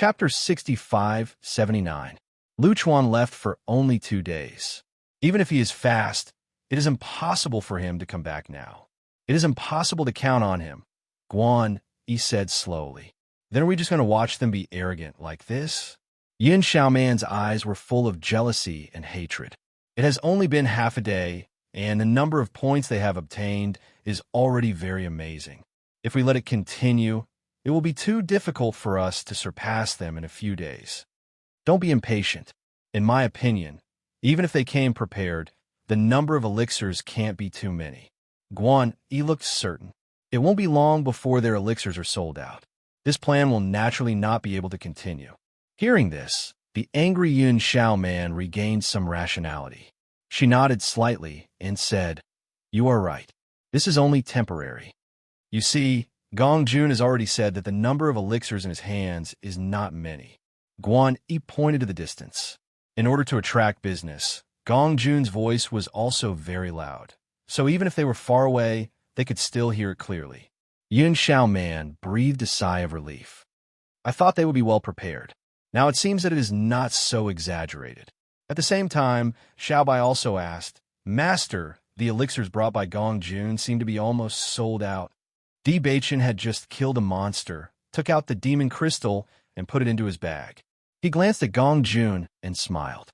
Chapter 65-79. Lu Chuan left for only 2 days. Even if he is fast, it is impossible for him to come back now. It is impossible to count on him. Guan, he said slowly. Then are we just going to watch them be arrogant like this? Yin Xiaoman's eyes were full of jealousy and hatred. It has only been half a day, and the number of points they have obtained is already very amazing. If we let it continue, it will be too difficult for us to surpass them in a few days. Don't be impatient. In my opinion, even if they came prepared, the number of elixirs can't be too many. Guan, he looked certain. It won't be long before their elixirs are sold out. This plan will naturally not be able to continue. Hearing this, the angry Yun Xiaoman regained some rationality. She nodded slightly and said, "You are right. This is only temporary. You see, Gong Jun has already said that the number of elixirs in his hands is not many." Guan Yi pointed to the distance. In order to attract business, Gong Jun's voice was also very loud, so even if they were far away, they could still hear it clearly. Yun Xiaoman breathed a sigh of relief. I thought they would be well prepared. Now it seems that it is not so exaggerated. At the same time, Xiaobai also asked, "Master, the elixirs brought by Gong Jun seem to be almost sold out." Di Baichen had just killed a monster, took out the demon crystal, and put it into his bag. He glanced at Gong Jun and smiled.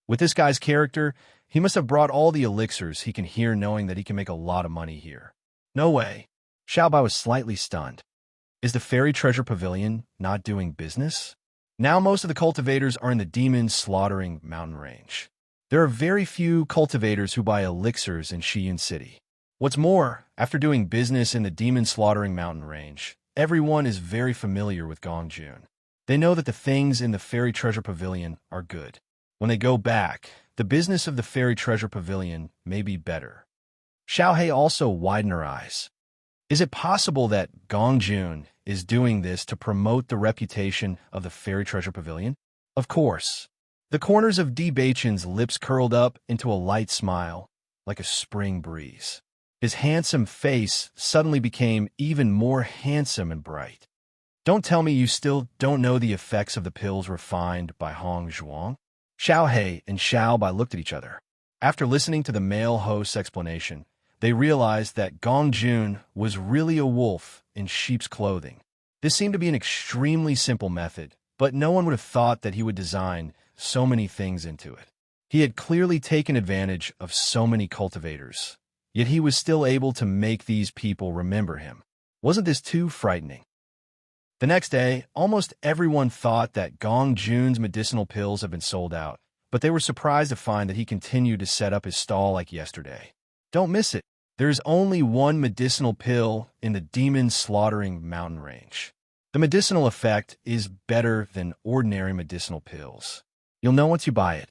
With this guy's character, he must have brought all the elixirs he can hear, knowing that he can make a lot of money here. No way. Xiaobai was slightly stunned. Is the Fairy Treasure Pavilion not doing business? Now most of the cultivators are in the demon slaughtering mountain range. There are very few cultivators who buy elixirs in Shiyun City. What's more, after doing business in the demon slaughtering mountain range, everyone is very familiar with Gong Jun. They know that the things in the Fairy Treasure Pavilion are good. When they go back, the business of the Fairy Treasure Pavilion may be better. Xiaohei also widened her eyes. Is it possible that Gong Jun is doing this to promote the reputation of the Fairy Treasure Pavilion? Of course. The corners of Di Baichen's lips curled up into a light smile, like a spring breeze. His handsome face suddenly became even more handsome and bright. Don't tell me you still don't know the effects of the pills refined by Hong Zhuang? Xiaohei and Xiaobai looked at each other. After listening to the male host's explanation, they realized that Gong Jun was really a wolf in sheep's clothing. This seemed to be an extremely simple method, but no one would have thought that he would design so many things into it. He had clearly taken advantage of so many cultivators, yet he was still able to make these people remember him. Wasn't this too frightening? The next day, almost everyone thought that Gong Jun's medicinal pills had been sold out, but they were surprised to find that he continued to set up his stall like yesterday. Don't miss it. There is only one medicinal pill in the demon slaughtering mountain range. The medicinal effect is better than ordinary medicinal pills. You'll know once you buy it.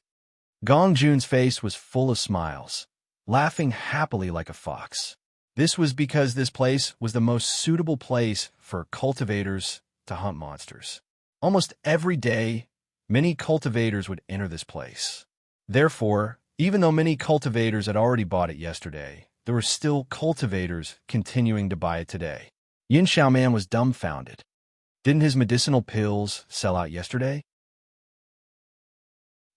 Gong Jun's face was full of smiles, laughing happily like a fox. This was because this place was the most suitable place for cultivators to hunt monsters. Almost every day, many cultivators would enter this place. Therefore, even though many cultivators had already bought it yesterday, there were still cultivators continuing to buy it today. Yin Xiaoman was dumbfounded. Didn't his medicinal pills sell out yesterday?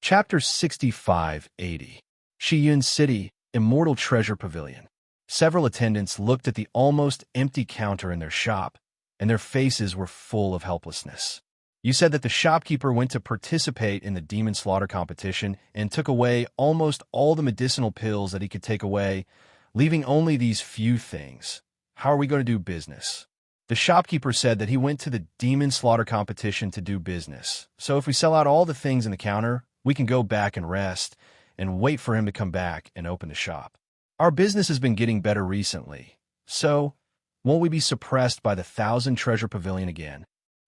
Chapter 65-80. Shiyun City, Immortal Treasure Pavilion. Several attendants looked at the almost empty counter in their shop, and their faces were full of helplessness. You said that the shopkeeper went to participate in the demon slaughter competition and took away almost all the medicinal pills that he could take away, leaving only these few things. How are we going to do business? The shopkeeper said that he went to the demon slaughter competition to do business. So if we sell out all the things in the counter, we can go back and rest and wait for him to come back and open the shop. Our business has been getting better recently, so won't we be suppressed by the 1,000 Treasure Pavilion again?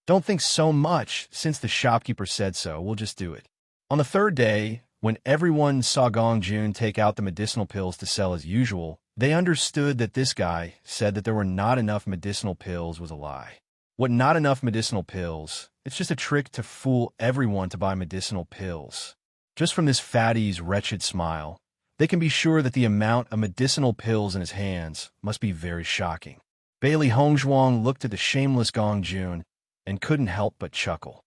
Don't think so much, since the shopkeeper said so, we'll just do it. On the third day, when everyone saw Gong Jun take out the medicinal pills to sell as usual, they understood that this guy said that there were not enough medicinal pills was a lie. What not enough medicinal pills? It's just a trick to fool everyone to buy medicinal pills. Just from this fatty's wretched smile, they can be sure that the amount of medicinal pills in his hands must be very shocking. Bailey Hongzhuang looked at the shameless Gong Jun and couldn't help but chuckle.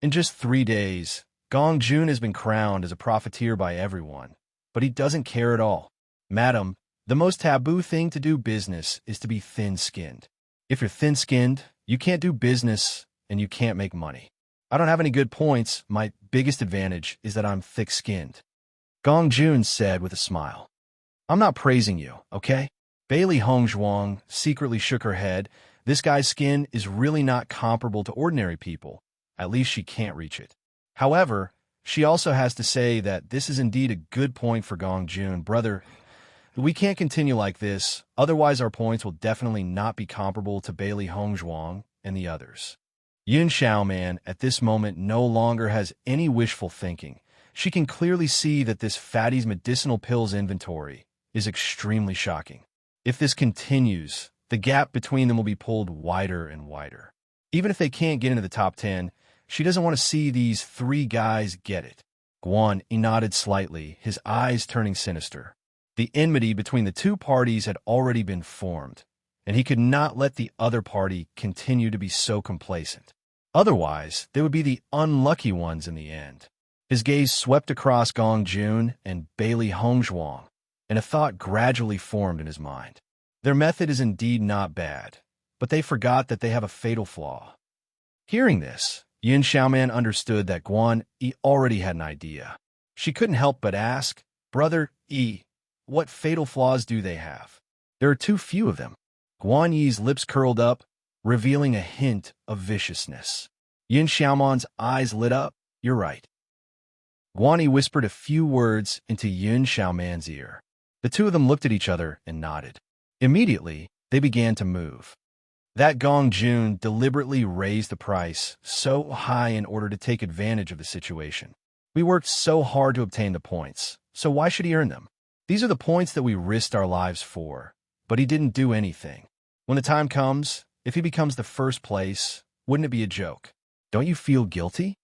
In just 3 days, Gong Jun has been crowned as a profiteer by everyone, but he doesn't care at all. Madam, the most taboo thing to do business is to be thin-skinned. If you're thin-skinned, you can't do business and you can't make money. I don't have any good points. My biggest advantage is that I'm thick-skinned. Gong Jun said with a smile. I'm not praising you, okay? Bailey Hongzhuang secretly shook her head. This guy's skin is really not comparable to ordinary people. At least she can't reach it. However, she also has to say that this is indeed a good point for Gong Jun. Brother, we can't continue like this, otherwise our points will definitely not be comparable to Bailey Hongzhuang and the others. Yun Xiaoman at this moment no longer has any wishful thinking. She can clearly see that this fatty's medicinal pills inventory is extremely shocking. If this continues, the gap between them will be pulled wider and wider. Even if they can't get into the top 10, she doesn't want to see these three guys get it. Guan Yi nodded slightly, his eyes turning sinister. The enmity between the two parties had already been formed, and he could not let the other party continue to be so complacent. Otherwise, they would be the unlucky ones in the end. His gaze swept across Gong Jun and Bailey Hongzhuang, and a thought gradually formed in his mind. Their method is indeed not bad, but they forgot that they have a fatal flaw. Hearing this, Yin Xiaoman understood that Guan Yi already had an idea. She couldn't help but ask, Brother Yi, what fatal flaws do they have? There are too few of them. Guan Yi's lips curled up, revealing a hint of viciousness. Yin Xiaoman's eyes lit up. You're right. Guan Yi whispered a few words into Yin Xiaoman's ear. The two of them looked at each other and nodded. Immediately, they began to move. That Gong Jun deliberately raised the price so high in order to take advantage of the situation. We worked so hard to obtain the points, so why should he earn them? These are the points that we risked our lives for, but he didn't do anything. When the time comes, if he becomes the first place, wouldn't it be a joke? Don't you feel guilty?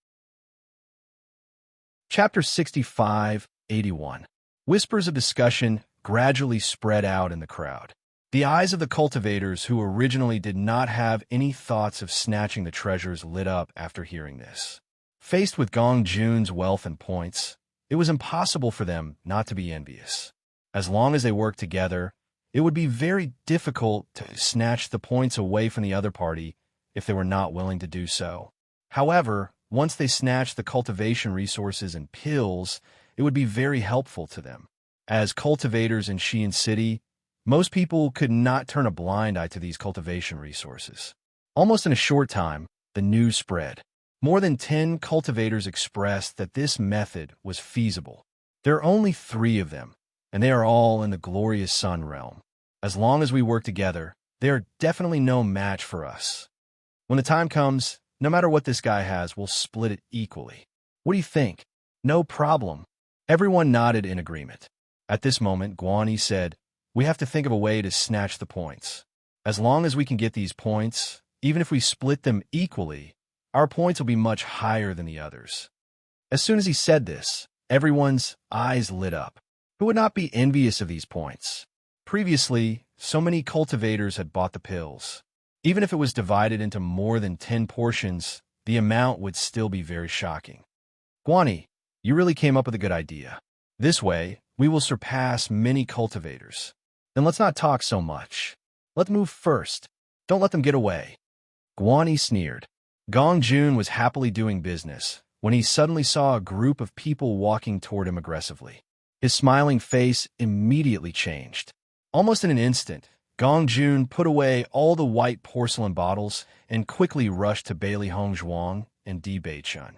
Chapter 65-81. Whispers of discussion gradually spread out in the crowd. The eyes of the cultivators who originally did not have any thoughts of snatching the treasures lit up after hearing this. Faced with Gong Jun's wealth and points, it was impossible for them not to be envious. As long as they worked together, it would be very difficult to snatch the points away from the other party if they were not willing to do so. However, once they snatched the cultivation resources and pills, it would be very helpful to them. As cultivators in Xi'an City, most people could not turn a blind eye to these cultivation resources. Almost in a short time, the news spread. More than 10 cultivators expressed that this method was feasible. There are only 3 of them, and they are all in the glorious sun realm. As long as we work together, they are definitely no match for us. When the time comes, no matter what this guy has, we'll split it equally. What do you think? No problem. Everyone nodded in agreement. At this moment, Guan Yi said, we have to think of a way to snatch the points. As long as we can get these points, even if we split them equally, our points will be much higher than the others. As soon as he said this, everyone's eyes lit up. Who would not be envious of these points? Previously, so many cultivators had bought the pills. Even if it was divided into more than 10 portions, the amount would still be very shocking. Guan Yi, you really came up with a good idea. This way, we will surpass many cultivators. Then let's not talk so much. Let's move first. Don't let them get away. Guan Yi sneered. Gong Jun was happily doing business when he suddenly saw a group of people walking toward him aggressively. His smiling face immediately changed. Almost in an instant, Gong Jun put away all the white porcelain bottles and quickly rushed to Bailey Hongzhuang and Di Beichun.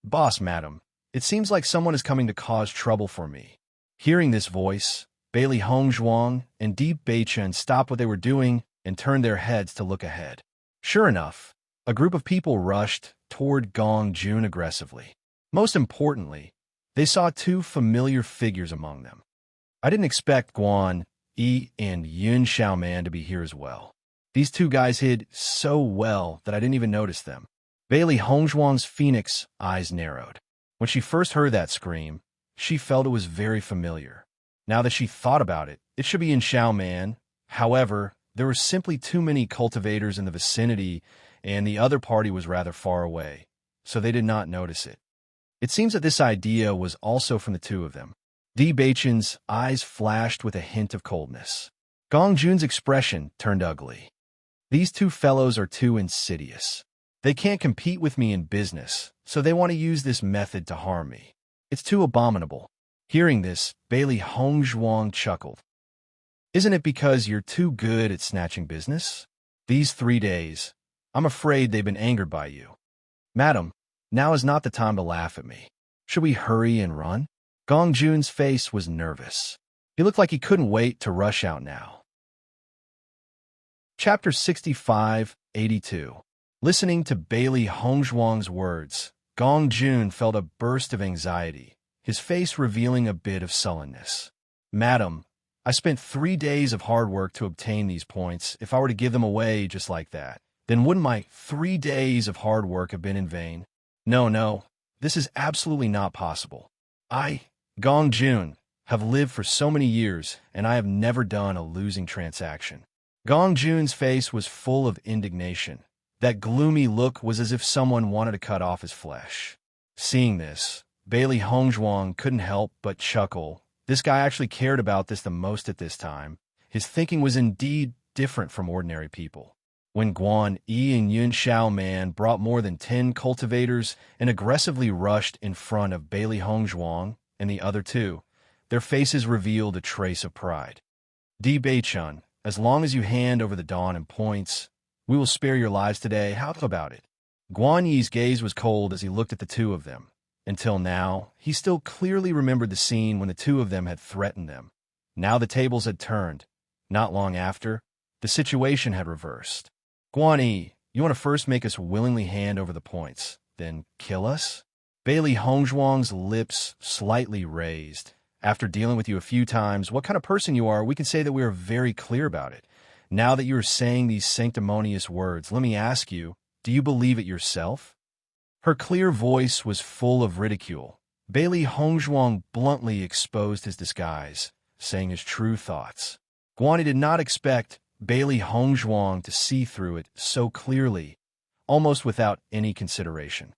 Boss, madam, it seems like someone is coming to cause trouble for me. Hearing this voice, Bailey Hongzhuang and Di Beichun stopped what they were doing and turned their heads to look ahead. Sure enough, a group of people rushed toward Gong Jun aggressively. Most importantly, they saw 2 familiar figures among them. I didn't expect Guan Yi and Yun Xiaoman to be here as well. These 2 guys hid so well that I didn't even notice them. Bailey Hongzhuang's phoenix eyes narrowed. When she first heard that scream, she felt it was very familiar. Now that she thought about it, it should be in Xiaoman. However, there were simply too many cultivators in the vicinity, and the other party was rather far away. so they did not notice it. It seems that this idea was also from the two of them. Di Baichan's eyes flashed with a hint of coldness. Gong Jun's expression turned ugly. These two fellows are too insidious. They can't compete with me in business, so they want to use this method to harm me. It's too abominable. Hearing this, Bailey Hongzhuang chuckled. Isn't it because you're too good at snatching business? These 3 days, I'm afraid they've been angered by you. Madam, now is not the time to laugh at me. Should we hurry and run? Gong Jun's face was nervous. He looked like he couldn't wait to rush out now. Chapter 65-82. Listening to Bailey Hongzhuang's words, Gong Jun felt a burst of anxiety, his face revealing a bit of sullenness. Madam, I spent 3 days of hard work to obtain these points. If I were to give them away just like that, then wouldn't my 3 days of hard work have been in vain? No, this is absolutely not possible. I, Gong Jun, have lived for so many years, and I have never done a losing transaction. Gong Jun's face was full of indignation. That gloomy look was as if someone wanted to cut off his flesh. Seeing this, Bailey Hongzhuang couldn't help but chuckle. This guy actually cared about this the most at this time. His thinking was indeed different from ordinary people. When Guan Yi and Yun Xiao Man brought more than 10 cultivators and aggressively rushed in front of Bailey Hongzhuang and the other two, their faces revealed a trace of pride. Di Baichan, as long as you hand over the dawn and points, we will spare your lives today. How about it? Guan Yi's gaze was cold as he looked at the two of them. Until now, he still clearly remembered the scene when the two of them had threatened them. Now the tables had turned. Not long after, the situation had reversed. Guan Yi, you want to first make us willingly hand over the points, then kill us? Bailey Hongzhuang's lips slightly raised. After dealing with you a few times, what kind of person you are, we can say that we are very clear about it. Now that you are saying these sanctimonious words, let me ask you, do you believe it yourself? Her clear voice was full of ridicule. Bailey Hongzhuang bluntly exposed his disguise, saying his true thoughts. Guan Yi did not expect Bailey Hongzhuang to see through it so clearly, almost without any consideration.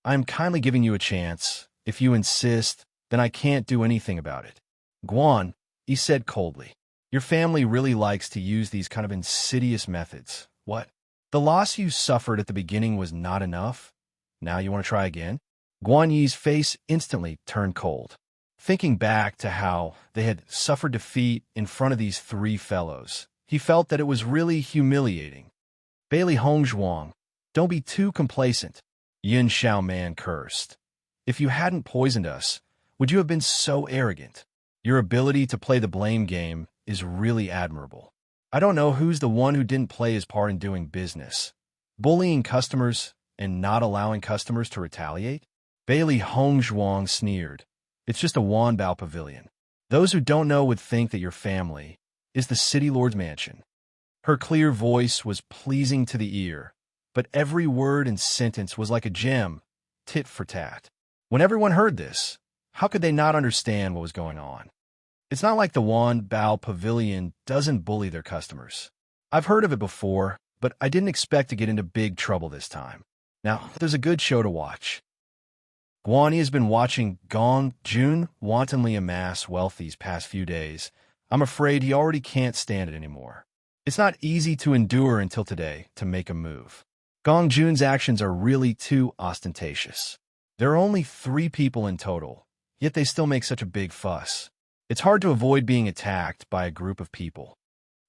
I am kindly giving you a chance. If you insist, then I can't do anything about it. Guan, he said coldly, your family really likes to use these kind of insidious methods. What? The loss you suffered at the beginning was not enough? Now you want to try again? Guan Yi's face instantly turned cold. Thinking back to how they had suffered defeat in front of these three fellows, he felt that it was really humiliating. Bailey Hongzhuang, don't be too complacent, Yun Xiao Man cursed. If you hadn't poisoned us, would you have been so arrogant? Your ability to play the blame game is really admirable. I don't know who's the one who didn't play his part in doing business. Bullying customers and not allowing customers to retaliate? Bailey Hongzhuang sneered. It's just a Wanbao pavilion. Those who don't know would think that your family is the city lord's mansion. Her clear voice was pleasing to the ear, but every word and sentence was like a gem, tit for tat. When everyone heard this, how could they not understand what was going on? It's not like the Wanbao Pavilion doesn't bully their customers. I've heard of it before, but I didn't expect to get into big trouble this time. Now, there's a good show to watch. Guan Yi has been watching Gong Jun wantonly amass wealth these past few days. I'm afraid he already can't stand it anymore. It's not easy to endure until today to make a move. Gong Jun's actions are really too ostentatious. There are only 3 people in total, yet they still make such a big fuss. It's hard to avoid being attacked by a group of people.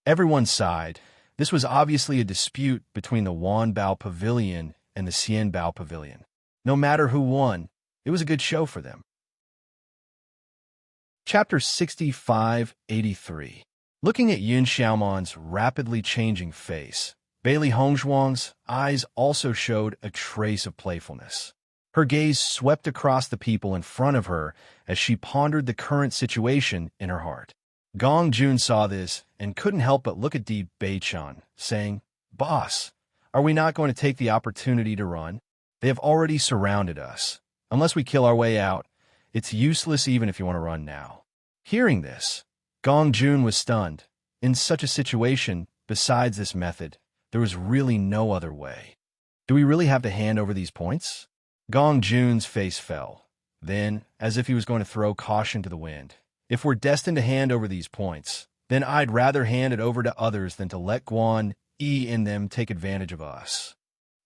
Everyone sighed. This was obviously a dispute between the Wanbao Pavilion and the Xianbao Pavilion. No matter who won, it was a good show for them. Chapter 65-83. Looking at Yun Xiaoman's rapidly changing face, Bailey Hongzhuang's eyes also showed a trace of playfulness. Her gaze swept across the people in front of her as she pondered the current situation in her heart. Gong Jun saw this and couldn't help but look at Di Baichan, saying, Boss, are we not going to take the opportunity to run? They have already surrounded us. Unless we kill our way out, it's useless even if you want to run now. Hearing this, Gong Jun was stunned. In such a situation, besides this method, there was really no other way. Do we really have to hand over these points? Gong Jun's face fell. Then, as if he was going to throw caution to the wind, if we're destined to hand over these points, then I'd rather hand it over to others than to let Guan Yi and them take advantage of us.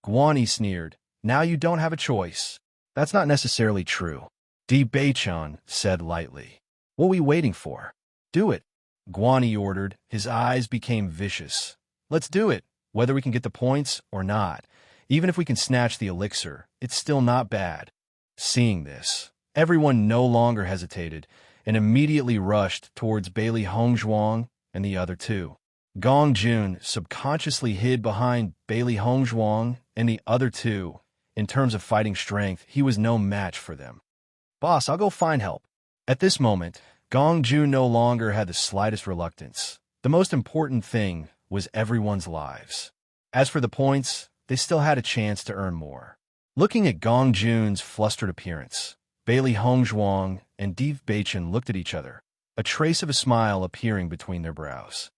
Guan Yi sneered. Now you don't have a choice. That's not necessarily true. Di Beichan said lightly. What are we waiting for? Do it. Guan Yi ordered. His eyes became vicious. Let's do it, whether we can get the points or not. Even if we can snatch the elixir, it's still not bad. Seeing this, everyone no longer hesitated and immediately rushed towards Bailey Hongzhuang and the other two. Gong Jun subconsciously hid behind Bailey Hongzhuang and the other two. In terms of fighting strength, he was no match for them. Boss, I'll go find help. At this moment, Gong Jun no longer had the slightest reluctance. The most important thing was everyone's lives. As for the points, they still had a chance to earn more. Looking at Gong Jun's flustered appearance, Bailey Hongzhuang and Di Beichan looked at each other, a trace of a smile appearing between their brows.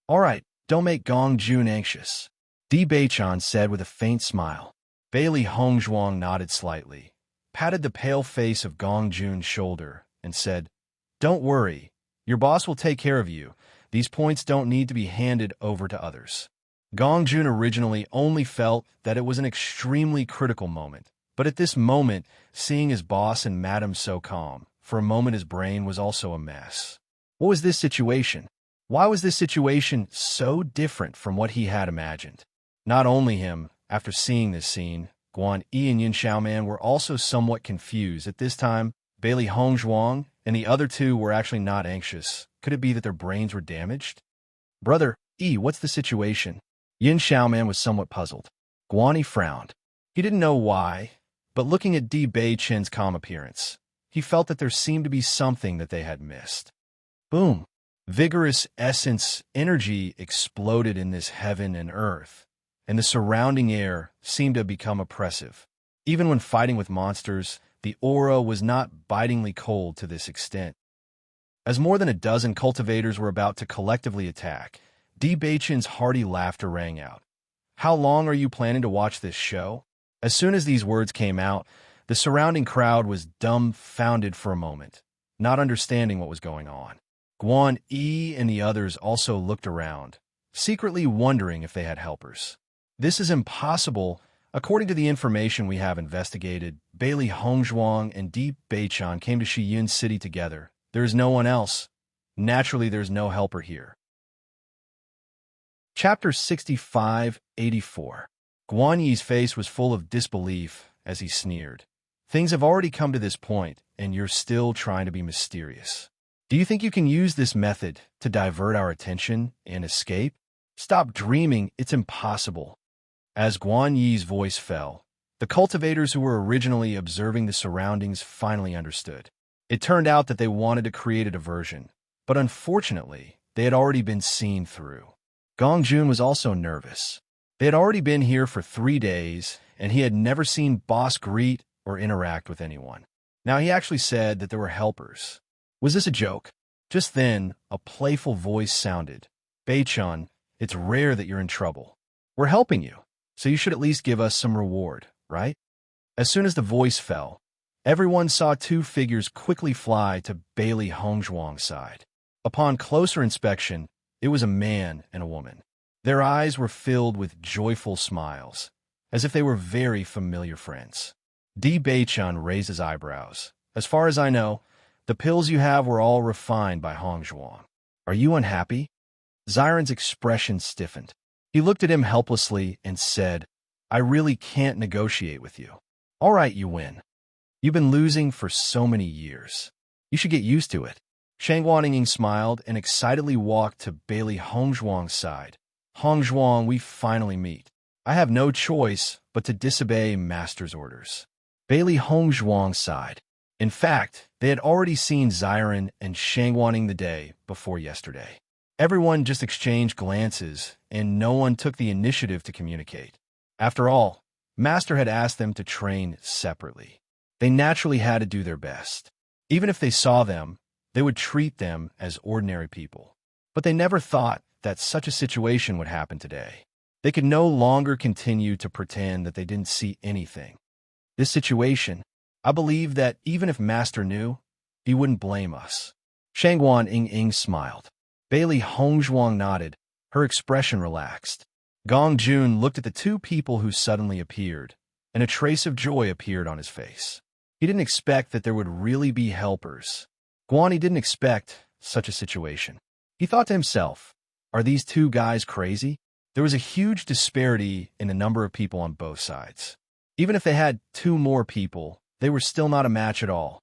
All right, don't make Gong Jun anxious, Di Beichan said with a faint smile. Bailey Hongzhuang nodded slightly, patted the pale face of Gong Jun's shoulder, and said, Don't worry, your boss will take care of you. These points don't need to be handed over to others. Gong Jun originally only felt that it was an extremely critical moment, but at this moment, seeing his boss and madam so calm, for a moment his brain was also a mess. What was this situation? Why was this situation so different from what he had imagined? Not only him, after seeing this scene, Guan Yi and Yin Xiaoman were also somewhat confused. At this time, Bailey Hongzhuang and the other two were actually not anxious. Could it be that their brains were damaged? Brother, Yi, what's the situation? Yin Xiaoman was somewhat puzzled. Guan Yi frowned. He didn't know why, but looking at Di Beichan's calm appearance, he felt that there seemed to be something that they had missed. Boom! Vigorous essence energy exploded in this heaven and earth, and the surrounding air seemed to have become oppressive. Even when fighting with monsters, the aura was not bitingly cold to this extent. As more than a dozen cultivators were about to collectively attack, Di Beichan's hearty laughter rang out. How long are you planning to watch this show? As soon as these words came out, the surrounding crowd was dumbfounded for a moment, not understanding what was going on. Guan Yi and the others also looked around, secretly wondering if they had helpers. This is impossible. According to the information we have investigated, Bailey Hongzhuang and Di Beichan came to Shiyun City together. There is no one else. Naturally, there's no helper here. Chapter 65-84. Guan Yi's face was full of disbelief as he sneered. Things have already come to this point, and you're still trying to be mysterious. Do you think you can use this method to divert our attention and escape? Stop dreaming, it's impossible. As Guan Yi's voice fell, the cultivators who were originally observing the surroundings finally understood. It turned out that they wanted to create a diversion, but unfortunately, they had already been seen through. Gong Jun was also nervous. They had already been here for 3 days, and he had never seen Boss greet or interact with anyone. Now he actually said that there were helpers. Was this a joke? Just then, a playful voice sounded. Beichan, it's rare that you're in trouble. We're helping you, so you should at least give us some reward, right? As soon as the voice fell, everyone saw 2 figures quickly fly to Bailey Hongzhuang's side. Upon closer inspection, it was a man and a woman. Their eyes were filled with joyful smiles, as if they were very familiar friends. Di Beichan raised his eyebrows. As far as I know, the pills you have were all refined by Hongzhuang. Are you unhappy? Xiren's expression stiffened. He looked at him helplessly and said, I really can't negotiate with you. All right, you win. You've been losing for so many years. You should get used to it. Shang Guanying smiled and excitedly walked to Bailey Hongzhuang's side. Hongzhuang, we finally meet. I have no choice but to disobey master's orders. Bailey Hongzhuang sighed. In fact, they had already seen Xiren and Shang Guanying the day before yesterday. Everyone just exchanged glances, and no one took the initiative to communicate. After all, Master had asked them to train separately. They naturally had to do their best. Even if they saw them, they would treat them as ordinary people. But they never thought that such a situation would happen today. They could no longer continue to pretend that they didn't see anything. This situation, I believe that even if Master knew, he wouldn't blame us. Shangguan Ying smiled. Bailey Hongzhuang nodded. Her expression relaxed. Gong Jun looked at the two people who suddenly appeared, and a trace of joy appeared on his face. He didn't expect that there would really be helpers. Guan didn't expect such a situation. He thought to himself, are these two guys crazy? There was a huge disparity in the number of people on both sides. Even if they had two more people, they were still not a match at all.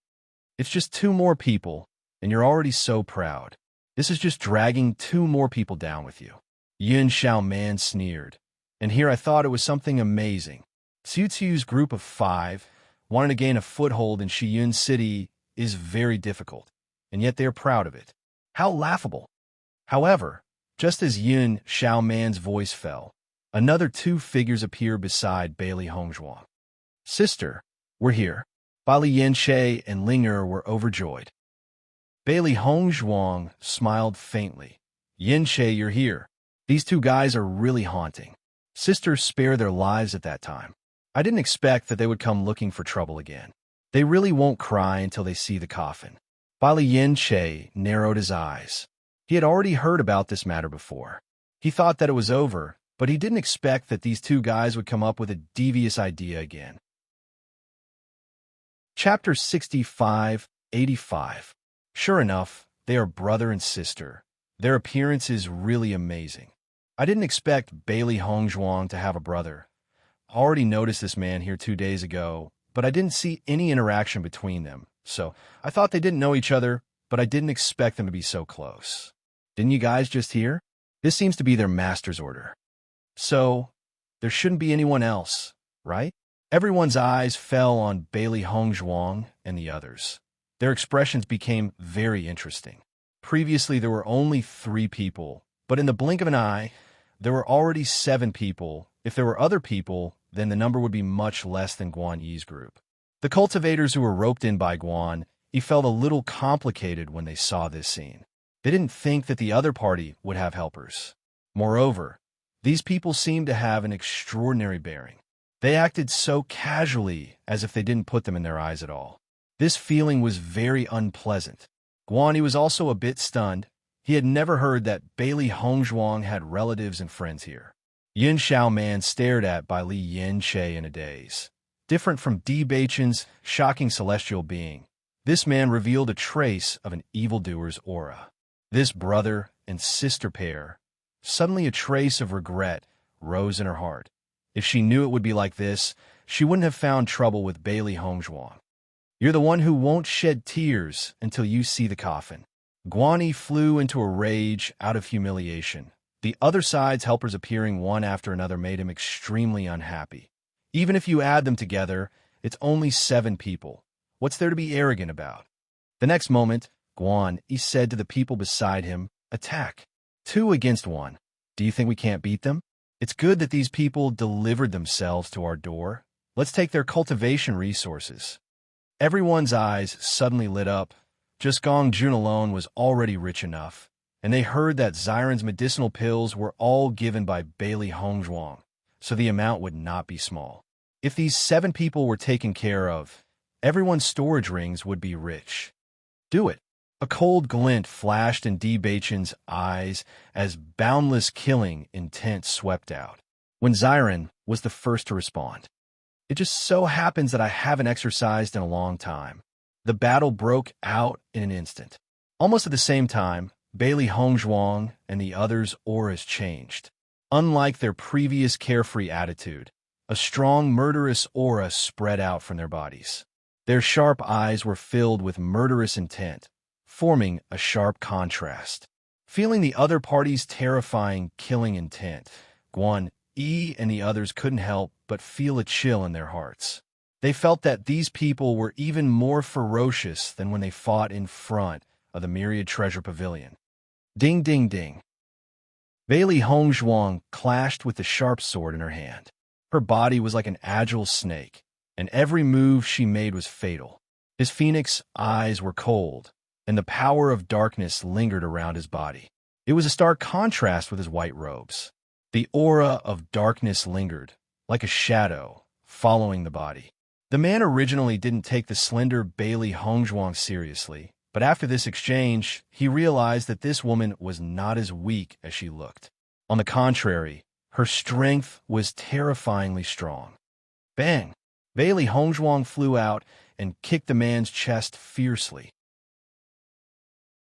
It's just two more people, and you're already so proud. This is just dragging two more people down with you. Yun Xiaoman sneered. And here I thought it was something amazing. Xiu Qiu's group of 5 wanting to gain a foothold in Shiyun City is very difficult, and yet they are proud of it. How laughable. However, just as Yun Xiaoman's voice fell, another two figures appeared beside Bailey Hongzhuang. Sister, we're here. Bali Yanche and Linger were overjoyed. Bailey Hongzhuang smiled faintly. Yanche, you're here. These two guys are really haunting. Sisters spare their lives at that time. I didn't expect that they would come looking for trouble again. They really won't cry until they see the coffin. Bali Yanche narrowed his eyes. He had already heard about this matter before. He thought that it was over, but he didn't expect that these two guys would come up with a devious idea again. Chapter 65-85. Sure enough, they are brother and sister. Their appearance is really amazing. I didn't expect Bailey Hongzhuang to have a brother. I already noticed this man here 2 days ago, but I didn't see any interaction between them, so I thought they didn't know each other, but I didn't expect them to be so close. Didn't you guys just hear? This seems to be their master's order. So, there shouldn't be anyone else, right? Everyone's eyes fell on Bailey Hongzhuang and the others. Their expressions became very interesting. Previously, there were only 3 people, but in the blink of an eye, there were already 7 people. If there were other people, then the number would be much less than Guan Yi's group. The cultivators who were roped in by Guan Yi felt a little complicated when they saw this scene. They didn't think that the other party would have helpers. Moreover, these people seemed to have an extraordinary bearing. They acted so casually as if they didn't put them in their eyes at all. This feeling was very unpleasant. Guan Yi was also a bit stunned. He had never heard that Bailey Hongzhuang had relatives and friends here. Yin Xiaoman stared at by Li Yanche in a daze. Different from Di Beichen's shocking celestial being, this man revealed a trace of an evildoer's aura. This brother and sister pair, suddenly a trace of regret rose in her heart. If she knew it would be like this, she wouldn't have found trouble with Bailey Hongzhuang. You're the one who won't shed tears until you see the coffin. Guan Yi flew into a rage out of humiliation. The other side's helpers appearing one after another made him extremely unhappy. Even if you add them together, it's only 7 people. What's there to be arrogant about? The next moment, Guan Yi said to the people beside him, attack. 2 against 1. Do you think we can't beat them? It's good that these people delivered themselves to our door. Let's take their cultivation resources. Everyone's eyes suddenly lit up. Just Gong Jun alone was already rich enough, and they heard that Xiren's medicinal pills were all given by Bailey Hongzhuang, so the amount would not be small. If these 7 people were taken care of, everyone's storage rings would be rich. Do it. A cold glint flashed in Di Beichen's eyes as boundless killing intent swept out. When Xiren was the first to respond. It just so happens that I haven't exercised in a long time. The battle broke out in an instant. Almost at the same time, Bailey Hongzhuang and the others' auras changed. Unlike their previous carefree attitude, a strong murderous aura spread out from their bodies. Their sharp eyes were filled with murderous intent, forming a sharp contrast. Feeling the other party's terrifying killing intent, Guan Yi and the others couldn't help but feel a chill in their hearts. They felt that these people were even more ferocious than when they fought in front of the Myriad Treasure Pavilion. Ding, ding, ding. Bailey Hongzhuang clashed with the sharp sword in her hand. Her body was like an agile snake, and every move she made was fatal. His phoenix eyes were cold, and the power of darkness lingered around his body. It was a stark contrast with his white robes. The aura of darkness lingered, like a shadow, following the body. The man originally didn't take the slender Bailey Hongzhuang seriously, but after this exchange, he realized that this woman was not as weak as she looked. On the contrary, her strength was terrifyingly strong. Bang! Bailey Hongzhuang flew out and kicked the man's chest fiercely.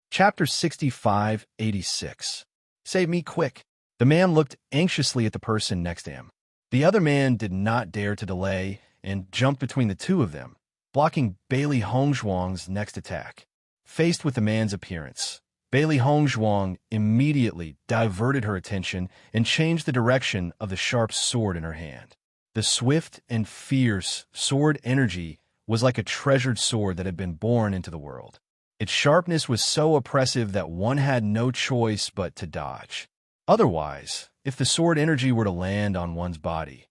Chapter 65-86. Save me quick. The man looked anxiously at the person next to him. The other man did not dare to delay and jumped between the two of them, blocking Bailey Hongzhuang's next attack. Faced with the man's appearance, Bailey Hongzhuang immediately diverted her attention and changed the direction of the sharp sword in her hand. The swift and fierce sword energy was like a treasured sword that had been born into the world. Its sharpness was so oppressive that one had no choice but to dodge. Otherwise, if the sword energy were to land on one's body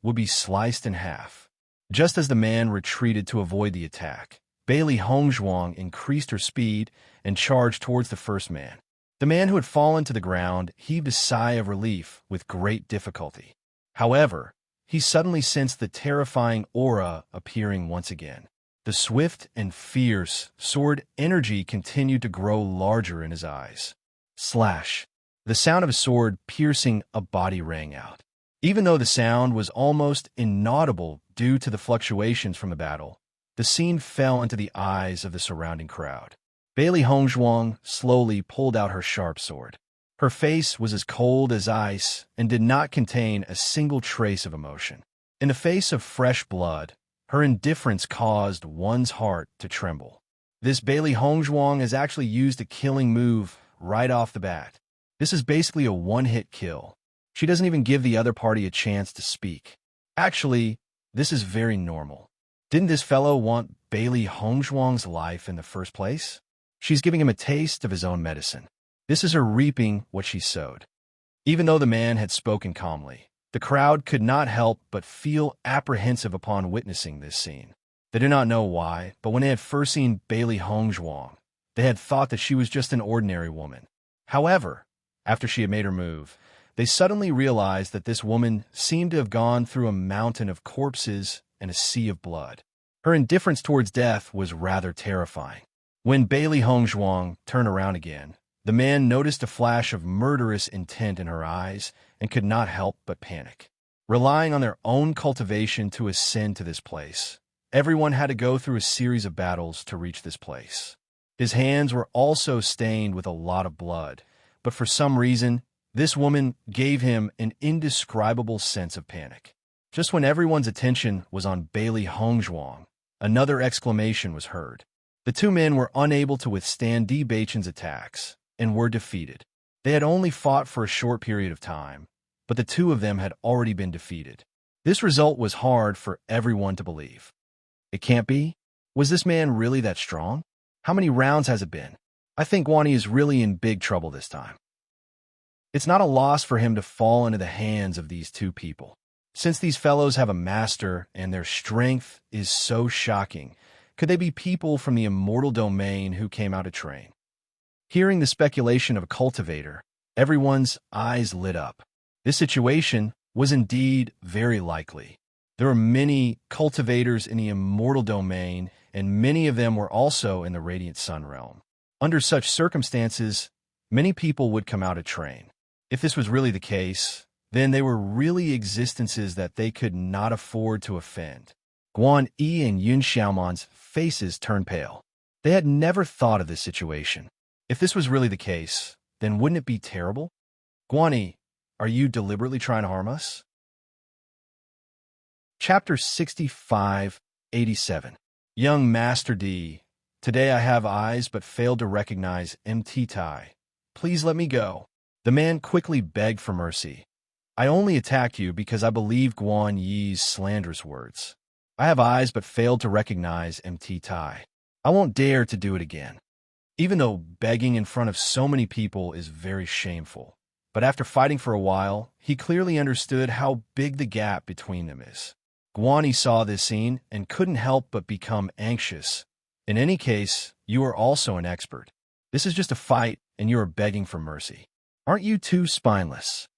would be sliced in half. Just as the man retreated to avoid the attack, Bailey Hongzhuang increased her speed and charged towards the first man. The man who had fallen to the ground heaved a sigh of relief with great difficulty. However, he suddenly sensed the terrifying aura appearing once again. The swift and fierce sword energy continued to grow larger in his eyes. Slash! The sound of a sword piercing a body rang out. Even though the sound was almost inaudible due to the fluctuations from the battle, the scene fell into the eyes of the surrounding crowd. Bailey Hongzhuang slowly pulled out her sharp sword. Her face was as cold as ice and did not contain a single trace of emotion. In the face of fresh blood, her indifference caused one's heart to tremble. This Bailey Hongzhuang has actually used a killing move right off the bat. This is basically a one-hit kill. She doesn't even give the other party a chance to speak. Actually, this is very normal. Didn't this fellow want Bailey Hongzhuang's life in the first place? She's giving him a taste of his own medicine. This is her reaping what she sowed. Even though the man had spoken calmly, the crowd could not help but feel apprehensive upon witnessing this scene. They did not know why, but when they had first seen Bailey Hongzhuang, they had thought that she was just an ordinary woman. However, after she had made her move, they suddenly realized that this woman seemed to have gone through a mountain of corpses and a sea of blood. Her indifference towards death was rather terrifying. When Bailey Hongzhuang turned around again, the man noticed a flash of murderous intent in her eyes and could not help but panic. Relying on their own cultivation to ascend to this place, everyone had to go through a series of battles to reach this place. His hands were also stained with a lot of blood, but for some reason, this woman gave him an indescribable sense of panic. Just when everyone's attention was on Bailey Hongzhuang, another exclamation was heard. The two men were unable to withstand Di Beichen's attacks and were defeated. They had only fought for a short period of time, but the two of them had already been defeated. This result was hard for everyone to believe. It can't be? Was this man really that strong? How many rounds has it been? I think Guani is really in big trouble this time. It's not a loss for him to fall into the hands of these two people. Since these fellows have a master and their strength is so shocking, could they be people from the immortal domain who came out to train? Hearing the speculation of a cultivator, everyone's eyes lit up. This situation was indeed very likely. There were many cultivators in the immortal domain, and many of them were also in the Radiant Sun realm. Under such circumstances, many people would come out to train. If this was really the case, then they were really existences that they could not afford to offend. Guan Yi and Yun Xiaoman's faces turned pale. They had never thought of this situation. If this was really the case, then wouldn't it be terrible? Guan Yi, are you deliberately trying to harm us? Chapter 65-87. Young Master D, today I have eyes but failed to recognize MT Tai. Please let me go. The man quickly begged for mercy. I only attacked you because I believed Guan Yi's slanderous words. I have eyes but failed to recognize MT Tai. I won't dare to do it again. Even though begging in front of so many people is very shameful. But after fighting for a while, he clearly understood how big the gap between them is. Guan Yi saw this scene and couldn't help but become anxious. In any case, you are also an expert. This is just a fight and you are begging for mercy. Aren't you too spineless?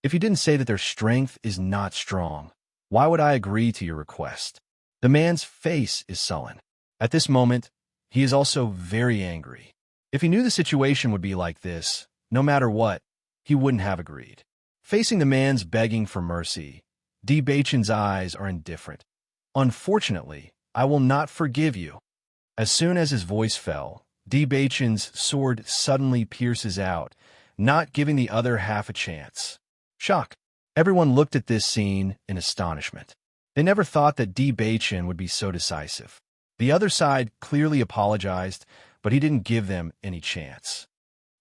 If you didn't say that their strength is not strong, Why would I agree to your request? The man's face is sullen. At this moment, he is also very angry. If he knew the situation would be like this, no matter what, he wouldn't have agreed. Facing the man's begging for mercy, D. Baichen's eyes are indifferent. Unfortunately, I will not forgive you. As soon as his voice fell, D. Baichen's sword suddenly pierces out, not giving the other half a chance. Shock. Everyone looked at this scene in astonishment. They never thought that D. Baichen would be so decisive. The other side clearly apologized, but he didn't give them any chance.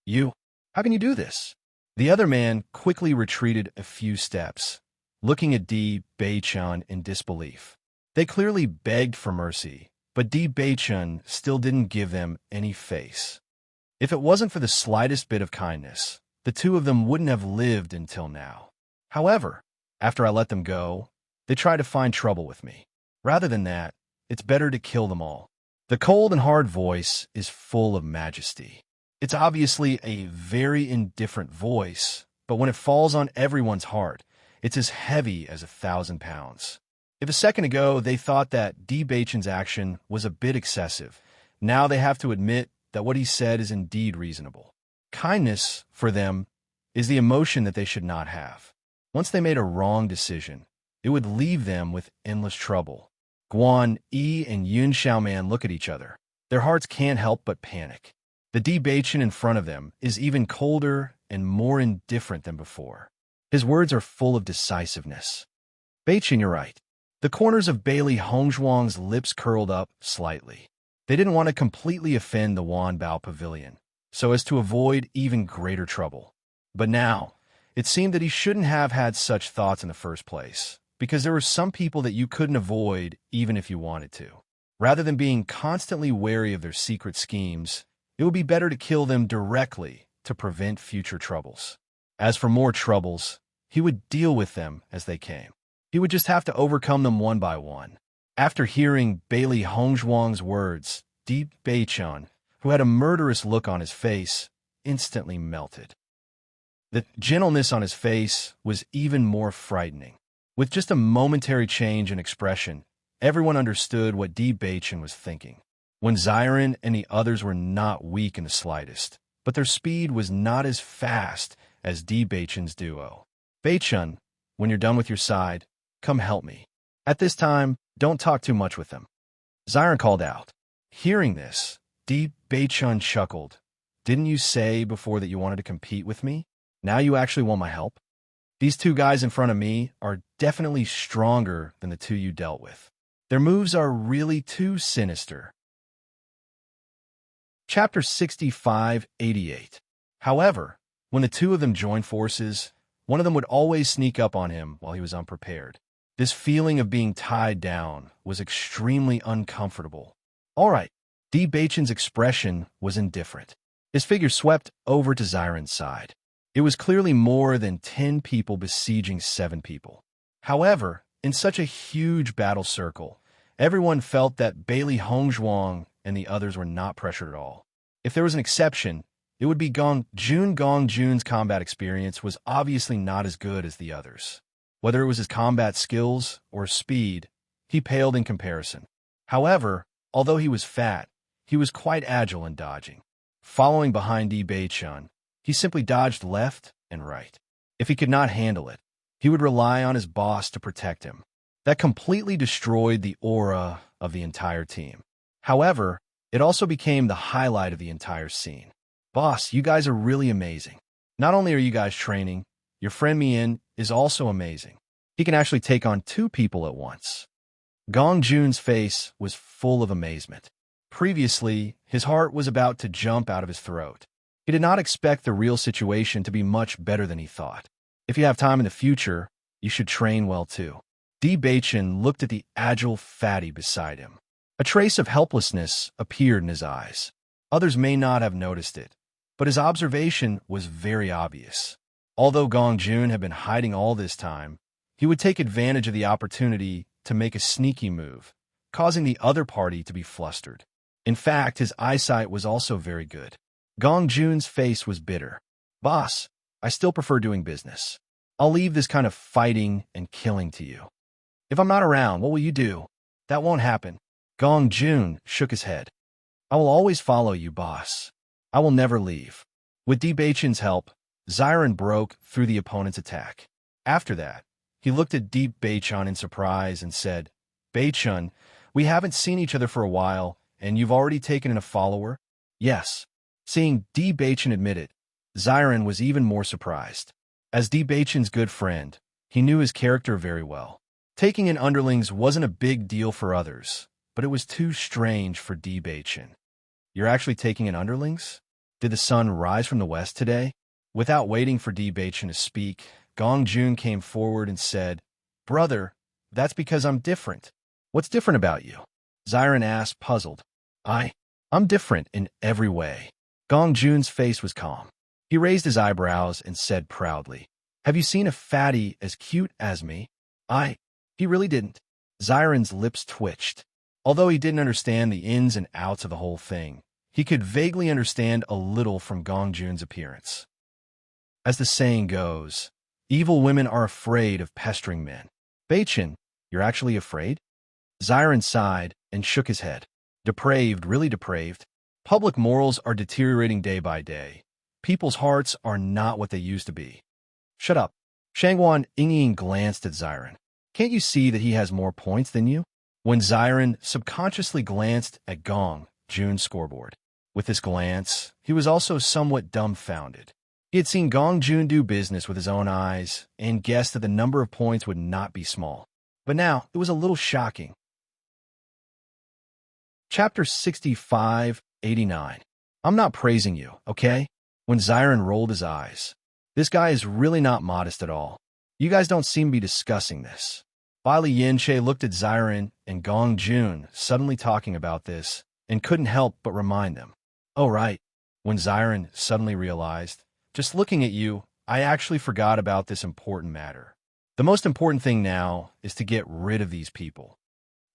You? How can you do this? The other man quickly retreated a few steps, looking at D. Baichen in disbelief. They clearly begged for mercy, but D. Baichen still didn't give them any face. If it wasn't for the slightest bit of kindness, the two of them wouldn't have lived until now. However, after I let them go, they tried to find trouble with me. Rather than that, it's better to kill them all. The cold and hard voice is full of majesty. It's obviously a very indifferent voice, but when it falls on everyone's heart, it's as heavy as 1,000 pounds. If a second ago they thought that D. Baichen's action was a bit excessive, now they have to admit that what he said is indeed reasonable. Kindness, for them, is the emotion that they should not have. Once they made a wrong decision, it would leave them with endless trouble. Guan Yi and Yun Xiaoman look at each other. Their hearts can't help but panic. The D. Baichen in front of them is even colder and more indifferent than before. His words are full of decisiveness. Baichen, you're right. The corners of Bailey Hongzhuang's lips curled up slightly. They didn't want to completely offend the Wanbao Pavilion, so as to avoid even greater trouble. But now, it seemed that he shouldn't have had such thoughts in the first place, because there were some people that you couldn't avoid even if you wanted to. Rather than being constantly wary of their secret schemes, it would be better to kill them directly to prevent future troubles. As for more troubles, he would deal with them as they came. He would just have to overcome them one by one. After hearing Bailey Hongzhuang's words, D. Baichen, who had a murderous look on his face, instantly melted. The gentleness on his face was even more frightening. With just a momentary change in expression, everyone understood what D. Baichen was thinking. When Xiren and the others were not weak in the slightest, but their speed was not as fast as D. Baichen's duo. Baichen, when you're done with your side, come help me. At this time, don't talk too much with them. Xiren called out. Hearing this, D. Baichen chuckled. Didn't you say before that you wanted to compete with me? Now you actually want my help? These two guys in front of me are definitely stronger than the two you dealt with. Their moves are really too sinister. Chapter 65-88. However, when the two of them joined forces, one of them would always sneak up on him while he was unprepared. This feeling of being tied down was extremely uncomfortable. All right, D. Baichen's expression was indifferent. His figure swept over to Xiren's side. It was clearly more than 10 people besieging 7 people. However, in such a huge battle circle, everyone felt that Bailey Hongzhuang and the others were not pressured at all. If there was an exception, it would be Gong Jun. Gong Jun's combat experience was obviously not as good as the others. Whether it was his combat skills or speed, he paled in comparison. However, although he was fat, he was quite agile in dodging. Following behind D. Baichen, he simply dodged left and right. If he could not handle it, he would rely on his boss to protect him. That completely destroyed the aura of the entire team. However, it also became the highlight of the entire scene. Boss, you guys are really amazing. Not only are you guys training, your friend Mian is also amazing. He can actually take on 2 people at once. Gong Jun's face was full of amazement. Previously, his heart was about to jump out of his throat. He did not expect the real situation to be much better than he thought. If you have time in the future, you should train well too. D. Baichen looked at the agile fatty beside him. A trace of helplessness appeared in his eyes. Others may not have noticed it, but his observation was very obvious. Although Gong Jun had been hiding all this time, he would take advantage of the opportunity to make a sneaky move, causing the other party to be flustered. In fact, his eyesight was also very good. Gong Jun's face was bitter. Boss, I still prefer doing business. I'll leave this kind of fighting and killing to you. If I'm not around, what will you do? That won't happen. Gong Jun shook his head. I will always follow you, boss. I will never leave. With Di Beichen's help, Xiren broke through the opponent's attack. After that, he looked at Di Beichun in surprise and said, Beichun, we haven't seen each other for a while, and you've already taken in a follower? Yes. Seeing Di Beichun admit it, Xiren was even more surprised. As Di Beichun's good friend, he knew his character very well. Taking in underlings wasn't a big deal for others, but it was too strange for Di Beichun. You're actually taking in underlings? Did the sun rise from the west today? Without waiting for Di Beichun to speak, Gong Jun came forward and said, Brother, that's because I'm different. What's different about you? Xiren asked, puzzled. I'm different in every way. Gong Jun's face was calm. He raised his eyebrows and said proudly, Have you seen a fatty as cute as me? He really didn't. Xiren's lips twitched. Although he didn't understand the ins and outs of the whole thing, he could vaguely understand a little from Gong Jun's appearance. As the saying goes, evil women are afraid of pestering men. Beichun, you're actually afraid? Xiren sighed and shook his head. Depraved, really depraved. Public morals are deteriorating day by day. People's hearts are not what they used to be. Shut up. Shangguan Yingying glanced at Xiren. Can't you see that he has more points than you? When Xiren subconsciously glanced at Gong Jun's scoreboard. With this glance, he was also somewhat dumbfounded. He had seen Gong Jun do business with his own eyes and guessed that the number of points would not be small. But now, it was a little shocking. Chapter 65-89. I'm not praising you, okay? When Xiren rolled his eyes. This guy is really not modest at all. You guys don't seem to be discussing this. Bili Yanche looked at Xiren and Gong Jun suddenly talking about this and couldn't help but remind them. Oh, right. When Xiren suddenly realized, just looking at you, I actually forgot about this important matter. The most important thing now is to get rid of these people.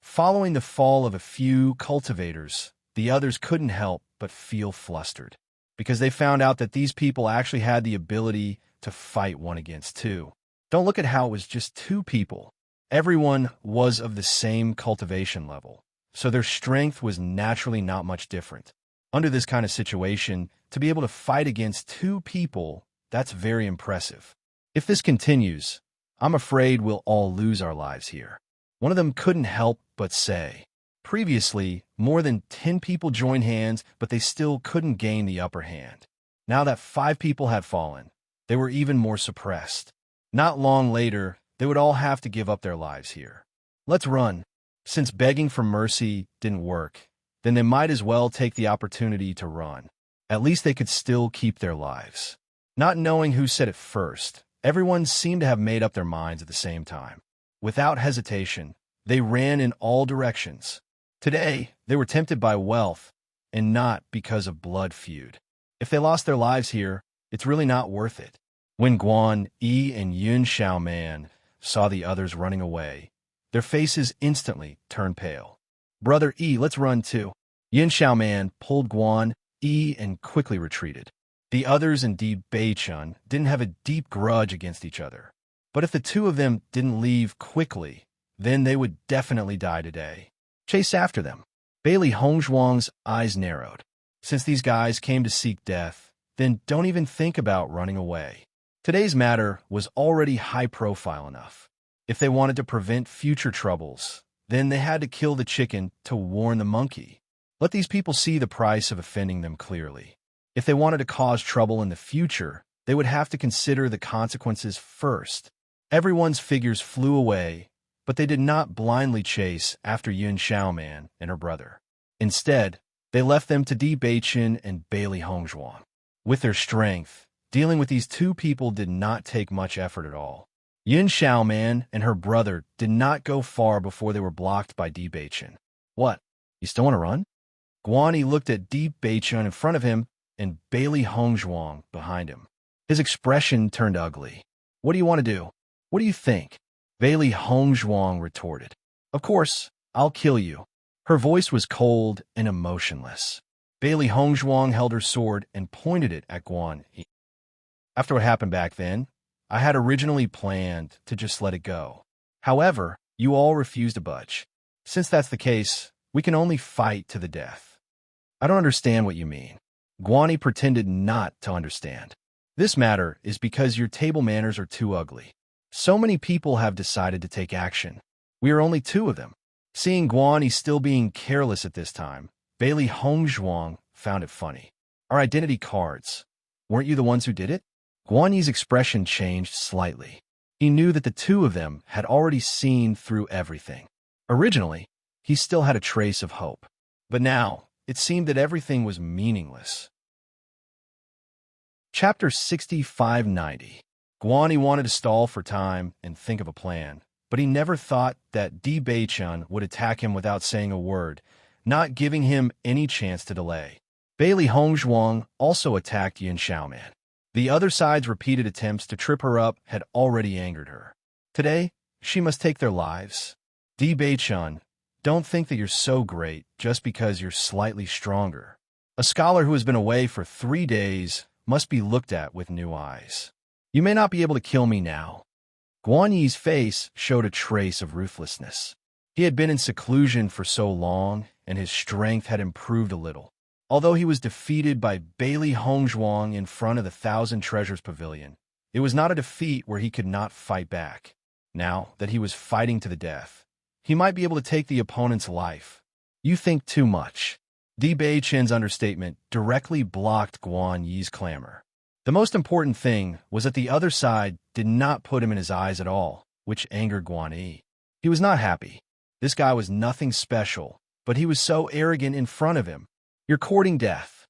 Following the fall of a few cultivators, the others couldn't help but feel flustered, because they found out that these people actually had the ability to fight one against two. Don't look at how it was just two people. Everyone was of the same cultivation level, so their strength was naturally not much different. Under this kind of situation, to be able to fight against two people, that's very impressive. If this continues, I'm afraid we'll all lose our lives here. One of them couldn't help but say. Previously, more than 10 people joined hands, but they still couldn't gain the upper hand. Now that 5 people had fallen, they were even more suppressed. Not long later, they would all have to give up their lives here. Let's run. Since begging for mercy didn't work, then they might as well take the opportunity to run. At least they could still keep their lives. Not knowing who said it first, everyone seemed to have made up their minds at the same time. Without hesitation, they ran in all directions. Today, they were tempted by wealth, and not because of blood feud. If they lost their lives here, it's really not worth it. When Guan Yi and Yun Xiaoman saw the others running away, their faces instantly turned pale. Brother Yi, let's run too. Yun Xiaoman pulled Guan Yi and quickly retreated. The others and Di Beichun didn't have a deep grudge against each other. But if the two of them didn't leave quickly, then they would definitely die today. Chase after them. Bailey Hongzhuang's eyes narrowed. Since these guys came to seek death, then don't even think about running away. Today's matter was already high-profile enough. If they wanted to prevent future troubles, then they had to kill the chicken to warn the monkey. Let these people see the price of offending them clearly. If they wanted to cause trouble in the future, they would have to consider the consequences first. Everyone's figures flew away, but they did not blindly chase after Yun Xiaoman and her brother. Instead, they left them to Di Beichun and Bailey Hongzhuang. With their strength, dealing with these two people did not take much effort at all. Yun Xiaoman and her brother did not go far before they were blocked by Di Beichun. What? You still want to run? Guan Yi looked at Di Beichun in front of him and Bailey Hongzhuang behind him. His expression turned ugly. What do you want to do? What do you think? Bailey Hongzhuang retorted. Of course, I'll kill you. Her voice was cold and emotionless. Bailey Hongzhuang held her sword and pointed it at Guan Yi. After what happened back then, I had originally planned to just let it go. However, You all refuse to budge. Since that's the case, we can only fight to the death. I don't understand what you mean. Guan Yi pretended not to understand. This matter is because your table manners are too ugly. So many people have decided to take action. We are only two of them. Seeing Guan Yi still being careless at this time, Bailey Hongzhuang found it funny. Our identity cards. Weren't you the ones who did it? Guan Yi's expression changed slightly. He knew that the two of them had already seen through everything. Originally, he still had a trace of hope. But now, it seemed that everything was meaningless. Chapter 6590. Guan Yi wanted to stall for time and think of a plan, but he never thought that Di Beichun would attack him without saying a word, not giving him any chance to delay. Bailey Hongzhuang also attacked Yin Xiaoman. The other side's repeated attempts to trip her up had already angered her. Today, she must take their lives. Di Beichun, don't think that you're so great just because you're slightly stronger. A scholar who has been away for 3 days must be looked at with new eyes. You may not be able to kill me now. Guan Yi's face showed a trace of ruthlessness. He had been in seclusion for so long, and his strength had improved a little. Although he was defeated by Bailey Hongzhuang in front of the Thousand Treasures Pavilion, it was not a defeat where he could not fight back. Now that he was fighting to the death, he might be able to take the opponent's life. You think too much. Di Beichun's understatement directly blocked Guan Yi's clamor. The most important thing was that the other side did not put him in his eyes at all, which angered Guan Yi. He was not happy. This guy was nothing special, but he was so arrogant in front of him. You're courting death.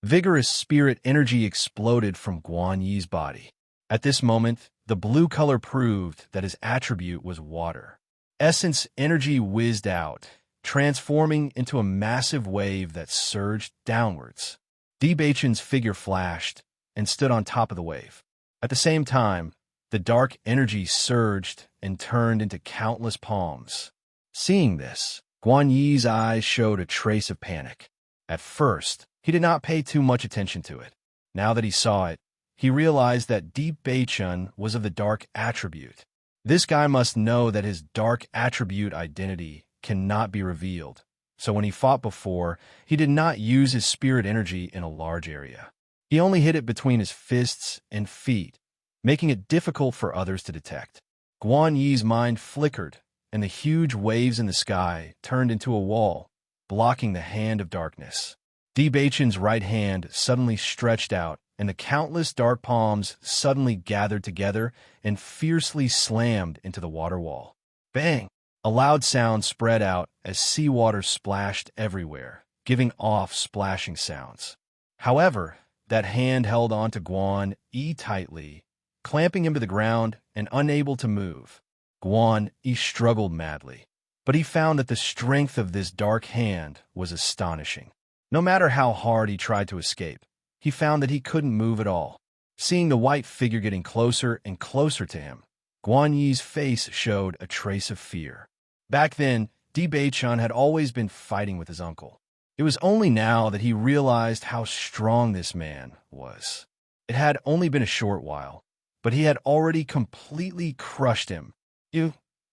Vigorous spirit energy exploded from Guan Yi's body. At this moment, the blue color proved that his attribute was water. Essence energy whizzed out, transforming into a massive wave that surged downwards. Di Beichun's figure flashed and stood on top of the wave. At the same time, the dark energy surged and turned into countless palms. Seeing this, Guan Yi's eyes showed a trace of panic. At first, he did not pay too much attention to it. Now that he saw it, he realized that Di Beichun was of the dark attribute. This guy must know that his dark attribute identity cannot be revealed, so when he fought before, he did not use his spirit energy in a large area. He only hid it between his fists and feet, making it difficult for others to detect. Guan Yi's mind flickered, and the huge waves in the sky turned into a wall, blocking the hand of darkness. Di Beichun's right hand suddenly stretched out, and the countless dark palms suddenly gathered together and fiercely slammed into the water wall. Bang! A loud sound spread out as seawater splashed everywhere, giving off splashing sounds. However, that hand held on to Guan Yi tightly, clamping him to the ground and unable to move. Guan Yi struggled madly, but he found that the strength of this dark hand was astonishing. No matter how hard he tried to escape, he found that he couldn't move at all. Seeing the white figure getting closer and closer to him, Guan Yi's face showed a trace of fear. Back then, Di Beichun had always been fighting with his uncle. It was only now that he realized how strong this man was. It had only been a short while, but he had already completely crushed him.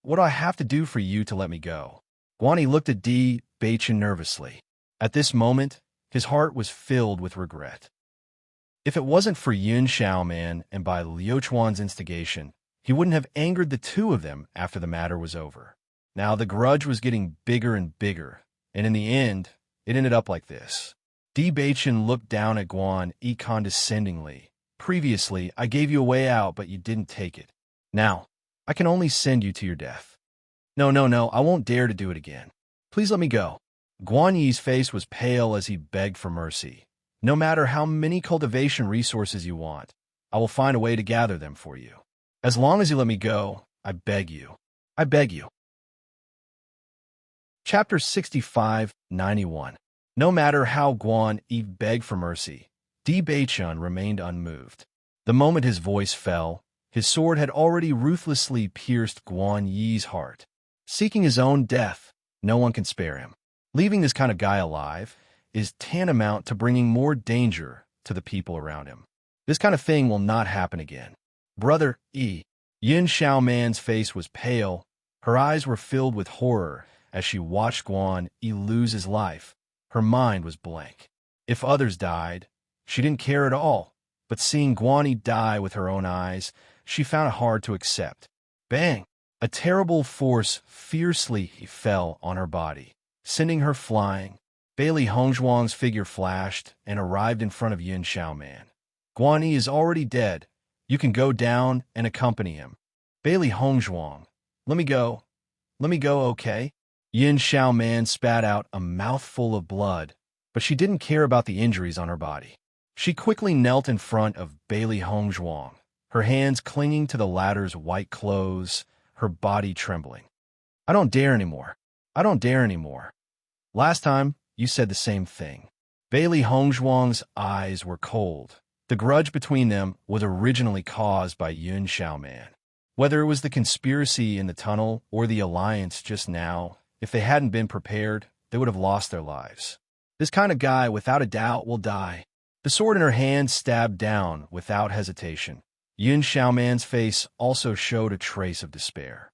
What do I have to do for you to let me go? Guan Yi looked at Di Beichun nervously. At this moment, his heart was filled with regret. If it wasn't for Yin Xiaoman and by Liu Chuan's instigation, he wouldn't have angered the two of them after the matter was over. Now the grudge was getting bigger and bigger, and in the end, it ended up like this. Di Beichun looked down at Guan Yi condescendingly. Previously, I gave you a way out, but you didn't take it. Now, I can only send you to your death. No, I won't dare to do it again. Please let me go. Guan Yi's face was pale as he begged for mercy. No matter how many cultivation resources you want, I will find a way to gather them for you. As long as you let me go, I beg you. I beg you. Chapter 6591. No matter how Guan Yi begged for mercy, Di Beichun remained unmoved. The moment his voice fell, his sword had already ruthlessly pierced Guan Yi's heart. Seeking his own death, no one can spare him. Leaving this kind of guy alive is tantamount to bringing more danger to the people around him. This kind of thing will not happen again. Brother Yi. Yin Xiaoman's face was pale, Her eyes were filled with horror as she watched Guan Yi lose his life. Her mind was blank. If others died, she didn't care at all, but seeing Guan Yi die with her own eyes, she found it hard to accept. Bang! A terrible force fiercely fell on her body, sending her flying. Bailey Hongzhuang's figure flashed and arrived in front of Yin Xiaoman. Guan Yi is already dead. You can go down and accompany him. Bailey Hongzhuang, let me go, okay? Yin Xiaoman spat out a mouthful of blood, but she didn't care about the injuries on her body. She quickly knelt in front of Bailey Hongzhuang, her hands clinging to the latter's white clothes, her body trembling. I don't dare anymore. Last time, you said the same thing. Bailey Hongzhuang's eyes were cold. The grudge between them was originally caused by Yin Xiaoman. Whether it was the conspiracy in the tunnel or the alliance just now, if they hadn't been prepared, they would have lost their lives. This kind of guy, without a doubt, will die. The sword in her hand stabbed down without hesitation. Yin Xiaoman's face also showed a trace of despair.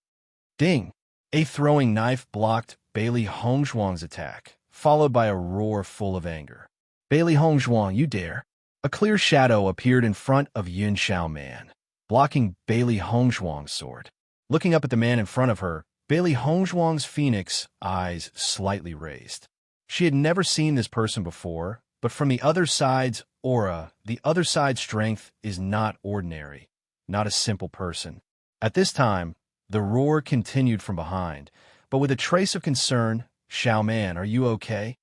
Ding! A throwing knife blocked Bailey Hongzhuang's attack, followed by a roar full of anger. Bailey Hongzhuang, you dare! A clear shadow appeared in front of Yin Xiaoman, blocking Bailey Hongzhuang's sword. Looking up at the man in front of her, Bailey Hongzhuang's phoenix eyes slightly raised. She had never seen this person before, but from the other side's aura, the other side's strength is not ordinary, not a simple person. At this time, the roar continued from behind, but with a trace of concern. Xiaoman, are you okay?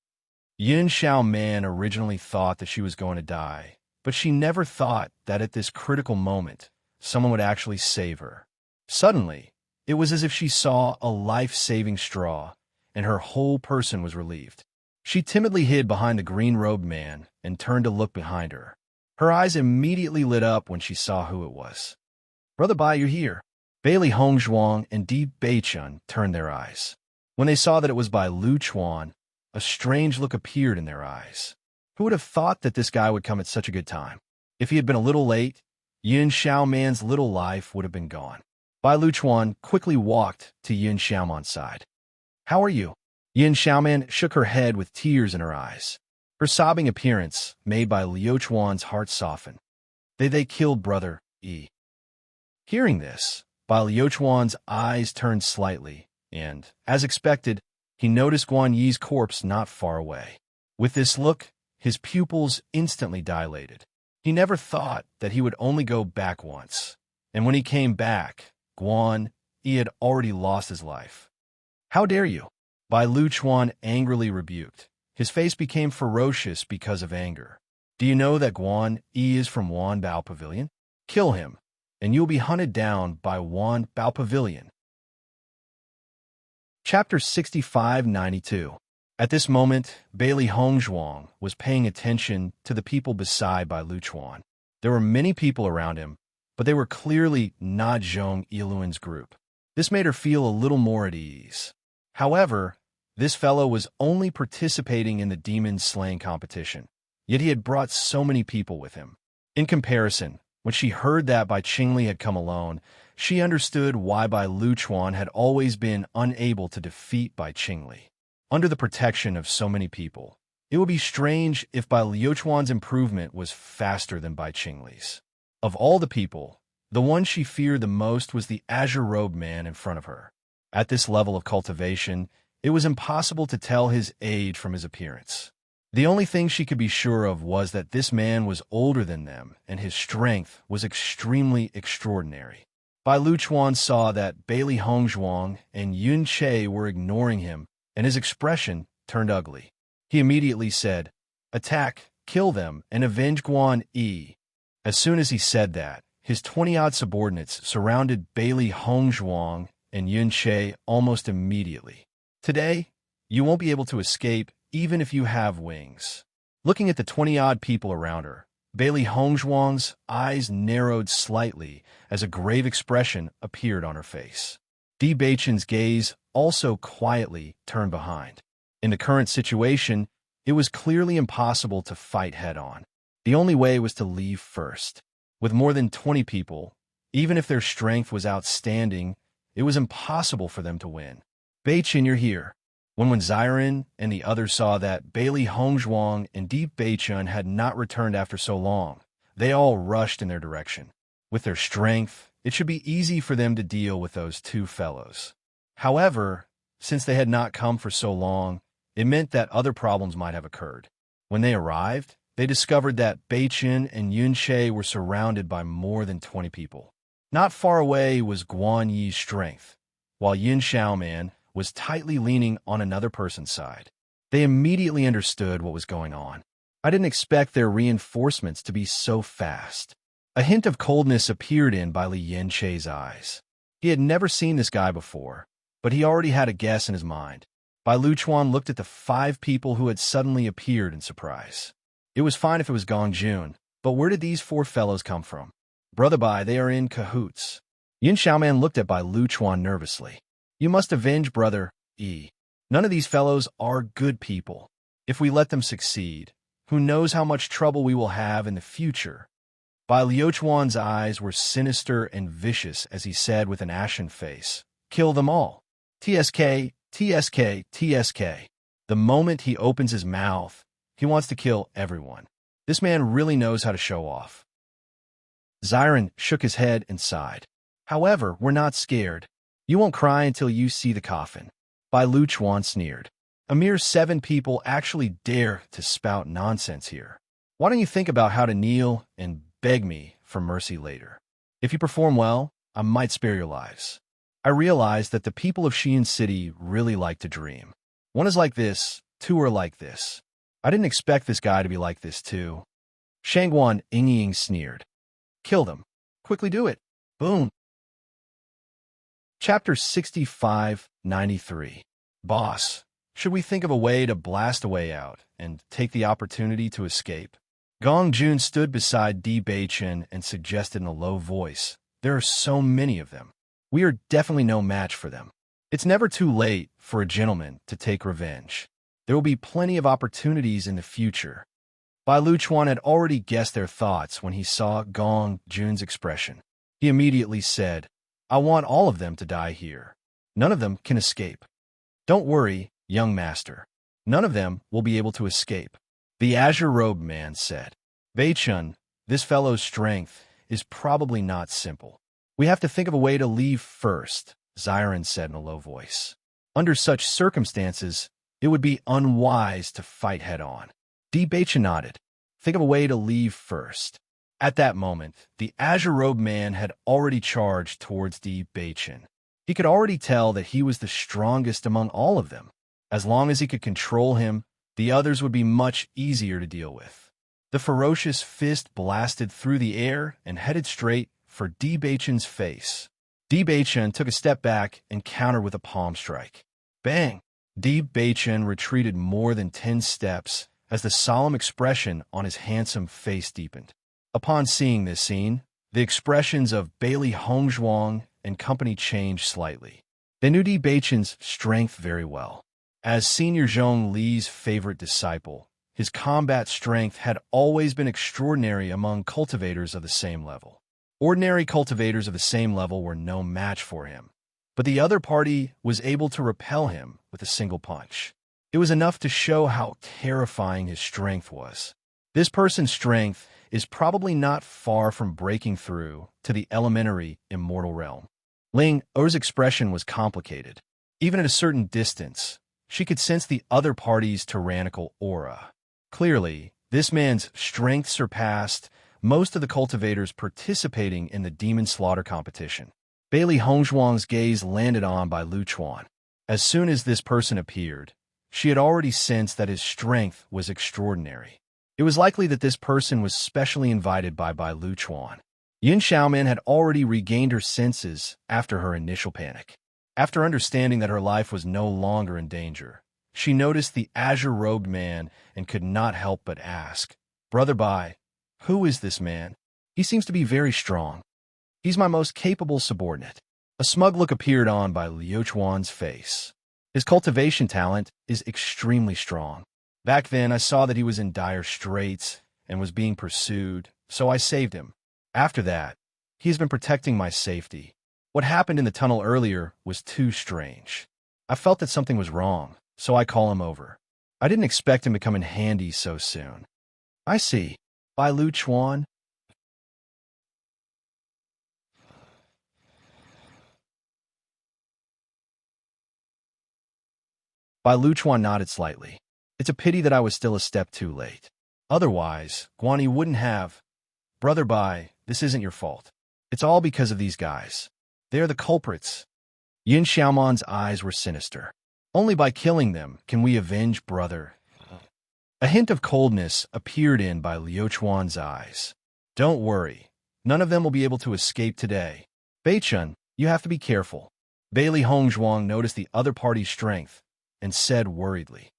Yin Xiaoman originally thought that she was going to die, but she never thought that at this critical moment, someone would actually save her. Suddenly, it was as if she saw a life-saving straw, and her whole person was relieved. She timidly hid behind the green-robed man and turned to look behind her. Her eyes immediately lit up when she saw who it was. Brother Bai, you're here. Bailey Hongzhuang and Di Beichun turned their eyes. When they saw that it was Bai Luchuan, a strange look appeared in their eyes. Who would have thought that this guy would come at such a good time? If he had been a little late, Yin Xiaoman's little life would have been gone. Bai Luchuan quickly walked to Yin Xiaoman's side. How are you? Yin Xiaoman shook her head with tears in her eyes. Her sobbing appearance made Bai Liuchuan's heart soften. They killed Brother Yi. Hearing this, Bai Liuchuan's eyes turned slightly, and, as expected, he noticed Guan Yi's corpse not far away. With this look, his pupils instantly dilated. He never thought that he would only go back once, and when he came back, Guan Yi had already lost his life. How dare you? Bai Luchuan angrily rebuked. His face became ferocious because of anger. Do you know that Guan Yi is from Wan Bao Pavilion? Kill him, and you'll be hunted down by Wan Bao Pavilion. Chapter 6592. At this moment, Bailey Hongzhuang was paying attention to the people beside Bai Luchuan. There were many people around him, but they were clearly not Zhong Yiluan's group. This made her feel a little more at ease. However, this fellow was only participating in the demon slaying competition, yet he had brought so many people with him. In comparison, when she heard that Bai Qingli had come alone, she understood why Bai Luchuan had always been unable to defeat Bai Qingli. Under the protection of so many people, it would be strange if Bai Liuchuan's improvement was faster than Bai Qingli's. Of all the people, the one she feared the most was the azure-robed man in front of her. At this level of cultivation, it was impossible to tell his age from his appearance. The only thing she could be sure of was that this man was older than them, and his strength was extremely extraordinary. Bai Luchuan saw that Bailey Hongzhuang and Yun Che were ignoring him, and his expression turned ugly. He immediately said, "Attack, kill them, and avenge Guan Yi." As soon as he said that, his 20-odd subordinates surrounded Bailey Hongzhuang and Yun Che almost immediately. Today, you won't be able to escape even if you have wings. Looking at the 20-odd people around her, Bailey Hongzhuang's eyes narrowed slightly as a grave expression appeared on her face. Di Beichun's gaze also quietly turned behind. In the current situation, it was clearly impossible to fight head-on. The only way was to leave first. With more than 20 people, even if their strength was outstanding, It was impossible for them to win. Beichen, you're here. When Xiren and the others saw that Bailey Hongzhuang and Deep Beichun had not returned after so long, they all rushed in their direction. With their strength, it should be easy for them to deal with those two fellows. However, since they had not come for so long, it meant that other problems might have occurred. When they arrived, they discovered that Beichen and Yunshe were surrounded by more than 20 people. Not far away was Guan Yi's strength, while Yin Xiaoman was tightly leaning on another person's side. They immediately understood what was going on. I didn't expect their reinforcements to be so fast. A hint of coldness appeared in Bai Li Yinshe's eyes. He had never seen this guy before, but he already had a guess in his mind. Bai Luchuan looked at the 5 people who had suddenly appeared in surprise. It was fine if it was Gong Jun, but where did these 4 fellows come from? Brother Bai, they are in cahoots. Yin Xiaoman looked at Bai Luchuan nervously. You must avenge Brother E. None of these fellows are good people. If we let them succeed, who knows how much trouble we will have in the future. Bai Liuchuan's eyes were sinister and vicious as he said with an ashen face, Kill them all. TSK, TSK, TSK. The moment he opens his mouth, he wants to kill everyone. This man really knows how to show off. Xiren shook his head and sighed. However, we're not scared. You won't cry until you see the coffin. Bai Luchuan sneered. A mere 7 people actually dare to spout nonsense here. Why don't you think about how to kneel and beg me for mercy later? If you perform well, I might spare your lives. I realized that the people of Xian City really like to dream. 1 is like this, 2 are like this. I didn't expect this guy to be like this too. Shangguan Ying sneered. Kill them. Quickly do it. Boom. Chapter 65-93. Boss, should we think of a way to blast a way out and take the opportunity to escape? Gong Jun stood beside Di Beichen and suggested in a low voice, There are so many of them. We are definitely no match for them. It's never too late for a gentleman to take revenge. There will be plenty of opportunities in the future. Bai Luchuan had already guessed their thoughts when he saw Gong Jun's expression. He immediately said, I want all of them to die here. None of them can escape. Don't worry, young master. None of them will be able to escape. The azure-robed man said, Beichun, this fellow's strength is probably not simple. We have to think of a way to leave first, Xiren said in a low voice. Under such circumstances, it would be unwise to fight head-on. Di Beichen nodded. Think of a way to leave first. At that moment, the azure-robed man had already charged towards Di Beichen. He could already tell that he was the strongest among all of them. As long as he could control him, the others would be much easier to deal with. The ferocious fist blasted through the air and headed straight for Di Beichen's face. Di Beichen took a step back and countered with a palm strike. Bang! Di Beichen retreated more than 10 steps as the solemn expression on his handsome face deepened. Upon seeing this scene, the expressions of Bailey Hongzhuang and company changed slightly. They knew Di Beichen's strength very well. As Senior Zhong Li's favorite disciple, his combat strength had always been extraordinary among cultivators of the same level. Ordinary cultivators of the same level were no match for him, but the other party was able to repel him with a single punch. It was enough to show how terrifying his strength was. This person's strength is probably not far from breaking through to the elementary immortal realm. Ling Er's expression was complicated. Even at a certain distance, she could sense the other party's tyrannical aura. Clearly, this man's strength surpassed most of the cultivators participating in the demon slaughter competition. Bailey Hongzhuang's gaze landed on Bai Luchuan. As soon as this person appeared, she had already sensed that his strength was extraordinary. It was likely that this person was specially invited by Bai Luchuan. Yin Xiaoman had already regained her senses after her initial panic. After understanding that her life was no longer in danger, she noticed the azure-robed man and could not help but ask, Brother Bai, who is this man? He seems to be very strong. He's my most capable subordinate. A smug look appeared on Bai Liuchuan's face. His cultivation talent is extremely strong. Back then, I saw that he was in dire straits and was being pursued, so I saved him. After that, he has been protecting my safety. What happened in the tunnel earlier was too strange. I felt that something was wrong, so I call him over. I didn't expect him to come in handy so soon. I see. By Lu Chuan. By Lu Chuan nodded slightly. It's a pity that I was still a step too late. Otherwise, Guani wouldn't have. Brother Bai, this isn't your fault. It's all because of these guys. They're the culprits. Yin Xiaoman's eyes were sinister. Only by killing them can we avenge brother. A hint of coldness appeared in by Liu Chuan's eyes. Don't worry. None of them will be able to escape today. Beichun, you have to be careful. Bailey Hongzhuang noticed the other party's strength and said worriedly.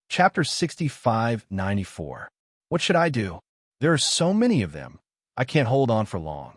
Chapter 65-94. What should I do? There are so many of them. I can't hold on for long.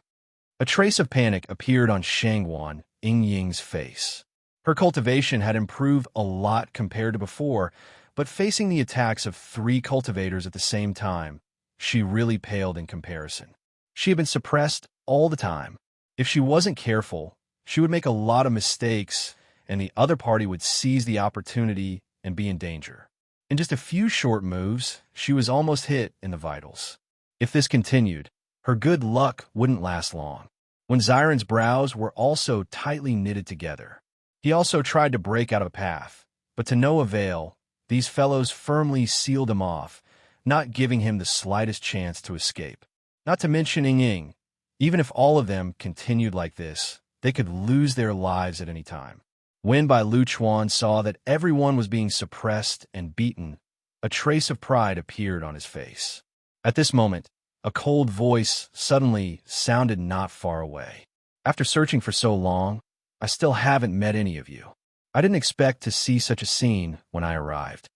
A trace of panic appeared on Shangwan, Ying Ying's face. Her cultivation had improved a lot compared to before, but facing the attacks of 3 cultivators at the same time, she really paled in comparison. She had been suppressed all the time. If she wasn't careful, she would make a lot of mistakes, and the other party would seize the opportunity and be in danger. In just a few short moves, she was almost hit in the vitals. If this continued, her good luck wouldn't last long. When Xiren's brows were also tightly knitted together, he also tried to break out of a path, but to no avail. These fellows firmly sealed him off, not giving him the slightest chance to escape. Not to mention Ying Ying. Even if all of them continued like this, they could lose their lives at any time. When Bai Lu Chuan saw that everyone was being suppressed and beaten, a trace of pride appeared on his face. At this moment, a cold voice suddenly sounded not far away. After searching for so long, I still haven't met any of you. I didn't expect to see such a scene when I arrived.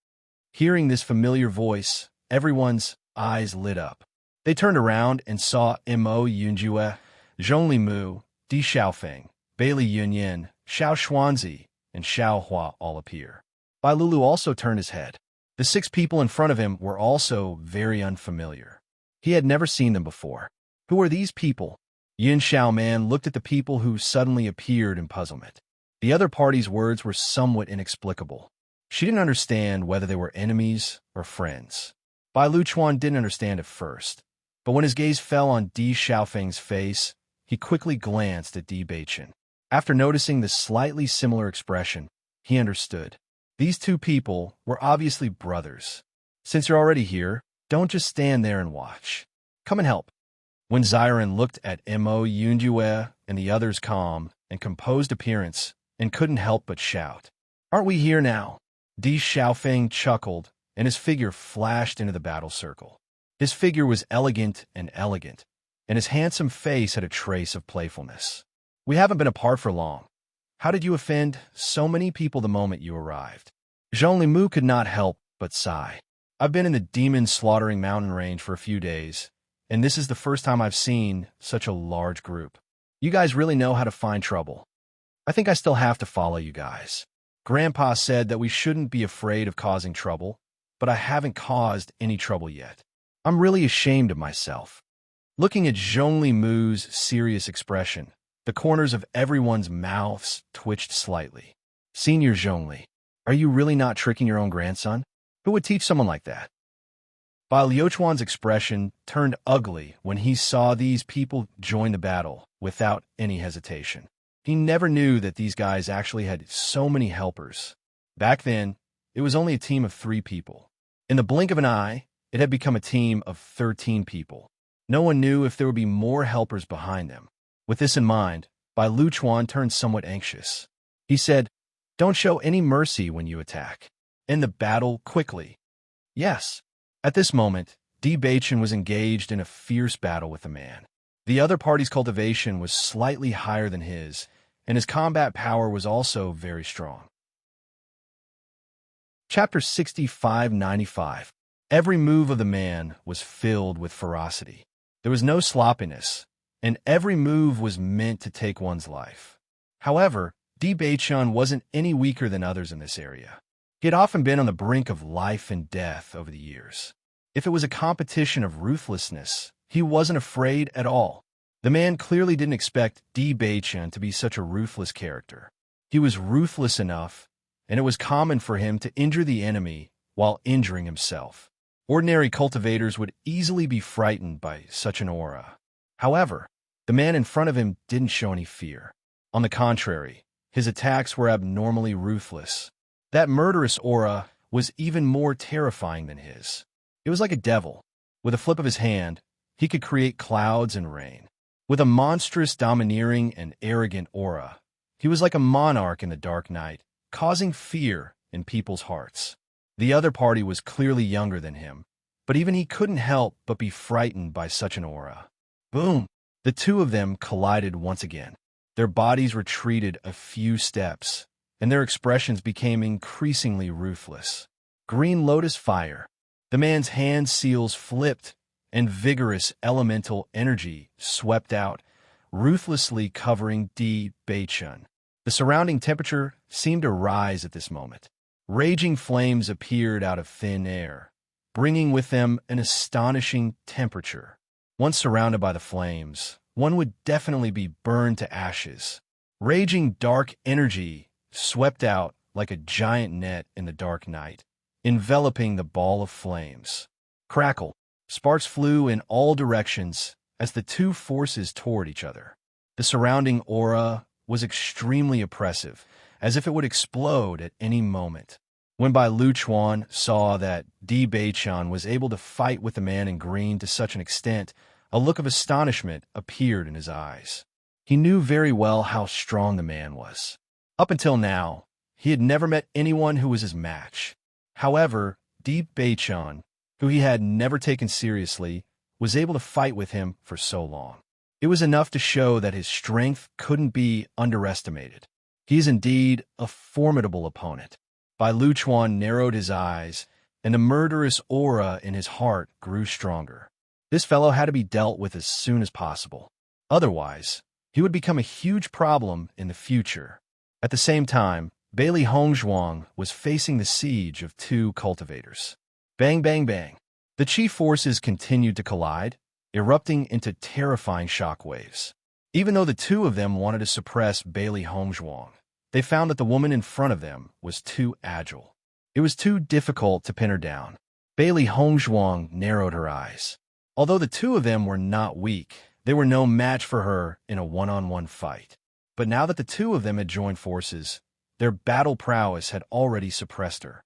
Hearing this familiar voice, everyone's eyes lit up. They turned around and saw Mo Yunjue, Zhong Limu, Di Xiaofeng, Bailey Yunyin, Xiao Xuanzi, and Xiao Hua all appear. Bai Lulu also turned his head. The 6 people in front of him were also very unfamiliar. He had never seen them before. Who are these people? Yin Xiaoman looked at the people who suddenly appeared in puzzlement. The other party's words were somewhat inexplicable. She didn't understand whether they were enemies or friends. Bai Lu Chuan didn't understand at first, but when his gaze fell on Di Xiaofeng's face, he quickly glanced at Di Beichen. After noticing the slightly similar expression, he understood. These 2 people were obviously brothers. Since you're already here, don't just stand there and watch. Come and help. When Xiren looked at Mo Yunjue and the other's calm and composed appearance and couldn't help but shout, "Aren't we here now?" Di Xiaofeng chuckled, and his figure flashed into the battle circle. His figure was elegant, and his handsome face had a trace of playfulness. "We haven't been apart for long. How did you offend so many people the moment you arrived?" Zhong Limu could not help but sigh. "I've been in the demon-slaughtering mountain range for a few days, and this is the first time I've seen such a large group. You guys really know how to find trouble. I think I still have to follow you guys. Grandpa said that we shouldn't be afraid of causing trouble, but I haven't caused any trouble yet. I'm really ashamed of myself." Looking at Zhong Limu's serious expression, the corners of everyone's mouths twitched slightly. "Senior Zhongli, are you really not tricking your own grandson? Who would teach someone like that?" Bai Liuchuan's expression turned ugly when he saw these people join the battle without any hesitation. He never knew that these guys actually had so many helpers. Back then, it was only a team of 3 people. In the blink of an eye, it had become a team of 13 people. No one knew if there would be more helpers behind them. With this in mind, Bai Luchuan turned somewhat anxious. He said, "Don't show any mercy when you attack. End the battle quickly." "Yes." At this moment, Di Beichen was engaged in a fierce battle with a man. The other party's cultivation was slightly higher than his, and his combat power was also very strong. Chapter 65-95. Every move of the man was filled with ferocity. There was no sloppiness, and every move was meant to take one's life. However, Di Beichun wasn't any weaker than others in this area. He had often been on the brink of life and death over the years. If it was a competition of ruthlessness, he wasn't afraid at all. The man clearly didn't expect Di Beichen to be such a ruthless character. He was ruthless enough, and it was common for him to injure the enemy while injuring himself. Ordinary cultivators would easily be frightened by such an aura. However, the man in front of him didn't show any fear. On the contrary, his attacks were abnormally ruthless. That murderous aura was even more terrifying than his. It was like a devil. With a flip of his hand, he could create clouds and rain. With a monstrous, domineering, and arrogant aura, he was like a monarch in the dark night, causing fear in people's hearts. The other party was clearly younger than him, but even he couldn't help but be frightened by such an aura. Boom! The two of them collided once again. Their bodies retreated a few steps, and their expressions became increasingly ruthless. Green lotus fire. The man's hand seals flipped, and vigorous elemental energy swept out, ruthlessly covering Di Beichen. The surrounding temperature seemed to rise at this moment. Raging flames appeared out of thin air, bringing with them an astonishing temperature. Once surrounded by the flames, one would definitely be burned to ashes. Raging dark energy swept out like a giant net in the dark night, enveloping the ball of flames. Crackle. Sparks flew in all directions as the two forces toward each other. The surrounding aura was extremely oppressive, as if it would explode at any moment. When Bai Luchuan saw that Di Beichen was able to fight with the man in green to such an extent, a look of astonishment appeared in his eyes. He knew very well how strong the man was. Up until now, he had never met anyone who was his match. However, Di Beichen, who he had never taken seriously, was able to fight with him for so long. It was enough to show that his strength couldn't be underestimated. He is indeed a formidable opponent. Bai Luchuan narrowed his eyes, and the murderous aura in his heart grew stronger. This fellow had to be dealt with as soon as possible. Otherwise, he would become a huge problem in the future. At the same time, Bailey Hongzhuang was facing the siege of two cultivators. Bang, bang, bang. The chi forces continued to collide, erupting into terrifying shockwaves. Even though the two of them wanted to suppress Bailey Hongzhuang, they found that the woman in front of them was too agile. It was too difficult to pin her down. Bailey Hongzhuang narrowed her eyes. Although the two of them were not weak, they were no match for her in a one-on-one fight. But now that the two of them had joined forces, their battle prowess had already suppressed her.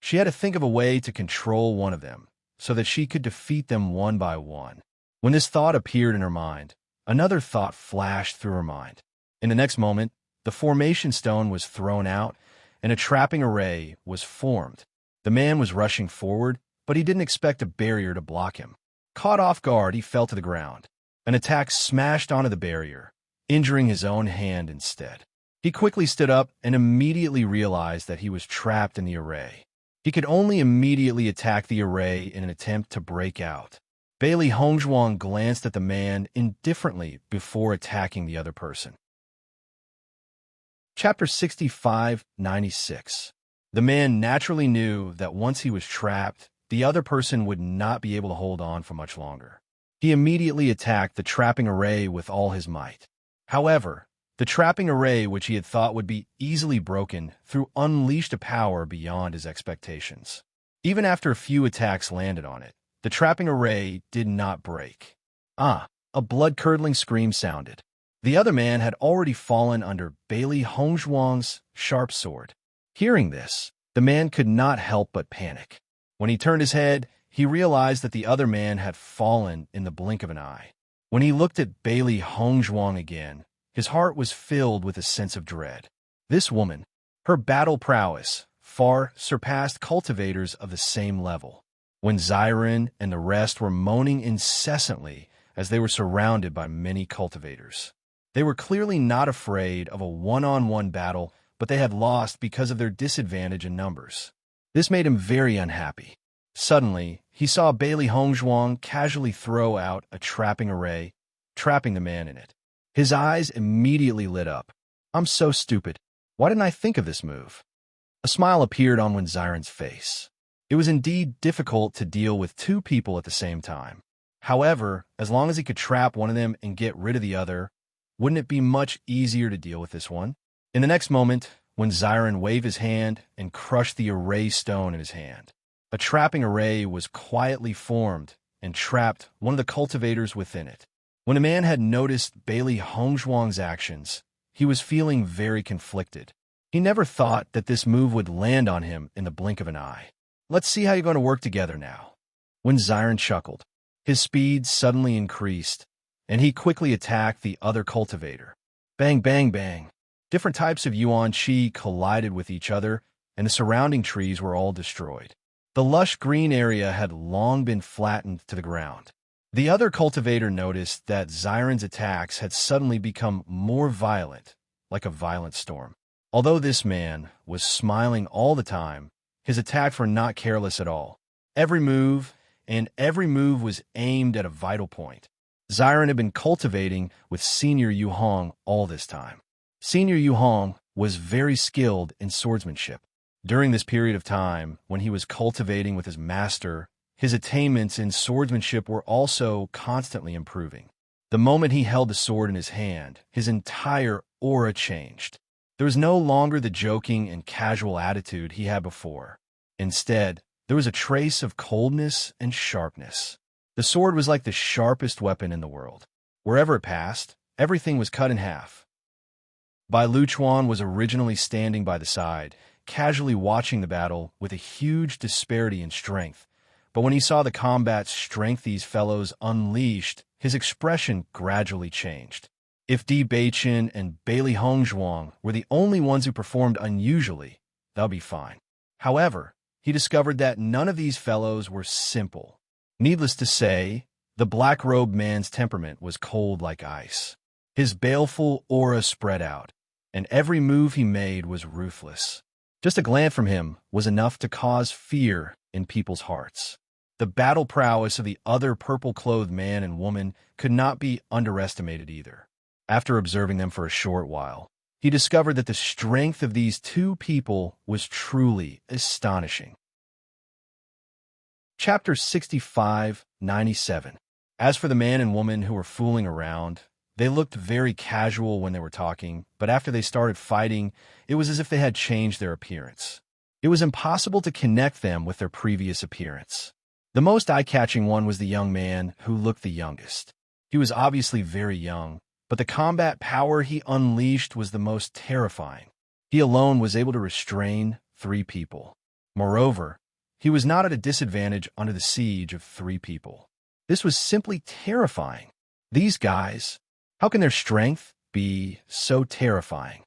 She had to think of a way to control one of them, so that she could defeat them one by one. When this thought appeared in her mind, another thought flashed through her mind. In the next moment, the formation stone was thrown out, and a trapping array was formed. The man was rushing forward, but he didn't expect a barrier to block him. Caught off guard, he fell to the ground. An attack smashed onto the barrier, injuring his own hand instead. He quickly stood up and immediately realized that he was trapped in the array. He could only immediately attack the array in an attempt to break out. Bailey Hongzhuang glanced at the man indifferently before attacking the other person. Chapter 65-96. The man naturally knew that once he was trapped, the other person would not be able to hold on for much longer. He immediately attacked the trapping array with all his might. However, the trapping array, which he had thought would be easily broken, unleashed a power beyond his expectations. Even after a few attacks landed on it, the trapping array did not break. A blood-curdling scream sounded. The other man had already fallen under Bailey Hongzhuang's sharp sword. Hearing this, the man could not help but panic. When he turned his head, he realized that the other man had fallen in the blink of an eye. When he looked at Bailey Hongzhuang again, his heart was filled with a sense of dread. This woman, her battle prowess, far surpassed cultivators of the same level. When Xiren and the rest were moaning incessantly as they were surrounded by many cultivators. They were clearly not afraid of a one-on-one battle, but they had lost because of their disadvantage in numbers. This made him very unhappy. Suddenly, he saw Bailey Hongzhuang casually throw out a trapping array, trapping the man in it. His eyes immediately lit up. I'm so stupid. Why didn't I think of this move? A smile appeared on Xiren's face. It was indeed difficult to deal with two people at the same time. However, as long as he could trap one of them and get rid of the other, wouldn't it be much easier to deal with this one? In the next moment, when Xiron waved his hand and crushed the array stone in his hand, a trapping array was quietly formed and trapped one of the cultivators within it. When a man had noticed Bailey Hongzhuang's actions, he was feeling very conflicted. He never thought that this move would land on him in the blink of an eye. Let's see how you're going to work together now. When Xiron chuckled, his speed suddenly increased, and he quickly attacked the other cultivator. Bang, bang, bang. Different types of yuan qi collided with each other, and the surrounding trees were all destroyed. The lush green area had long been flattened to the ground. The other cultivator noticed that Xiron's attacks had suddenly become more violent, like a violent storm. Although this man was smiling all the time, his attacks were not careless at all. Every move was aimed at a vital point. Xiron had been cultivating with Senior Yu Hong all this time. Senior Yu Hong was very skilled in swordsmanship. During this period of time, when he was cultivating with his master, his attainments in swordsmanship were also constantly improving. The moment he held the sword in his hand, his entire aura changed. There was no longer the joking and casual attitude he had before. Instead, there was a trace of coldness and sharpness. The sword was like the sharpest weapon in the world. Wherever it passed, everything was cut in half. Bai Luchuan was originally standing by the side, casually watching the battle with a huge disparity in strength. But when he saw the combat strength these fellows unleashed, his expression gradually changed. If Di Beichen and Bailey Hongzhuang were the only ones who performed unusually, that would be fine. However, he discovered that none of these fellows were simple. Needless to say, the black-robed man's temperament was cold like ice. His baleful aura spread out, and every move he made was ruthless. Just a glance from him was enough to cause fear in people's hearts. The battle prowess of the other purple-clothed man and woman could not be underestimated either. After observing them for a short while, he discovered that the strength of these two people was truly astonishing. Chapter 65-97. As for the man and woman who were fooling around, they looked very casual when they were talking, but after they started fighting, it was as if they had changed their appearance. It was impossible to connect them with their previous appearance. The most eye-catching one was the young man who looked the youngest. He was obviously very young, but the combat power he unleashed was the most terrifying. He alone was able to restrain 3 people. Moreover, he was not at a disadvantage under the siege of 3 people. This was simply terrifying. These guys, how can their strength be so terrifying?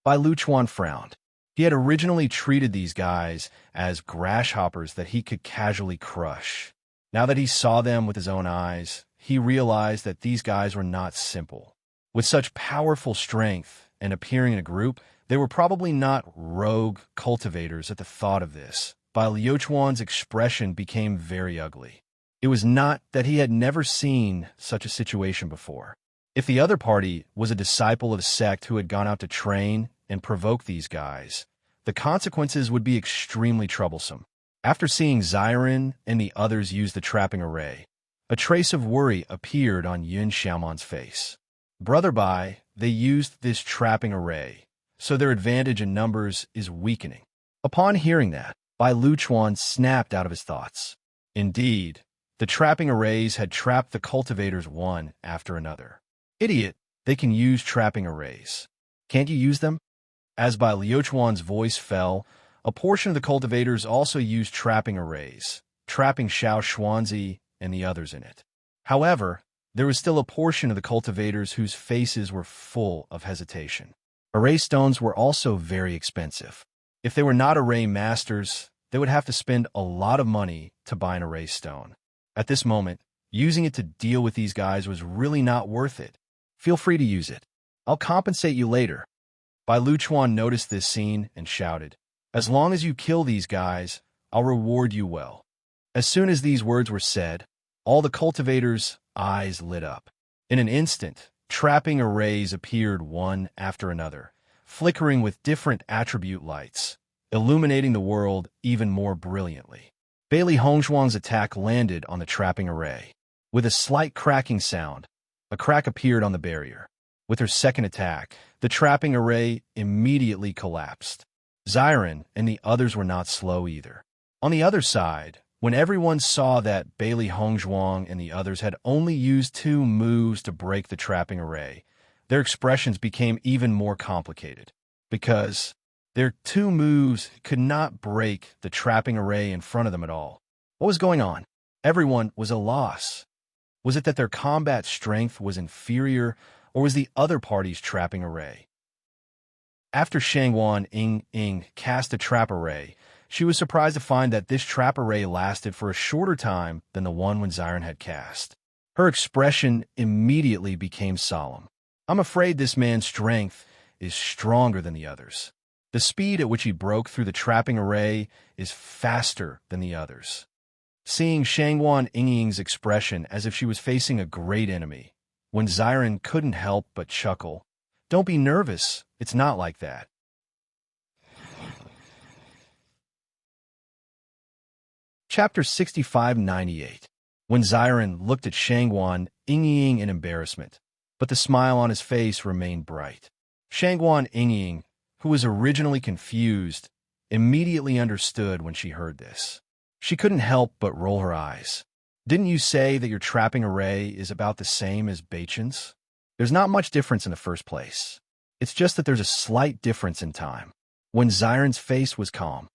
Bai Luchuan frowned. He had originally treated these guys as grasshoppers that he could casually crush. Now that he saw them with his own eyes, he realized that these guys were not simple. With such powerful strength and appearing in a group, they were probably not rogue cultivators at the thought of this. Bai Luchuan's expression became very ugly. It was not that he had never seen such a situation before. If the other party was a disciple of a sect who had gone out to train and provoke these guys, the consequences would be extremely troublesome. After seeing Xiron and the others use the trapping array, a trace of worry appeared on Yun Xiaomon's face. Brother Bai, they used this trapping array, so their advantage in numbers is weakening. Upon hearing that, Bai Luchuan snapped out of his thoughts. Indeed, the trapping arrays had trapped the cultivators one after another. Idiot, they can use trapping arrays. Can't you use them? As Bai Luchuan's voice fell, a portion of the cultivators also used trapping arrays, trapping Xiao Xuanzi and the others in it. However, there was still a portion of the cultivators whose faces were full of hesitation. Array stones were also very expensive. If they were not array masters, they would have to spend a lot of money to buy an array stone. At this moment, using it to deal with these guys was really not worth it. Feel free to use it. I'll compensate you later. Bai Luchuan noticed this scene and shouted, "As long as you kill these guys, I'll reward you well." As soon as these words were said, all the cultivators' eyes lit up. In an instant, trapping arrays appeared one after another, flickering with different attribute lights, illuminating the world even more brilliantly. Bailey Hongzhuang's attack landed on the trapping array. With a slight cracking sound, a crack appeared on the barrier. With her second attack, the trapping array immediately collapsed. Xiren and the others were not slow either. On the other side, when everyone saw that Bailey Hongzhuang and the others had only used 2 moves to break the trapping array, their expressions became even more complicated. Because their 2 moves could not break the trapping array in front of them at all. What was going on? Everyone was at a loss. Was it that their combat strength was inferior, or was the other party's trapping array? After Shangguan Ying cast a trap array, she was surprised to find that this trap array lasted for a shorter time than the one when Xiren had cast. Her expression immediately became solemn. I'm afraid this man's strength is stronger than the others. The speed at which he broke through the trapping array is faster than the others. Seeing Shangguan Ying's expression as if she was facing a great enemy, when Xiren couldn't help but chuckle. Don't be nervous, it's not like that. Chapter 6598. When Xiren looked at Shangguan Ying in embarrassment, but the smile on his face remained bright. Shangguan Ying, who was originally confused, immediately understood when she heard this. She couldn't help but roll her eyes. Didn't you say that your trapping array is about the same as Beichen's? There's not much difference in the first place. It's just that there's a slight difference in time. When Xiren's face was calm,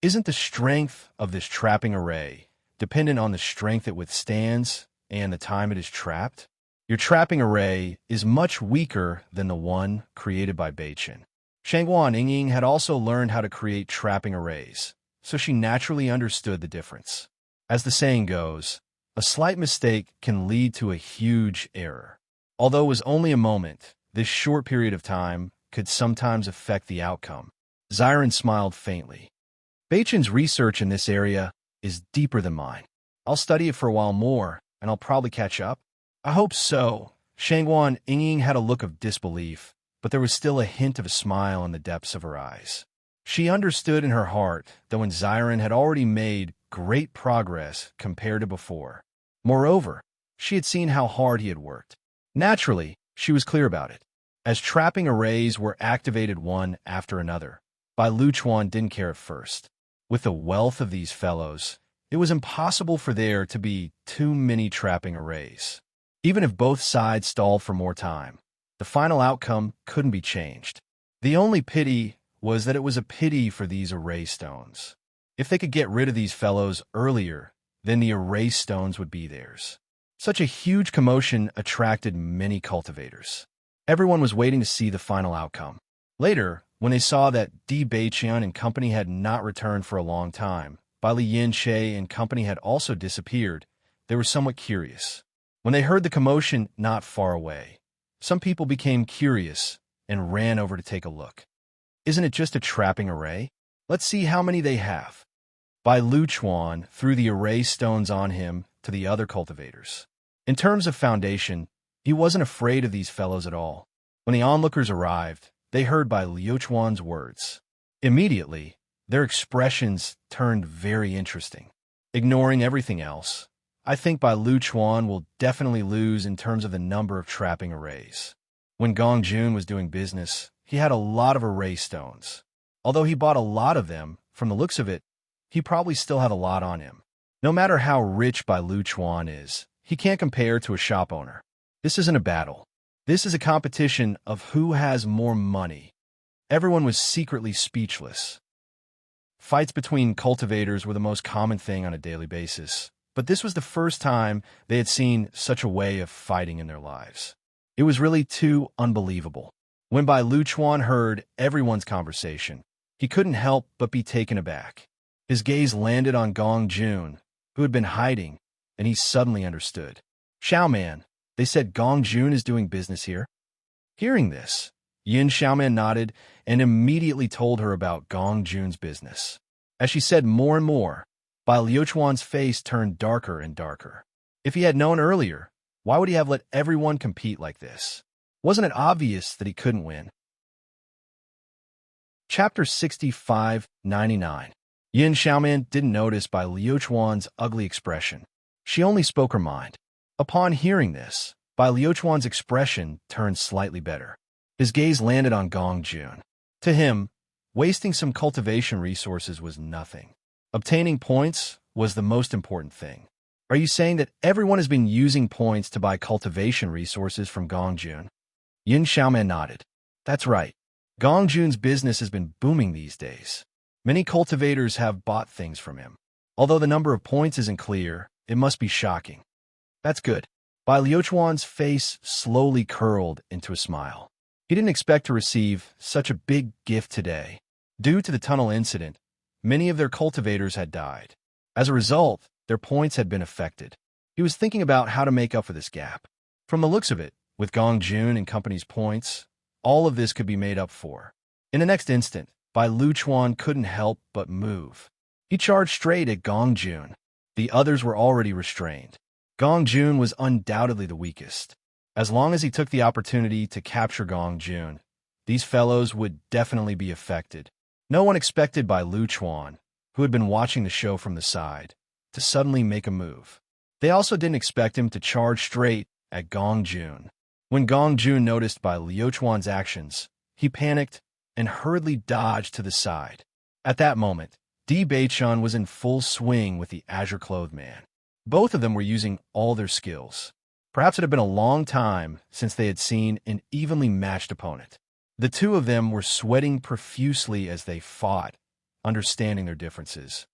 isn't the strength of this trapping array dependent on the strength it withstands and the time it is trapped? Your trapping array is much weaker than the one created by Beichen. Shangguan Ying had also learned how to create trapping arrays, so she naturally understood the difference. As the saying goes, a slight mistake can lead to a huge error. Although it was only a moment, this short period of time could sometimes affect the outcome. Xiren smiled faintly. Beichen's research in this area is deeper than mine. I'll study it for a while more, and I'll probably catch up. I hope so. Shangguan Ying had a look of disbelief, but there was still a hint of a smile in the depths of her eyes. She understood in her heart that when Xiren had already made great progress compared to before. Moreover, she had seen how hard he had worked. Naturally, she was clear about it. As trapping arrays were activated one after another, Bai Luchuan didn't care at first. With the wealth of these fellows, it was impossible for there to be too many trapping arrays. Even if both sides stalled for more time, the final outcome couldn't be changed. The only pity was that it was a pity for these array stones. If they could get rid of these fellows earlier, then the array stones would be theirs. Such a huge commotion attracted many cultivators. Everyone was waiting to see the final outcome. Later, when they saw that Di Beiqian and company had not returned for a long time, Bai Lianshe and company had also disappeared, they were somewhat curious. When they heard the commotion not far away, some people became curious and ran over to take a look. Isn't it just a trapping array? Let's see how many they have. Bai Luchuan threw the array stones on him to the other cultivators. In terms of foundation, he wasn't afraid of these fellows at all. When the onlookers arrived, they heard Bai Luchuan's words. Immediately, their expressions turned very interesting. Ignoring everything else, I think Bai Luchuan will definitely lose in terms of the number of trapping arrays. When Gong Jun was doing business, he had a lot of array stones. Although he bought a lot of them, from the looks of it, he probably still had a lot on him. No matter how rich Bai Luchuan is, he can't compare to a shop owner. This isn't a battle. This is a competition of who has more money. Everyone was secretly speechless. Fights between cultivators were the most common thing on a daily basis, but this was the first time they had seen such a way of fighting in their lives. It was really too unbelievable. When Bai Luchuan heard everyone's conversation, he couldn't help but be taken aback. His gaze landed on Gong Jun, who had been hiding, and he suddenly understood. Xiaoman, they said Gong Jun is doing business here? Hearing this, Yin Xiaoman nodded and immediately told her about Gong Jun's business. As she said more and more, Bai Luchuan's face turned darker and darker. If he had known earlier, why would he have let everyone compete like this? Wasn't it obvious that he couldn't win? Chapter 6599. Yin Xiaoman didn't notice Bai Luchuan's ugly expression. She only spoke her mind. Upon hearing this, Bai Liuchuan's expression turned slightly better. His gaze landed on Gong Jun. To him, wasting some cultivation resources was nothing. Obtaining points was the most important thing. Are you saying that everyone has been using points to buy cultivation resources from Gong Jun? Yin Xiaoman nodded. That's right. Gong Jun's business has been booming these days. Many cultivators have bought things from him. Although the number of points isn't clear, it must be shocking. That's good. Bai Liuchuan's face slowly curled into a smile. He didn't expect to receive such a big gift today. Due to the tunnel incident, many of their cultivators had died. As a result, their points had been affected. He was thinking about how to make up for this gap. From the looks of it, with Gong Jun and company's points, all of this could be made up for. In the next instant, Bai Liuchuan couldn't help but move. He charged straight at Gong Jun. The others were already restrained. Gong Jun was undoubtedly the weakest. As long as he took the opportunity to capture Gong Jun, these fellows would definitely be affected. No one expected Bai Liuchuan, who had been watching the show from the side, to suddenly make a move. They also didn't expect him to charge straight at Gong Jun. When Gong Jun noticed Bai Liuchuan's actions, he panicked and hurriedly dodged to the side. At that moment, Di Beichun was in full swing with the azure-clothed man. Both of them were using all their skills. Perhaps it had been a long time since they had seen an evenly matched opponent. The two of them were sweating profusely as they fought, understanding their differences.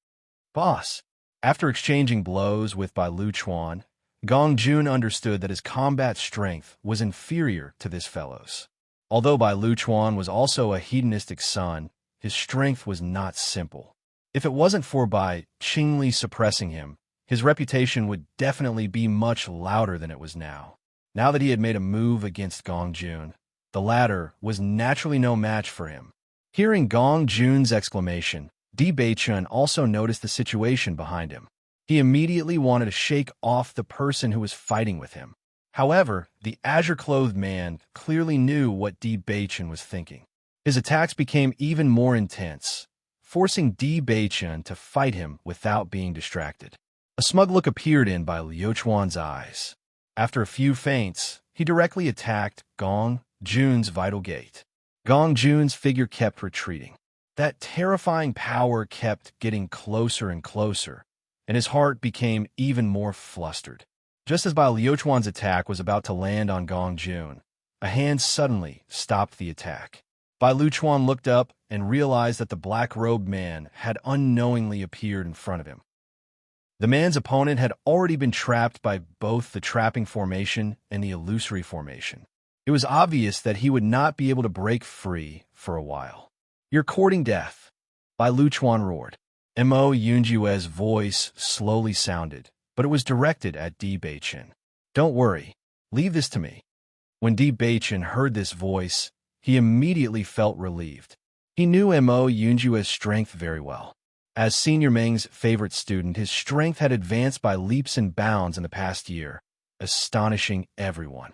Boss. After exchanging blows with Bai Liuchuan, Gong Jun understood that his combat strength was inferior to this fellow's. Although Bai Liuchuan was also a hedonistic son, his strength was not simple. If it wasn't for Bai Qingli suppressing him, his reputation would definitely be much louder than it was now. Now that he had made a move against Gong Jun, the latter was naturally no match for him. Hearing Gong Jun's exclamation, Di Beichun also noticed the situation behind him. He immediately wanted to shake off the person who was fighting with him. However, the azure-clothed man clearly knew what Di Beichun was thinking. His attacks became even more intense, forcing Di Beichun to fight him without being distracted. A smug look appeared in Bai Liuchuan's eyes. After a few feints, he directly attacked Gong Jun's vital gate. Gong Jun's figure kept retreating. That terrifying power kept getting closer and closer, and his heart became even more flustered. Just as Bai Liuchuan's attack was about to land on Gong Jun, a hand suddenly stopped the attack. Bai Liuchuan looked up and realized that the black-robed man had unknowingly appeared in front of him. The man's opponent had already been trapped by both the trapping formation and the illusory formation. It was obvious that he would not be able to break free for a while. "You're courting death," Bai Liuchuan roared. Mo Yunjue's voice slowly sounded, but it was directed at Di Beichun. "Don't worry. Leave this to me." When Di Beichun heard this voice, he immediately felt relieved. He knew Mo Yunjue's strength very well. As Senior Meng's favorite student, his strength had advanced by leaps and bounds in the past year, astonishing everyone.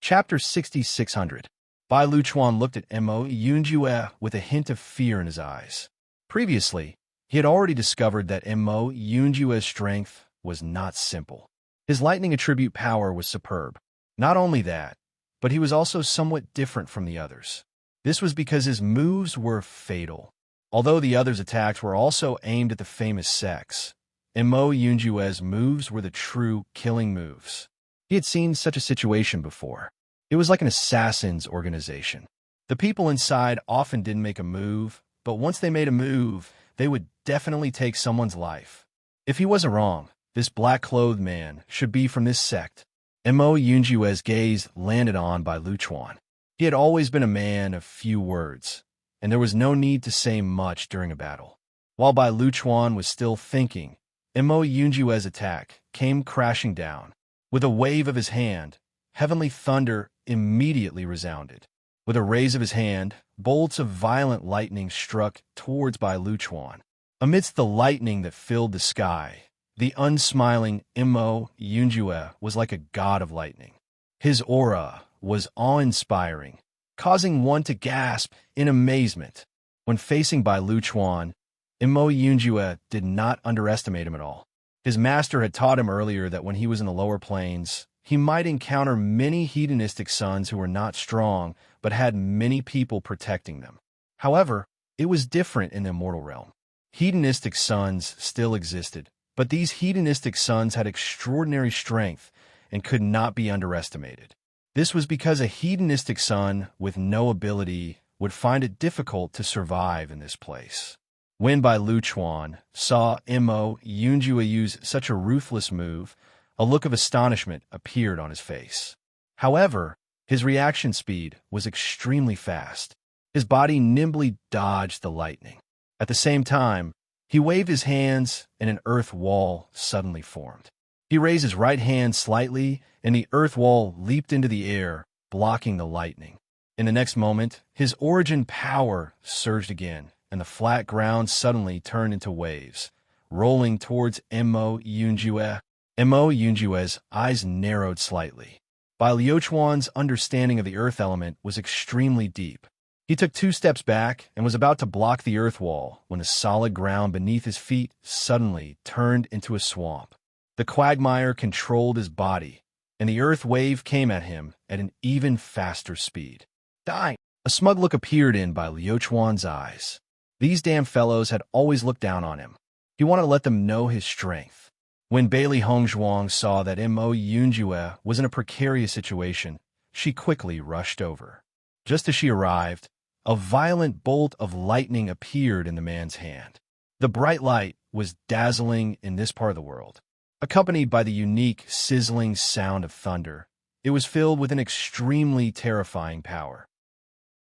Chapter 6600. Bai Liuchuan looked at Mo Yunjue with a hint of fear in his eyes. Previously, he had already discovered that Mo Yunjue's strength was not simple. His lightning attribute power was superb. Not only that, but he was also somewhat different from the others. This was because his moves were fatal. Although the others' attacks were also aimed at the famous sex, Mo Yunjue's moves were the true killing moves. He had seen such a situation before. It was like an assassin's organization. The people inside often didn't make a move, but once they made a move, they would definitely take someone's life. If he wasn't wrong, this black-clothed man should be from this sect. Mo Yunjue's gaze landed on Bai Liuchuan. He had always been a man of few words, and there was no need to say much during a battle. While Bai Liuchuan was still thinking, Mo Yunjue's attack came crashing down. With a wave of his hand, heavenly thunder immediately resounded. With a raise of his hand, bolts of violent lightning struck towards Bai Liuchuan. Amidst the lightning that filled the sky, the unsmiling Mo Yunjue was like a god of lightning. His aura was awe-inspiring, causing one to gasp in amazement. When facing Bai Liuchuan, Mo Yunjue did not underestimate him at all. His master had taught him earlier that when he was in the lower planes, he might encounter many hedonistic sons who were not strong, but had many people protecting them. However, it was different in the immortal realm. Hedonistic sons still existed, but these hedonistic sons had extraordinary strength and could not be underestimated. This was because a hedonistic son with no ability would find it difficult to survive in this place. When Bai Luchuan saw Mo Yunjue use such a ruthless move, a look of astonishment appeared on his face. However, his reaction speed was extremely fast. His body nimbly dodged the lightning. At the same time, he waved his hands and an earth wall suddenly formed. He raised his right hand slightly, and the earth wall leaped into the air, blocking the lightning. In the next moment, his origin power surged again, and the flat ground suddenly turned into waves, rolling towards Mo Yunjue. Mo Yunjue's eyes narrowed slightly. Bai Luochuan's understanding of the earth element was extremely deep. He took 2 steps back and was about to block the earth wall when the solid ground beneath his feet suddenly turned into a swamp. The quagmire controlled his body, and the earth wave came at him at an even faster speed. Die! A smug look appeared in Bai Luochuan's eyes. These damn fellows had always looked down on him. He wanted to let them know his strength. When Bailey Hongzhuang saw that Mo Yunjue was in a precarious situation, she quickly rushed over. Just as she arrived, a violent bolt of lightning appeared in the man's hand. The bright light was dazzling in this part of the world. Accompanied by the unique, sizzling sound of thunder, it was filled with an extremely terrifying power.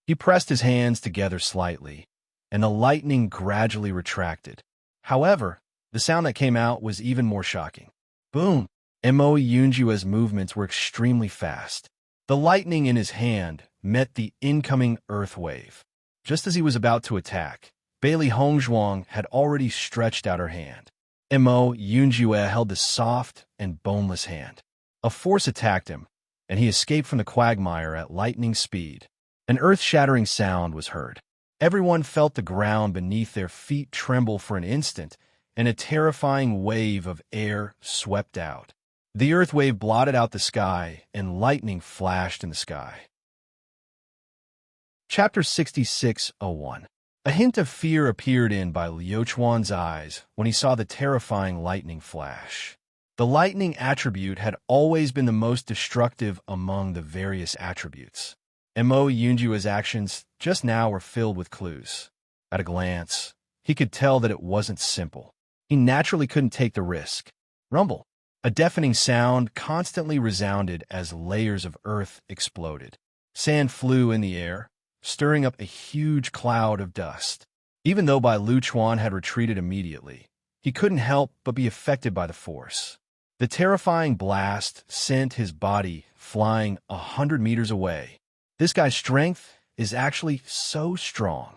He pressed his hands together slightly, and the lightning gradually retracted. However, the sound that came out was even more shocking. Boom! Mo Yunjue's movements were extremely fast. The lightning in his hand met the incoming earth wave. Just as he was about to attack, Bailey Hongzhuang had already stretched out her hand. Mo Yunjue held the soft and boneless hand. A force attacked him, and he escaped from the quagmire at lightning speed. An earth-shattering sound was heard. Everyone felt the ground beneath their feet tremble for an instant, and a terrifying wave of air swept out. The earth wave blotted out the sky, and lightning flashed in the sky. Chapter 6601. A hint of fear appeared in Bai Luochuan's eyes when he saw the terrifying lightning flash. The lightning attribute had always been the most destructive among the various attributes. Mo Yunjue's actions just now were filled with clues. At a glance, he could tell that it wasn't simple. He naturally couldn't take the risk. Rumble. A deafening sound constantly resounded as layers of earth exploded. Sand flew in the air, stirring up a huge cloud of dust. Even though Bai Luchuan had retreated immediately, he couldn't help but be affected by the force. The terrifying blast sent his body flying 100 meters away. This guy's strength is actually so strong.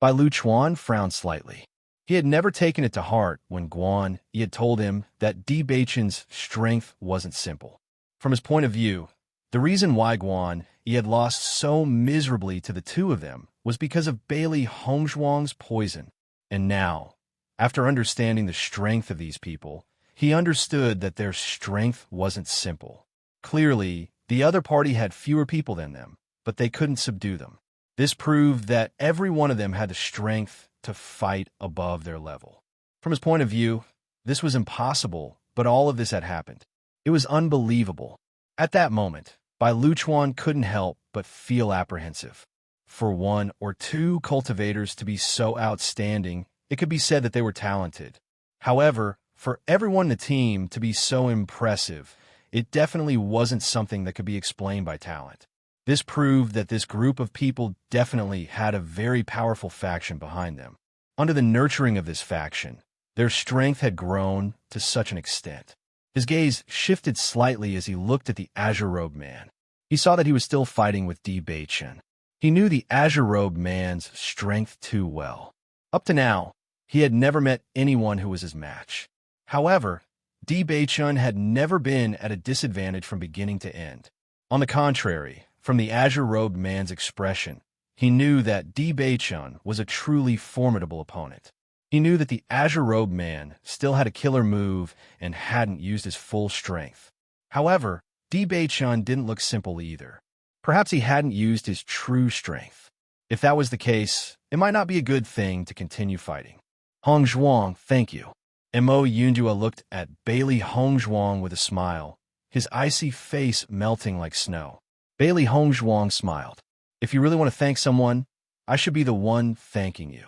Bai Luchuan frowned slightly. He had never taken it to heart when Guan Yi had told him that Di Beichen's strength wasn't simple. From his point of view, the reason why Guan Yi had lost so miserably to the two of them was because of Bailey Hongzhuang's poison. And now, after understanding the strength of these people, he understood that their strength wasn't simple. Clearly, the other party had fewer people than them, but they couldn't subdue them. This proved that every one of them had the strength to fight above their level. From his point of view, this was impossible, but all of this had happened. It was unbelievable. At that moment, Bai Luchuan couldn't help but feel apprehensive. For 1 or 2 cultivators to be so outstanding, it could be said that they were talented. However, for everyone in the team to be so impressive, it definitely wasn't something that could be explained by talent. This proved that this group of people definitely had a very powerful faction behind them. Under the nurturing of this faction, their strength had grown to such an extent. His gaze shifted slightly as he looked at the azure-robed man. He saw that he was still fighting with Di Beichen. He knew the azure-robed man's strength too well. Up to now, he had never met anyone who was his match. However, Di Beichen had never been at a disadvantage from beginning to end. On the contrary, from the azure-robed man's expression, he knew that Di Beichen was a truly formidable opponent. He knew that the azure-robed man still had a killer move and hadn't used his full strength. However, Beichun didn't look simple either. Perhaps he hadn't used his true strength. If that was the case, it might not be a good thing to continue fighting. Hong Zhuang, thank you. Mo Yunjua looked at Bailey Hong Zhuang with a smile, his icy face melting like snow. Bailey Hong Zhuang smiled. If you really want to thank someone, I should be the one thanking you.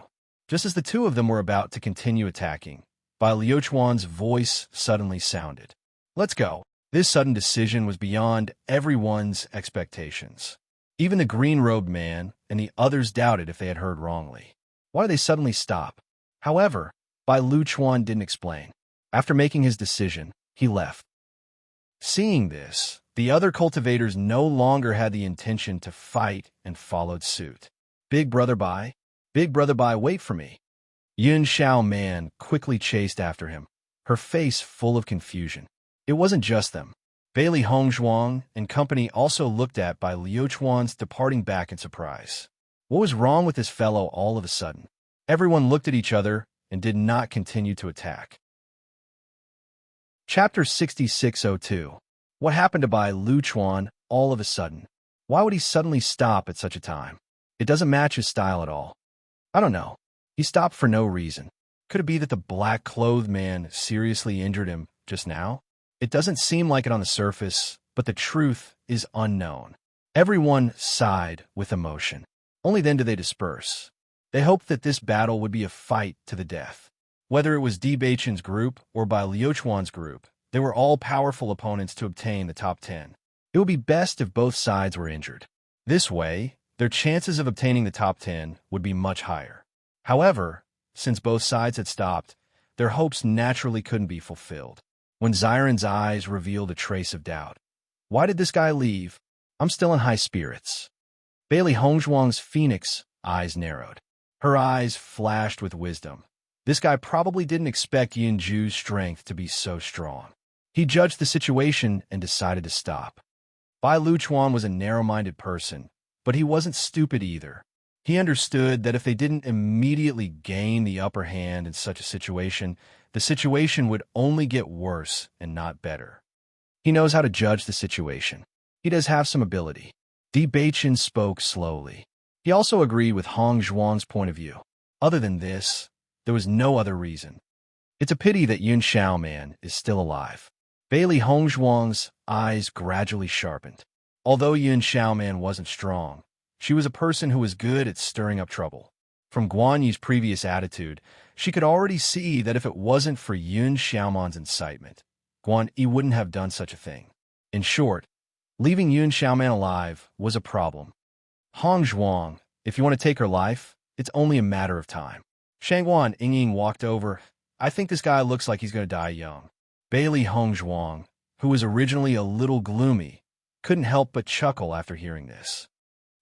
Just as the two of them were about to continue attacking, Bai Liuchuan's voice suddenly sounded. Let's go. This sudden decision was beyond everyone's expectations. Even the green-robed man and the others doubted if they had heard wrongly. Why did they suddenly stop? However, Bai Liuchuan didn't explain. After making his decision, he left. Seeing this, the other cultivators no longer had the intention to fight and followed suit. Big Brother Bai, wait for me. Yun Xiao Man quickly chased after him, her face full of confusion. It wasn't just them. Bailey Hongzhuang and company also looked at by Liuchuan's departing back in surprise. What was wrong with this fellow all of a sudden? Everyone looked at each other and did not continue to attack. Chapter 6602. What happened to Bai Liuchuan all of a sudden? Why would he suddenly stop at such a time? It doesn't match his style at all. I don't know. He stopped for no reason. Could it be that the black-clothed man seriously injured him just now? It doesn't seem like it on the surface, but the truth is unknown. Everyone sighed with emotion. Only then did they disperse. They hoped that this battle would be a fight to the death. Whether it was Beichen's group or Bai Liuchuan's group, they were all powerful opponents to obtain the top 10. It would be best if both sides were injured. This way, their chances of obtaining the top 10 would be much higher. However, since both sides had stopped, their hopes naturally couldn't be fulfilled. When Xiren's eyes revealed a trace of doubt. Why did this guy leave? I'm still in high spirits. Bailey Hongzhuang's phoenix eyes narrowed. Her eyes flashed with wisdom. This guy probably didn't expect Yinju's strength to be so strong. He judged the situation and decided to stop. Bai Liuchuan was a narrow-minded person, but he wasn't stupid either. He understood that if they didn't immediately gain the upper hand in such a situation, the situation would only get worse and not better. He knows how to judge the situation. He does have some ability. Beichen spoke slowly. He also agreed with Hong Zhuang's point of view. Other than this, there was no other reason. It's a pity that Yun Xiao Man is still alive. Bailey Hongzhuang's eyes gradually sharpened. Although Yun Xiao Man wasn't strong, she was a person who was good at stirring up trouble. From Guan Yi's previous attitude, she could already see that if it wasn't for Yun Xiaoman's incitement, Guan Yi wouldn't have done such a thing. In short, leaving Yun Xiaoman alive was a problem. Hong Zhuang, if you want to take her life, it's only a matter of time. Shangguan Yingying walked over. I think this guy looks like he's going to die young. Bailey Hongzhuang, who was originally a little gloomy, couldn't help but chuckle after hearing this.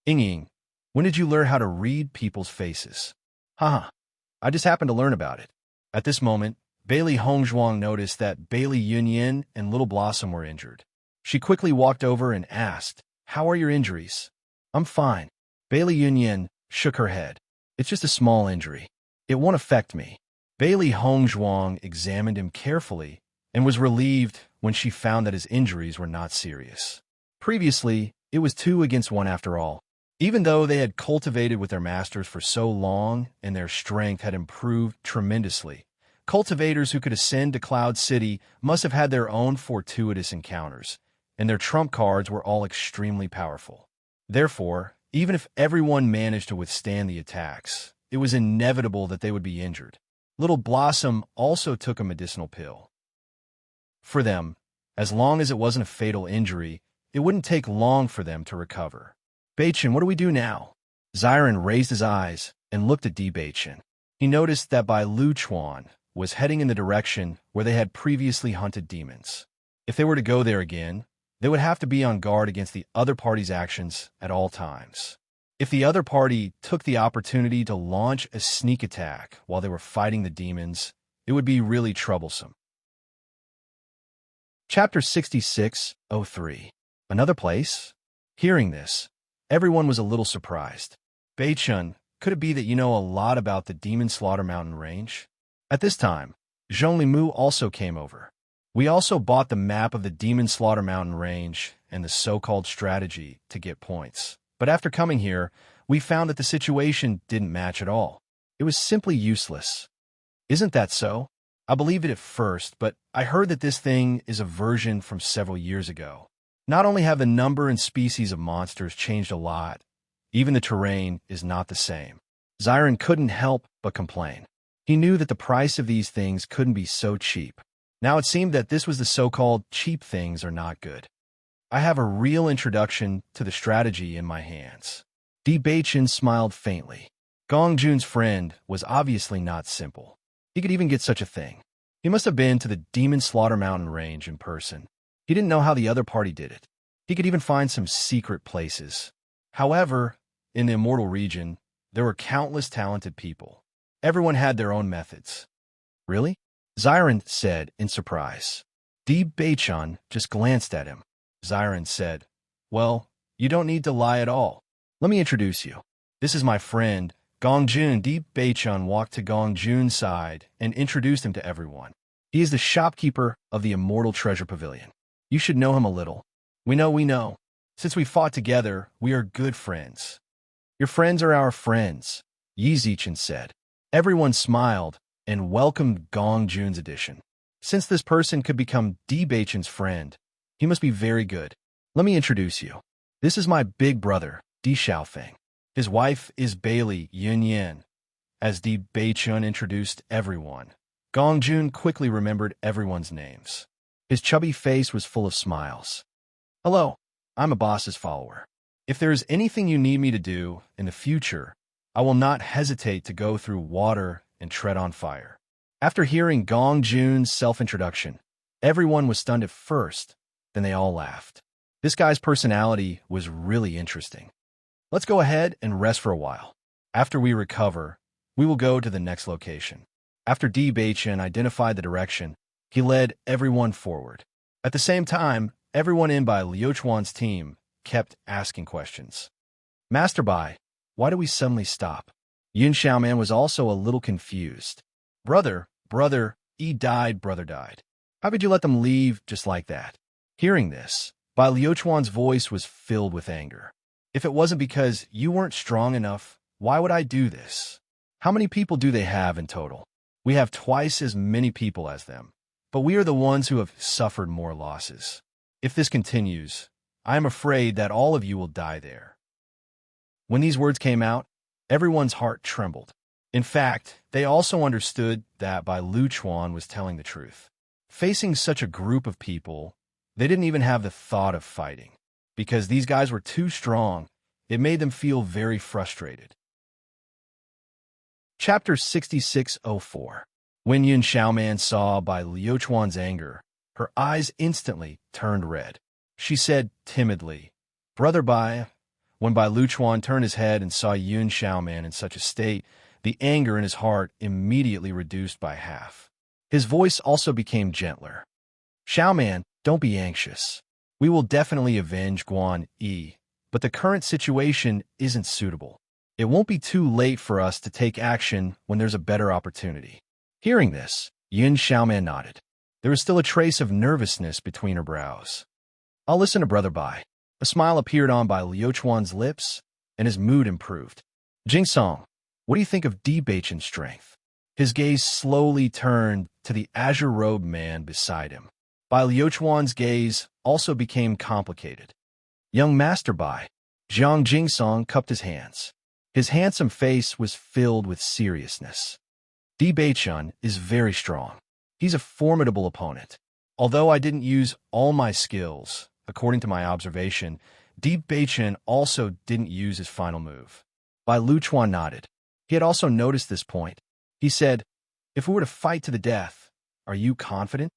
Yingying, when did you learn how to read people's faces? Haha, I just happened to learn about it. At this moment, Bailey Hongzhuang noticed that Bailey Yunyin and Little Blossom were injured. She quickly walked over and asked, How are your injuries? I'm fine. Bailey Yunyin shook her head. It's just a small injury. It won't affect me. Bailey Hongzhuang examined him carefully and was relieved when she found that his injuries were not serious. Previously, it was 2 against 1 after all. Even though they had cultivated with their masters for so long and their strength had improved tremendously, cultivators who could ascend to Cloud City must have had their own fortuitous encounters, and their trump cards were all extremely powerful. Therefore, even if everyone managed to withstand the attacks, it was inevitable that they would be injured. Little Blossom also took a medicinal pill. For them, as long as it wasn't a fatal injury, it wouldn't take long for them to recover. Beichen, what do we do now? Xiren raised his eyes and looked at Beichen. He noticed that Bai Liuchuan was heading in the direction where they had previously hunted demons. If they were to go there again, they would have to be on guard against the other party's actions at all times. If the other party took the opportunity to launch a sneak attack while they were fighting the demons, it would be really troublesome. Chapter 6603. Another place? Hearing this, everyone was a little surprised. Beichun, Could it be that you know a lot about the Demon Slaughter Mountain range? At this time, Zhong Limu also came over. We also bought the map of the Demon Slaughter Mountain range and the so-called strategy to get points. But after coming here, we found that the situation didn't match at all. It was simply useless. Isn't that so? I believed it at first, but I heard that this thing is a version from several years ago. Not only have the number and species of monsters changed a lot, even the terrain is not the same. Xiron couldn't help but complain. He knew that the price of these things couldn't be so cheap. Now it seemed that this was the so-called cheap things are not good. I have a real introduction to the strategy in my hands. Di Baichen smiled faintly. Gong Jun's friend was obviously not simple. He could even get such a thing. He must have been to the Demon Slaughter Mountain range in person. He didn't know how the other party did it. He could even find some secret places. However, in the Immortal region, there were countless talented people. Everyone had their own methods. Really? Xiron said in surprise. Di Baichen just glanced at him. Xiron said, "Well, you don't need to lie at all. Let me introduce you. This is my friend, Gong Jun." Di Baichen walked to Gong Jun's side and introduced him to everyone. He is the shopkeeper of the Immortal Treasure Pavilion. You should know him a little. We know. Since we fought together, we are good friends. Your friends are our friends, Yi Zichen said. Everyone smiled and welcomed Gong Jun's addition. Since this person could become Di Baichen's friend, he must be very good. Let me introduce you. This is my big brother, Di Xiaofeng. His wife is Bailey Yun Yan. As Di Baichen introduced everyone, Gong Jun quickly remembered everyone's names. His chubby face was full of smiles. Hello, I'm a boss's follower. If there is anything you need me to do in the future, I will not hesitate to go through water and tread on fire. After hearing Gong Jun's self-introduction, everyone was stunned at first, then they all laughed. This guy's personality was really interesting. Let's go ahead and rest for a while. After we recover, we will go to the next location. After Di Baichen identified the direction, he led everyone forward. At the same time, everyone in by Liu Chuan's team kept asking questions. Master Bai, why do we suddenly stop? Yun Xiaoman was also a little confused. Brother died. How could you let them leave just like that? Hearing this, Bai Liu Chuan's voice was filled with anger. If it wasn't because you weren't strong enough, why would I do this? How many people do they have in total? We have twice as many people as them, but we are the ones who have suffered more losses. If this continues, I am afraid that all of you will die there. When these words came out, everyone's heart trembled. In fact, they also understood that Bai Liu Chuan was telling the truth. Facing such a group of people, they didn't even have the thought of fighting. Because these guys were too strong, it made them feel very frustrated. Chapter 6604. When Yun Xiaoman saw Bai Liu Chuan's anger, her eyes instantly turned red. She said timidly, Brother Bai. When Bai Liu Chuan turned his head and saw Yun Xiaoman in such a state, the anger in his heart immediately reduced by half. His voice also became gentler. Xiaoman, don't be anxious. We will definitely avenge Guan Yi, but the current situation isn't suitable. It won't be too late for us to take action when there's a better opportunity. Hearing this, Yun Xiaoman nodded. There was still a trace of nervousness between her brows. I'll listen to Brother Bai. A smile appeared on Bai Liu Chuan's lips, and his mood improved. Jingsong, what do you think of Di Baichen's strength? His gaze slowly turned to the azure-robed man beside him. Bai Liu Chuan's gaze also became complicated. Young Master Bai. Jiang Jingsong cupped his hands. His handsome face was filled with seriousness. Di Baichen is very strong. He's a formidable opponent. Although I didn't use all my skills, according to my observation, Di Baichen also didn't use his final move. Bai Liu Chuan nodded. He had also noticed this point. He said, if we were to fight to the death, are you confident?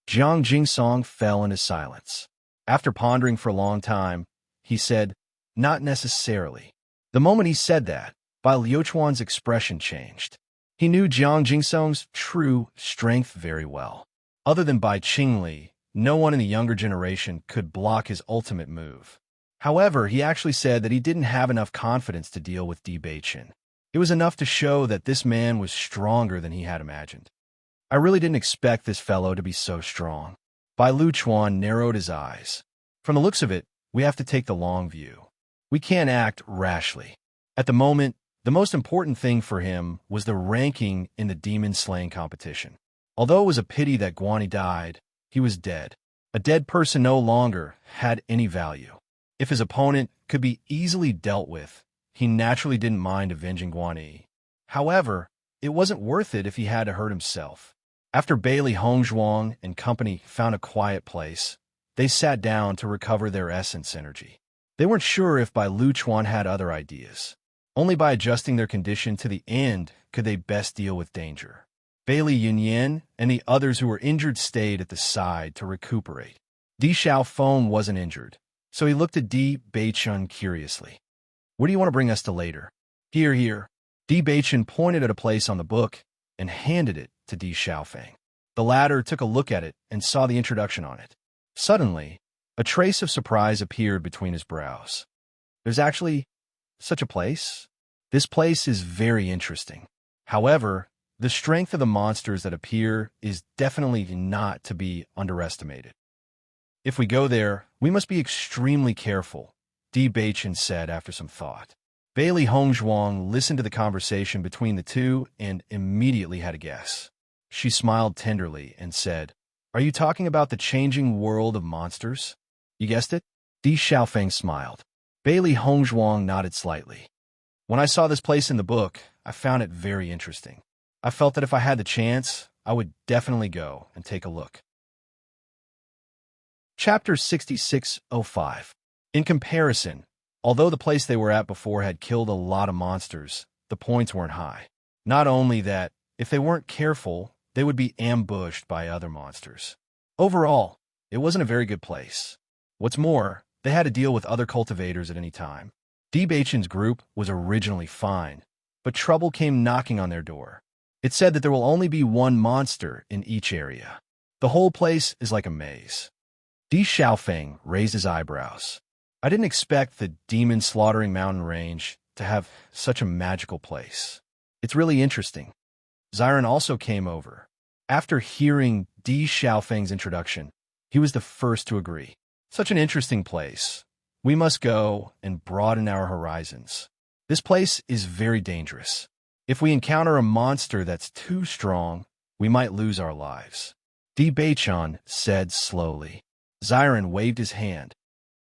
Jiang Jingsong fell into silence. After pondering for a long time, he said, not necessarily. The moment he said that, Bai Liu Chuan's expression changed. He knew Jiang Jingsong's true strength very well. Other than Bai Qingli, no one in the younger generation could block his ultimate move. However, he actually said that he didn't have enough confidence to deal with Di Baichen. It was enough to show that this man was stronger than he had imagined. I really didn't expect this fellow to be so strong. Bai Luchuan narrowed his eyes. From the looks of it, we have to take the long view. We can't act rashly. At the moment, the most important thing for him was the ranking in the demon-slaying competition. Although it was a pity that Guani died, he was dead. A dead person no longer had any value. If his opponent could be easily dealt with, he naturally didn't mind avenging Guani. However, it wasn't worth it if he had to hurt himself. After Bailey Hongzhuang and company found a quiet place, they sat down to recover their essence energy. They weren't sure if Bai Luchuan had other ideas. Only by adjusting their condition to the end could they best deal with danger. Bailey Yunyan and the others who were injured stayed at the side to recuperate. Di Xiaofeng wasn't injured, so he looked at Di Beichun curiously. "What do you want to bring us to later?" "Here, here." Di Beichun pointed at a place on the book and handed it to Di Xiaofeng. The latter took a look at it and saw the introduction on it. Suddenly, a trace of surprise appeared between his brows. "There's actually such a place? This place is very interesting. However, the strength of the monsters that appear is definitely not to be underestimated. If we go there, we must be extremely careful," Di Beichun said after some thought. Bailey Hongzhuang listened to the conversation between the two and immediately had a guess. She smiled tenderly and said, "Are you talking about the changing world of monsters?" "You guessed it." Di Xiaofeng smiled. Bailey Hongzhuang nodded slightly. "When I saw this place in the book, I found it very interesting. I felt that if I had the chance, I would definitely go and take a look." Chapter 6605. In comparison, although the place they were at before had killed a lot of monsters, the points weren't high. Not only that, if they weren't careful, they would be ambushed by other monsters. Overall, it wasn't a very good place. What's more, they had to deal with other cultivators at any time. Di Beichun's group was originally fine, but trouble came knocking on their door. It said that there will only be one monster in each area. The whole place is like a maze. Di Xiaofeng raised his eyebrows. "I didn't expect the demon-slaughtering mountain range to have such a magical place. It's really interesting." Xiren also came over. After hearing Di Xiaofeng's introduction, he was the first to agree. "Such an interesting place. We must go and broaden our horizons. This place is very dangerous. If we encounter a monster that's too strong, we might lose our lives." Di Beichun said slowly. Xiren waved his hand.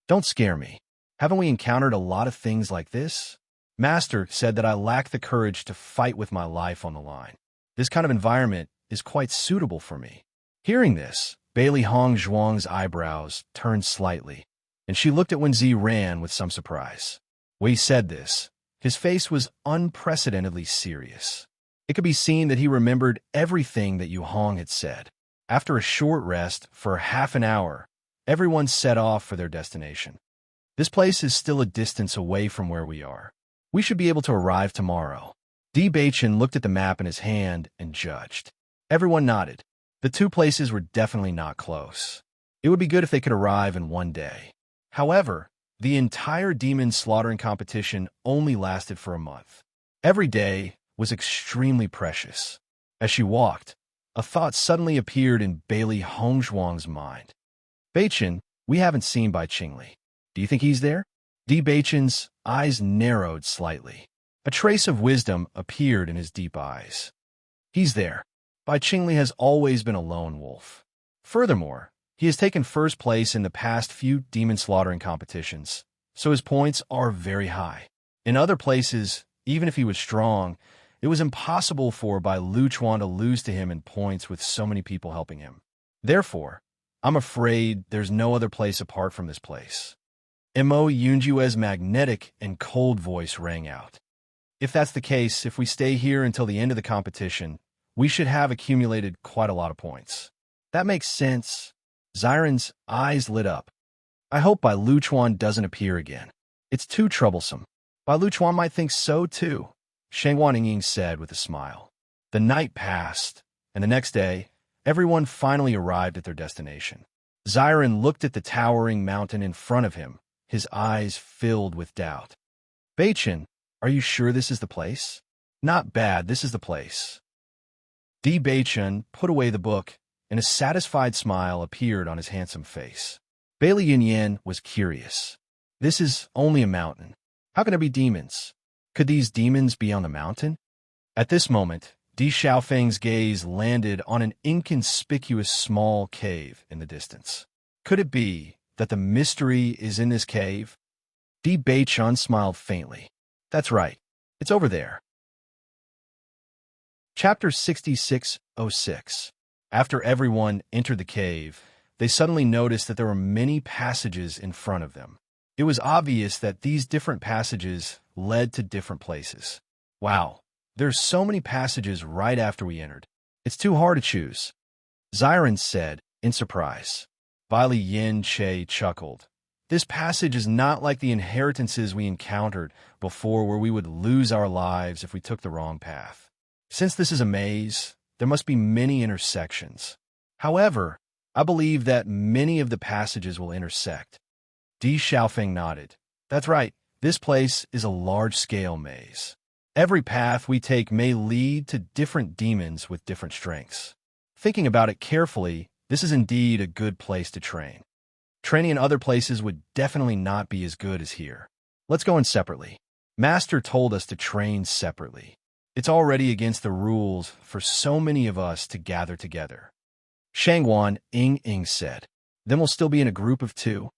"Don't scare me. Haven't we encountered a lot of things like this? Master said that I lack the courage to fight with my life on the line. This kind of environment is quite suitable for me." Hearing this, Bailey Hongzhuang's eyebrows turned slightly, and she looked at Wen Ziran with some surprise. When he said this, his face was unprecedentedly serious. It could be seen that he remembered everything that Yu Hong had said. After a short rest for half an hour, everyone set off for their destination. "This place is still a distance away from where we are. We should be able to arrive tomorrow." Di Beichun looked at the map in his hand and judged. Everyone nodded. The two places were definitely not close. It would be good if they could arrive in one day. However, the entire demon slaughtering competition only lasted for a month. Every day was extremely precious. As she walked, a thought suddenly appeared in Bailey Hongzhuang's mind. "Beichun, we haven't seen Bai Qingli. Do you think he's there?" Di Beichun's eyes narrowed slightly. A trace of wisdom appeared in his deep eyes. "He's there. Bai Qingli has always been a lone wolf. Furthermore, he has taken first place in the past few demon slaughtering competitions, so his points are very high. In other places, even if he was strong, it was impossible for Bai Luchuan to lose to him in points with so many people helping him. Therefore, I'm afraid there's no other place apart from this place." Mo Yunjue's magnetic and cold voice rang out. "If that's the case, if we stay here until the end of the competition, we should have accumulated quite a lot of points." "That makes sense." Xiren's eyes lit up. "I hope Bai Luchuan doesn't appear again. It's too troublesome." "Bai Luchuan might think so too," Shang Ying said with a smile. The night passed, and the next day, everyone finally arrived at their destination. Xiren looked at the towering mountain in front of him, his eyes filled with doubt. "Beichun, are you sure this is the place?" Not bad, this is the place. Di Beichun put away the book, and a satisfied smile appeared on his handsome face. Bailey Yin was curious. This is only a mountain. How can there be demons? Could these demons be on the mountain? At this moment, Di Xiaofeng's gaze landed on an inconspicuous small cave in the distance. Could it be that the mystery is in this cave? Di Beichun smiled faintly. That's right. It's over there. Chapter 6606. After everyone entered the cave, they suddenly noticed that there were many passages in front of them. It was obvious that these different passages led to different places. Wow, there's so many passages right after we entered. It's too hard to choose, Xiren said, in surprise. Bailey Yin Che chuckled. This passage is not like the inheritances we encountered before where we would lose our lives if we took the wrong path. Since this is a maze, there must be many intersections. However, I believe that many of the passages will intersect. Di Xiaofeng nodded. That's right, this place is a large-scale maze. Every path we take may lead to different demons with different strengths. Thinking about it carefully, this is indeed a good place to train. Training in other places would definitely not be as good as here. Let's go in separately. Master told us to train separately. It's already against the rules for so many of us to gather together. Shangwan Ying said. Then we'll still be in a group of two?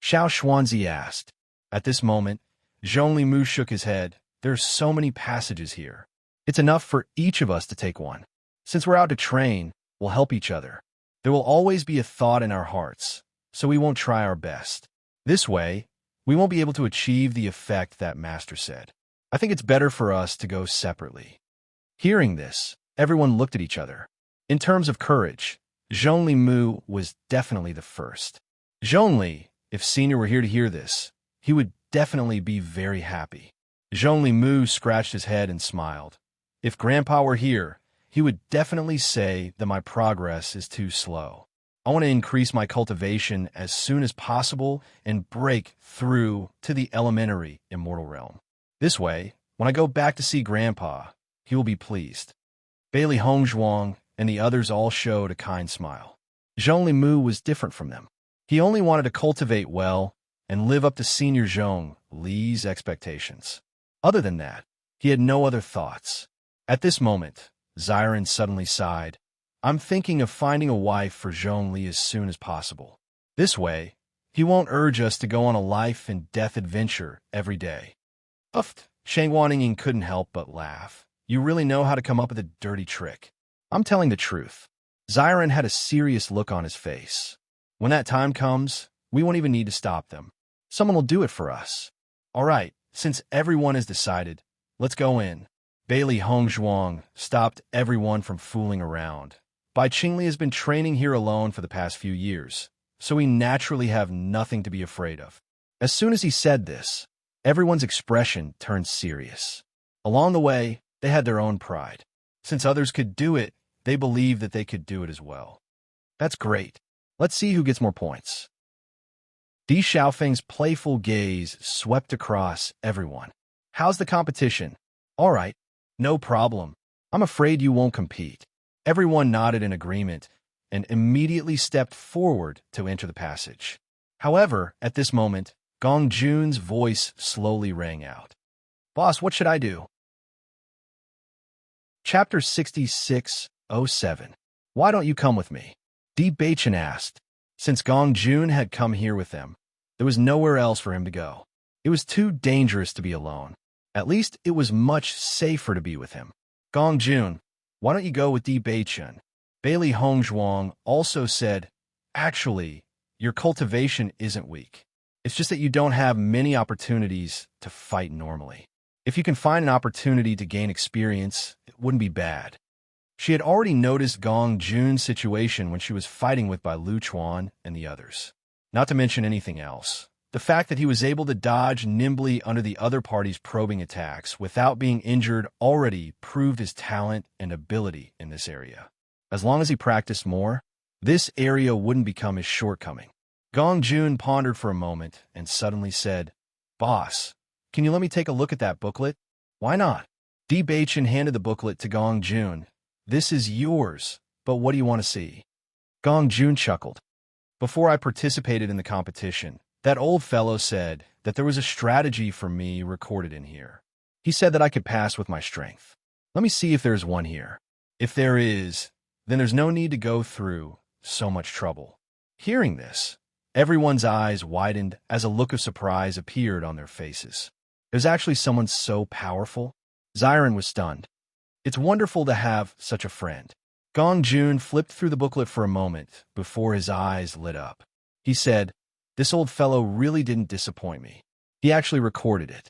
Xiao Xuanzi asked. At this moment, Zhongli Mu shook his head. There's so many passages here. It's enough for each of us to take one. Since we're out to train, we'll help each other. There will always be a thought in our hearts, so we won't try our best. This way, we won't be able to achieve the effect that Master said. I think it's better for us to go separately. Hearing this, everyone looked at each other. In terms of courage, Zhongli Mu was definitely the first. Zhongli, if Senior were here to hear this, he would definitely be very happy. Zhongli Mu scratched his head and smiled. If Grandpa were here, he would definitely say that my progress is too slow. I want to increase my cultivation as soon as possible and break through to the elementary immortal realm. This way, when I go back to see Grandpa, he will be pleased. Bailey Hongzhuang and the others all showed a kind smile. Zhongli Mu was different from them. He only wanted to cultivate well and live up to Senior Zhong Li's expectations. Other than that, he had no other thoughts. At this moment, Xiren suddenly sighed. I'm thinking of finding a wife for Zhong Li as soon as possible. This way, he won't urge us to go on a life and death adventure every day. Uffed, Shang Waning couldn't help but laugh. You really know how to come up with a dirty trick. I'm telling the truth. Xiren had a serious look on his face. When that time comes, we won't even need to stop them. Someone will do it for us. All right, since everyone has decided, let's go in. Bailey Hongzhuang stopped everyone from fooling around. Bai Qingli has been training here alone for the past few years, so we naturally have nothing to be afraid of. As soon as he said this, everyone's expression turned serious. Along the way, they had their own pride. Since others could do it, they believed that they could do it as well. That's great. Let's see who gets more points. Di Xiaofeng's playful gaze swept across everyone. How's the competition? All right, no problem. I'm afraid you won't compete. Everyone nodded in agreement and immediately stepped forward to enter the passage. However, at this moment, Gong Jun's voice slowly rang out. Boss, what should I do? Chapter 6607. Why don't you come with me? Di Beichun asked. Since Gong Jun had come here with them, there was nowhere else for him to go. It was too dangerous to be alone. At least it was much safer to be with him. Gong Jun, why don't you go with Di Beichun? Bailey Hongzhuang also said, actually, your cultivation isn't weak. It's just that you don't have many opportunities to fight normally. If you can find an opportunity to gain experience, it wouldn't be bad. She had already noticed Gong Jun's situation when she was fighting with Bai Luchuan and the others. Not to mention anything else. The fact that he was able to dodge nimbly under the other party's probing attacks without being injured already proved his talent and ability in this area. As long as he practiced more, this area wouldn't become his shortcoming. Gong Jun pondered for a moment and suddenly said, Boss, can you let me take a look at that booklet? Why not? Di Baichen handed the booklet to Gong Jun. This is yours, but what do you want to see? Gong Jun chuckled. Before I participated in the competition, that old fellow said that there was a strategy for me recorded in here. He said that I could pass with my strength. Let me see if there's one here. If there is, then there's no need to go through so much trouble. Hearing this, everyone's eyes widened as a look of surprise appeared on their faces. There's actually someone so powerful? Xiren was stunned. It's wonderful to have such a friend. Gong Jun flipped through the booklet for a moment before his eyes lit up. He said, "This old fellow really didn't disappoint me. He actually recorded it."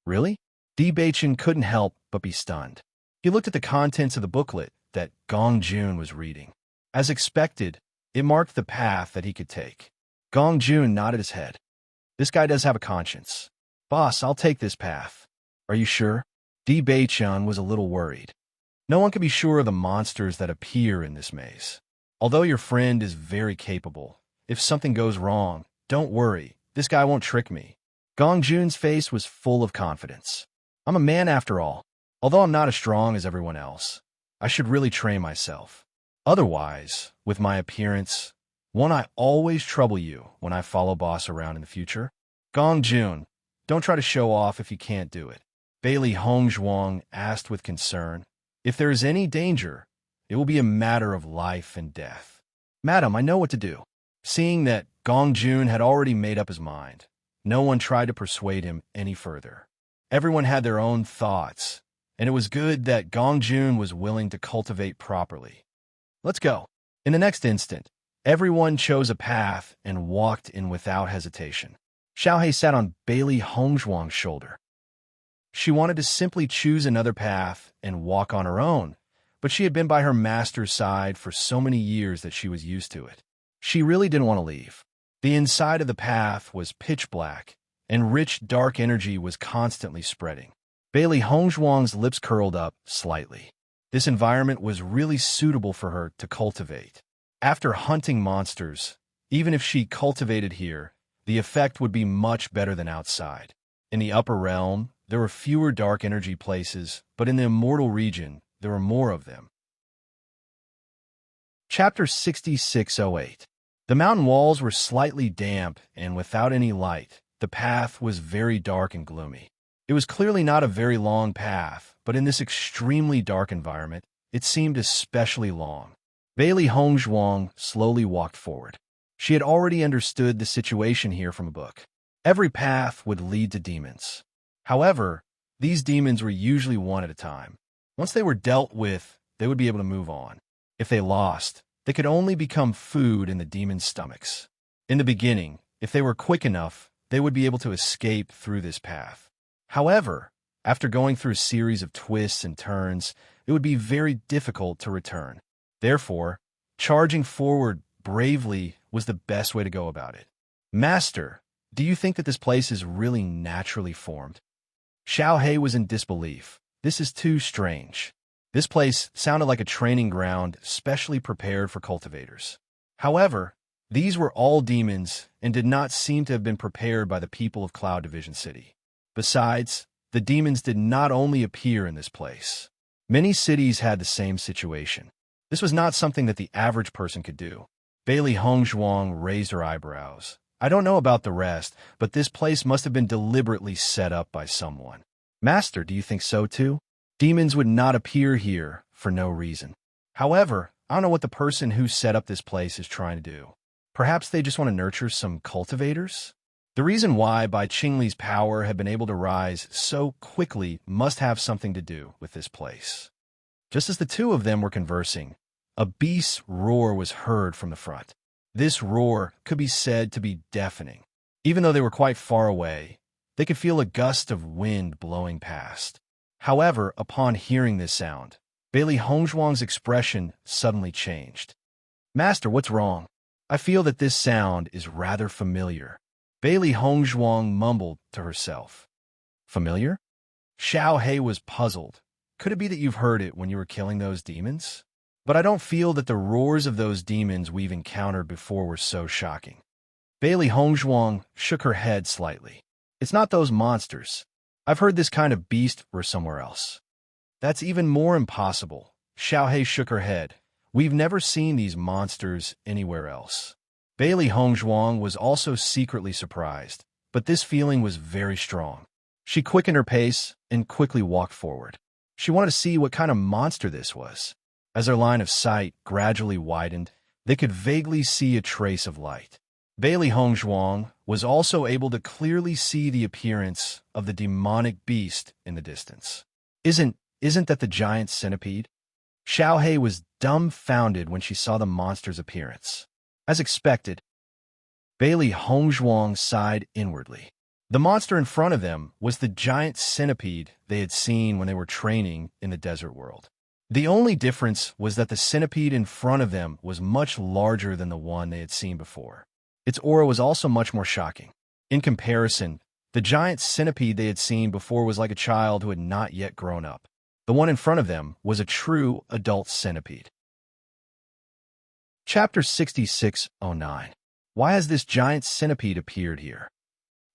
Really? Di Baichen couldn't help but be stunned. He looked at the contents of the booklet that Gong Jun was reading. As expected, it marked the path that he could take. Gong Jun nodded his head. This guy does have a conscience. Boss, I'll take this path. Are you sure? Di Baichen was a little worried. No one can be sure of the monsters that appear in this maze. Although your friend is very capable, if something goes wrong, don't worry, this guy won't trick me. Gong Jun's face was full of confidence. I'm a man after all. Although I'm not as strong as everyone else, I should really train myself. Otherwise, with my appearance, won't I always trouble you when I follow boss around in the future? Gong Jun, don't try to show off if you can't do it. Bailey Hongzhuang asked with concern. If there is any danger, it will be a matter of life and death. Madam, I know what to do. Seeing that Gong Jun had already made up his mind, no one tried to persuade him any further. Everyone had their own thoughts, and it was good that Gong Jun was willing to cultivate properly. Let's go. In the next instant, everyone chose a path and walked in without hesitation. Xiaohei sat on Bailey Hongzhuang's shoulder. She wanted to simply choose another path and walk on her own, but she had been by her master's side for so many years that she was used to it. She really didn't want to leave. The inside of the path was pitch black, and rich dark energy was constantly spreading. Bailey Hongzhuang's lips curled up slightly. This environment was really suitable for her to cultivate. After hunting monsters, even if she cultivated here, the effect would be much better than outside. In the upper realm, there were fewer dark energy places, but in the immortal region, there were more of them. Chapter 6608. The mountain walls were slightly damp and without any light. The path was very dark and gloomy. It was clearly not a very long path, but in this extremely dark environment, it seemed especially long. Bailey Hongzhuang slowly walked forward. She had already understood the situation here from a book. Every path would lead to demons. However, these demons were usually one at a time. Once they were dealt with, they would be able to move on. If they lost, they could only become food in the demons' stomachs. In the beginning, if they were quick enough, they would be able to escape through this path. However, after going through a series of twists and turns, it would be very difficult to return. Therefore, charging forward bravely was the best way to go about it. Master, do you think that this place is really naturally formed? Xiaohei was in disbelief. This is too strange. This place sounded like a training ground specially prepared for cultivators. However, these were all demons and did not seem to have been prepared by the people of Cloud Division City. Besides, the demons did not only appear in this place. Many cities had the same situation. This was not something that the average person could do. Bailey Hongzhuang raised her eyebrows. I don't know about the rest, but this place must have been deliberately set up by someone. Master, do you think so too? Demons would not appear here for no reason. However, I don't know what the person who set up this place is trying to do. Perhaps they just want to nurture some cultivators? The reason why Bai Qingli's power had been able to rise so quickly must have something to do with this place. Just as the two of them were conversing, a beast's roar was heard from the front. This roar could be said to be deafening. Even though they were quite far away, they could feel a gust of wind blowing past. However, upon hearing this sound, Bailey Hongzhuang's expression suddenly changed. Master, what's wrong? I feel that this sound is rather familiar. Bailey Hongzhuang mumbled to herself. Familiar? Xiaohei was puzzled. Could it be that you've heard it when you were killing those demons? But I don't feel that the roars of those demons we've encountered before were so shocking. Bailey Hongzhuang shook her head slightly. It's not those monsters. I've heard this kind of beast were somewhere else. That's even more impossible. Xiaohei shook her head. We've never seen these monsters anywhere else. Bailey Hongzhuang was also secretly surprised, but this feeling was very strong. She quickened her pace and quickly walked forward. She wanted to see what kind of monster this was. As their line of sight gradually widened, they could vaguely see a trace of light. Bailey Hongzhuang was also able to clearly see the appearance of the demonic beast in the distance. Isn't that the giant centipede? Xiaohei was dumbfounded when she saw the monster's appearance. As expected, Bailey Hongzhuang sighed inwardly. The monster in front of them was the giant centipede they had seen when they were training in the desert world. The only difference was that the centipede in front of them was much larger than the one they had seen before. Its aura was also much more shocking. In comparison, the giant centipede they had seen before was like a child who had not yet grown up. The one in front of them was a true adult centipede. Chapter 6609. Why has this giant centipede appeared here?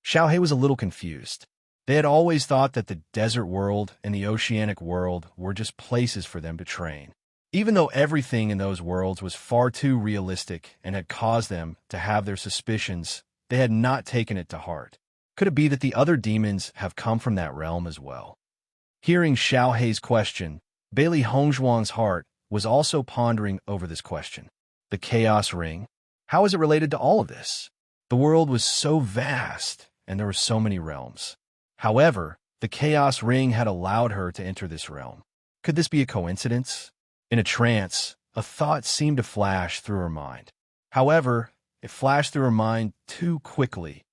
Xiaohei was a little confused. They had always thought that the desert world and the oceanic world were just places for them to train. Even though everything in those worlds was far too realistic and had caused them to have their suspicions, they had not taken it to heart. Could it be that the other demons have come from that realm as well? Hearing Xiaohei's question, Bailey Hongzhuang's heart was also pondering over this question. The Chaos Ring? How is it related to all of this? The world was so vast, and there were so many realms. However, the Chaos Ring had allowed her to enter this realm. Could this be a coincidence? In a trance, a thought seemed to flash through her mind. However, it flashed through her mind too quickly,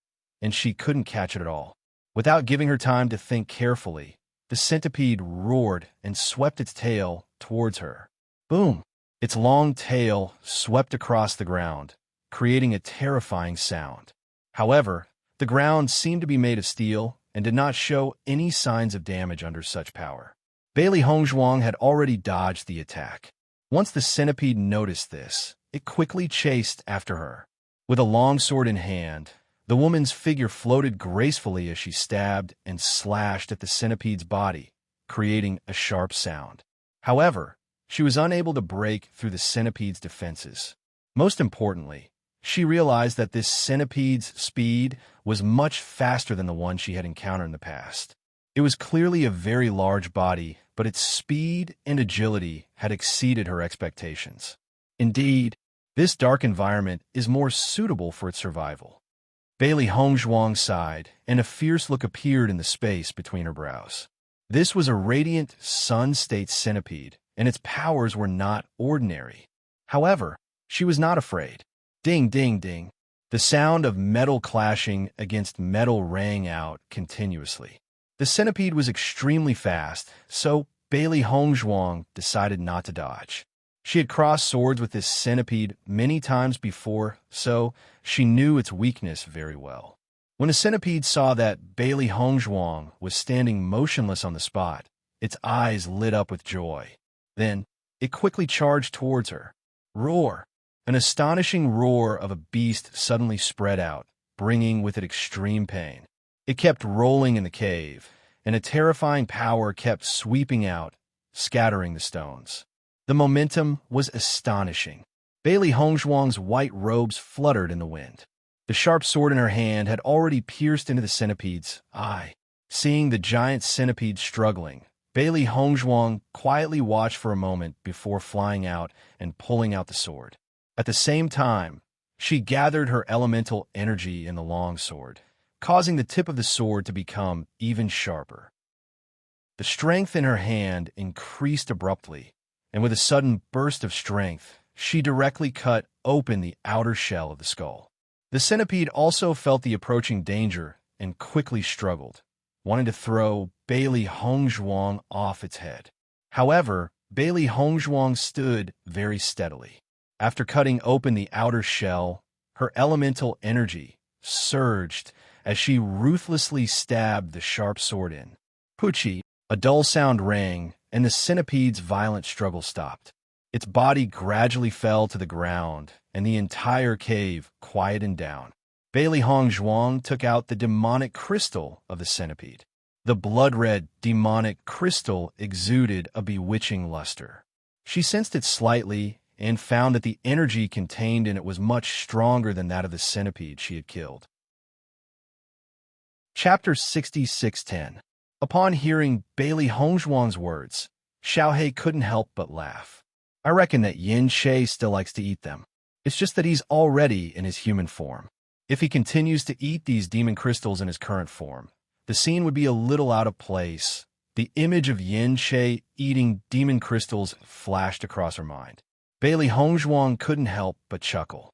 and she couldn't catch it at all. Without giving her time to think carefully, the centipede roared and swept its tail towards her. Boom! Its long tail swept across the ground, creating a terrifying sound. However, the ground seemed to be made of steel and did not show any signs of damage under such power. Bailey Hongzhuang had already dodged the attack. Once the centipede noticed this, it quickly chased after her. With a long sword in hand, the woman's figure floated gracefully as she stabbed and slashed at the centipede's body, creating a sharp sound. However, she was unable to break through the centipede's defenses. Most importantly, she realized that this centipede's speed was much faster than the one she had encountered in the past. It was clearly a very large body, but its speed and agility had exceeded her expectations. Indeed, this dark environment is more suitable for its survival. Bailey Hongzhuang sighed, and a fierce look appeared in the space between her brows. This was a radiant sun-state centipede, and its powers were not ordinary. However, she was not afraid. Ding, ding, ding. The sound of metal clashing against metal rang out continuously. The centipede was extremely fast, so Bailey Hongzhuang decided not to dodge. She had crossed swords with this centipede many times before, so she knew its weakness very well. When the centipede saw that Bailey Hongzhuang was standing motionless on the spot, its eyes lit up with joy. Then, it quickly charged towards her. Roar! An astonishing roar of a beast suddenly spread out, bringing with it extreme pain. It kept rolling in the cave, and a terrifying power kept sweeping out, scattering the stones. The momentum was astonishing. Bailey Hongzhuang's white robes fluttered in the wind. The sharp sword in her hand had already pierced into the centipede's eye. Seeing the giant centipede struggling, Bailey Hongzhuang quietly watched for a moment before flying out and pulling out the sword. At the same time, she gathered her elemental energy in the long sword, causing the tip of the sword to become even sharper. The strength in her hand increased abruptly, and with a sudden burst of strength, she directly cut open the outer shell of the skull. The centipede also felt the approaching danger and quickly struggled, wanting to throw Bailey Hongzhuang off its head. However, Bailey Hongzhuang stood very steadily. After cutting open the outer shell, her elemental energy surged as she ruthlessly stabbed the sharp sword in. Puchi, a dull sound rang, and the centipede's violent struggle stopped. Its body gradually fell to the ground, and the entire cave quieted down. Bailey Hongzhuang took out the demonic crystal of the centipede. The blood-red, demonic crystal exuded a bewitching luster. She sensed it slightly and found that the energy contained in it was much stronger than that of the centipede she had killed. Chapter 6610. Upon hearing Bailey Hongzhuang's words, Xiaohei couldn't help but laugh. I reckon that Yin Shay still likes to eat them. It's just that he's already in his human form. If he continues to eat these demon crystals in his current form, the scene would be a little out of place. The image of Yin Shay eating demon crystals flashed across her mind. Bailey Hongzhuang couldn't help but chuckle.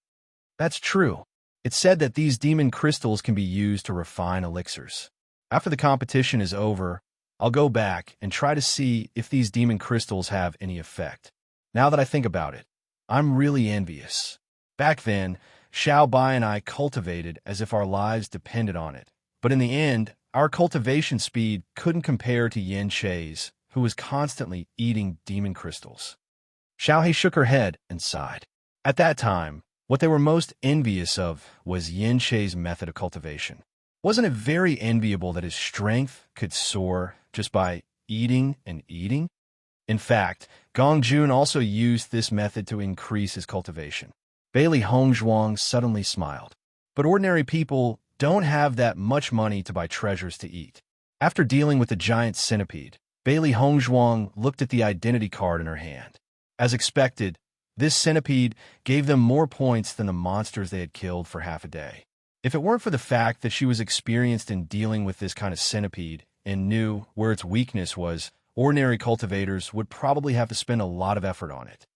That's true. It's said that these demon crystals can be used to refine elixirs. After the competition is over, I'll go back and try to see if these demon crystals have any effect. Now that I think about it, I'm really envious. Back then, Xiao Bai and I cultivated as if our lives depended on it. But in the end, our cultivation speed couldn't compare to Yin Shay's, who was constantly eating demon crystals. Xiaohei shook her head and sighed. At that time, what they were most envious of was Yin Shay's method of cultivation. Wasn't it very enviable that his strength could soar just by eating and eating? In fact, Gong Jun also used this method to increase his cultivation. Bailey Hongzhuang suddenly smiled. But ordinary people don't have that much money to buy treasures to eat. After dealing with the giant centipede, Bailey Hongzhuang looked at the identity card in her hand. As expected, this centipede gave them more points than the monsters they had killed for half a day. If it weren't for the fact that she was experienced in dealing with this kind of centipede and knew where its weakness was, ordinary cultivators would probably have to spend a lot of effort on it.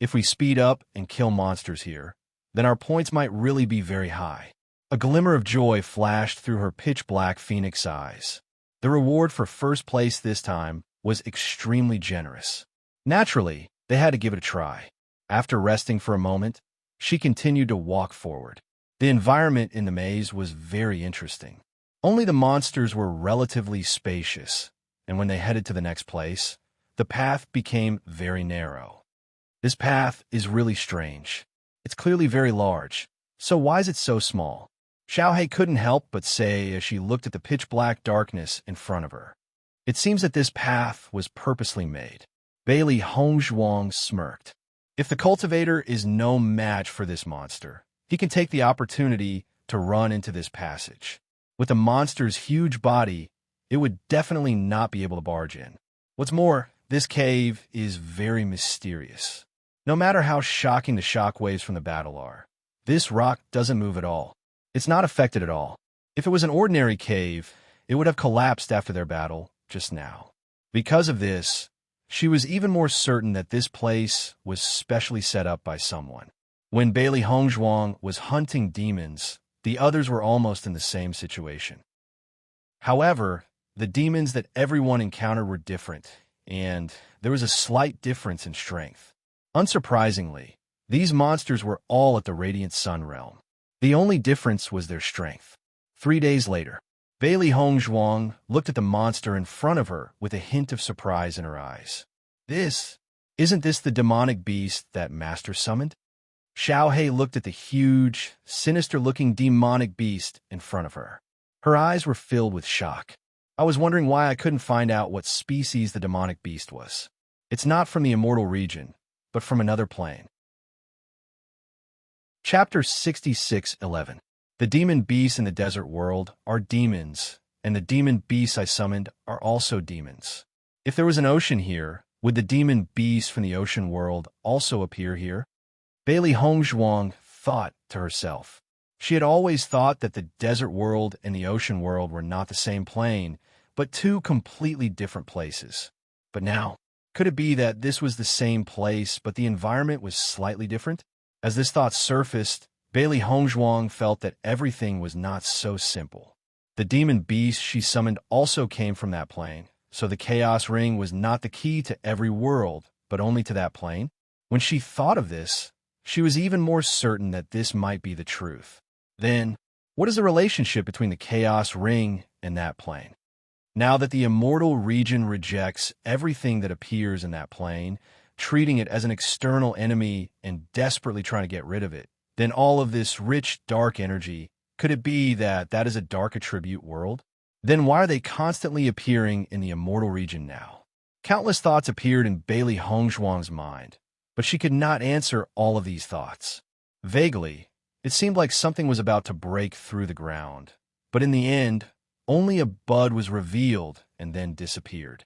If we speed up and kill monsters here, then our points might really be very high. A glimmer of joy flashed through her pitch-black phoenix eyes. The reward for first place this time was extremely generous. Naturally, they had to give it a try. After resting for a moment, she continued to walk forward. The environment in the maze was very interesting. Only the monsters were relatively spacious, and when they headed to the next place, the path became very narrow. This path is really strange. It's clearly very large, so why is it so small? Xiaohei couldn't help but say as she looked at the pitch-black darkness in front of her. It seems that this path was purposely made. Bailey Hongzhuang smirked. If the cultivator is no match for this monster, he can take the opportunity to run into this passage. With the monster's huge body, it would definitely not be able to barge in. What's more, this cave is very mysterious. No matter how shocking the shockwaves from the battle are, this rock doesn't move at all. It's not affected at all. If it was an ordinary cave, it would have collapsed after their battle just now. Because of this, she was even more certain that this place was specially set up by someone. When Bailey Hongzhuang was hunting demons, the others were almost in the same situation. However, the demons that everyone encountered were different, and there was a slight difference in strength. Unsurprisingly, these monsters were all at the Radiant Sun realm. The only difference was their strength. 3 days later, Bailey Hongzhuang looked at the monster in front of her with a hint of surprise in her eyes. Isn't this the demonic beast that Master summoned? Xiaohei looked at the huge, sinister-looking demonic beast in front of her. Her eyes were filled with shock. I was wondering why I couldn't find out what species the demonic beast was. It's not from the immortal region, but from another plane. Chapter 6611. The demon beasts in the desert world are demons, and the demon beasts I summoned are also demons. If there was an ocean here, would the demon beasts from the ocean world also appear here? Bailey Hongzhuang thought to herself. She had always thought that the desert world and the ocean world were not the same plane, but two completely different places. But now, could it be that this was the same place, but the environment was slightly different? As this thought surfaced, Bailey Hongzhuang felt that everything was not so simple. The demon beast she summoned also came from that plane, so the Chaos Ring was not the key to every world, but only to that plane. When she thought of this, she was even more certain that this might be the truth. Then, what is the relationship between the Chaos Ring and that plane? Now that the immortal region rejects everything that appears in that plane, treating it as an external enemy and desperately trying to get rid of it, then all of this rich, dark energy, could it be that that is a dark attribute world? Then why are they constantly appearing in the immortal region now? Countless thoughts appeared in Bailey Hongzhuang's mind, but she could not answer all of these thoughts. Vaguely, it seemed like something was about to break through the ground, but in the end, only a bud was revealed and then disappeared.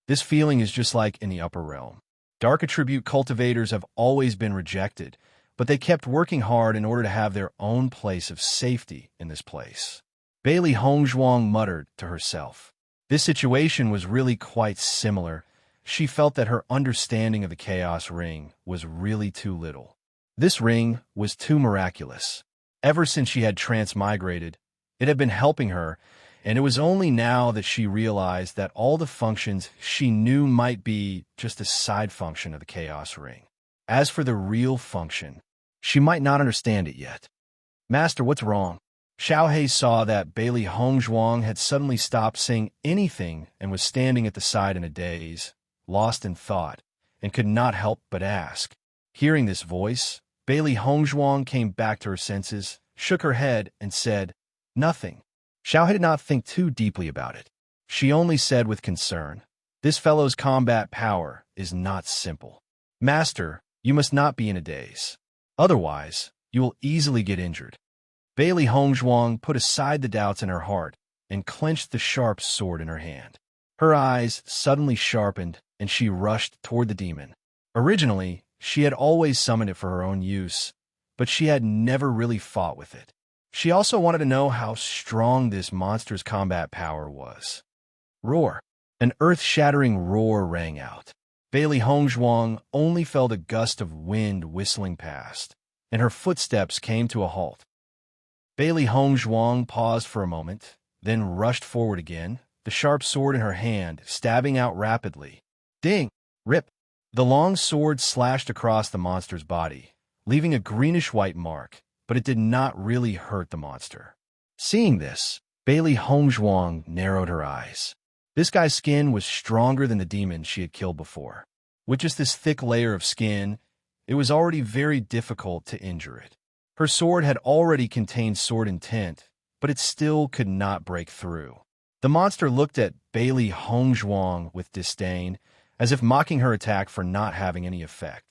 This feeling is just like in the upper realm. Dark attribute cultivators have always been rejected, but they kept working hard in order to have their own place of safety in this place. Bailey Hongzhuang muttered to herself. This situation was really quite similar. She felt that her understanding of the Chaos Ring was really too little. This ring was too miraculous. Ever since she had transmigrated, it had been helping her, and it was only now that she realized that all the functions she knew might be just a side function of the Chaos Ring. As for the real function, she might not understand it yet. Master, what's wrong? Xiaohei saw that Bailey Hongzhuang had suddenly stopped saying anything and was standing at the side in a daze, lost in thought, and could not help but ask. Hearing this voice, Bailey Hongzhuang came back to her senses, shook her head, and said, "Nothing." Xiaohei did not think too deeply about it. She only said with concern, "This fellow's combat power is not simple. Master, you must not be in a daze. Otherwise, you will easily get injured." Bailey Hongzhuang put aside the doubts in her heart and clenched the sharp sword in her hand. Her eyes suddenly sharpened, and she rushed toward the demon. Originally, she had always summoned it for her own use, but she had never really fought with it. She also wanted to know how strong this monster's combat power was. Roar! An earth-shattering roar rang out. Bailey Hongzhuang only felt a gust of wind whistling past, and her footsteps came to a halt. Bailey Hongzhuang paused for a moment, then rushed forward again, the sharp sword in her hand, stabbing out rapidly. Ding! Rip! The long sword slashed across the monster's body, leaving a greenish-white mark, but it did not really hurt the monster. Seeing this, Bailey Hongzhuang narrowed her eyes. This guy's skin was stronger than the demon she had killed before. With just this thick layer of skin, it was already very difficult to injure it. Her sword had already contained sword intent, but it still could not break through. The monster looked at Bailey Hongzhuang with disdain, as if mocking her attack for not having any effect.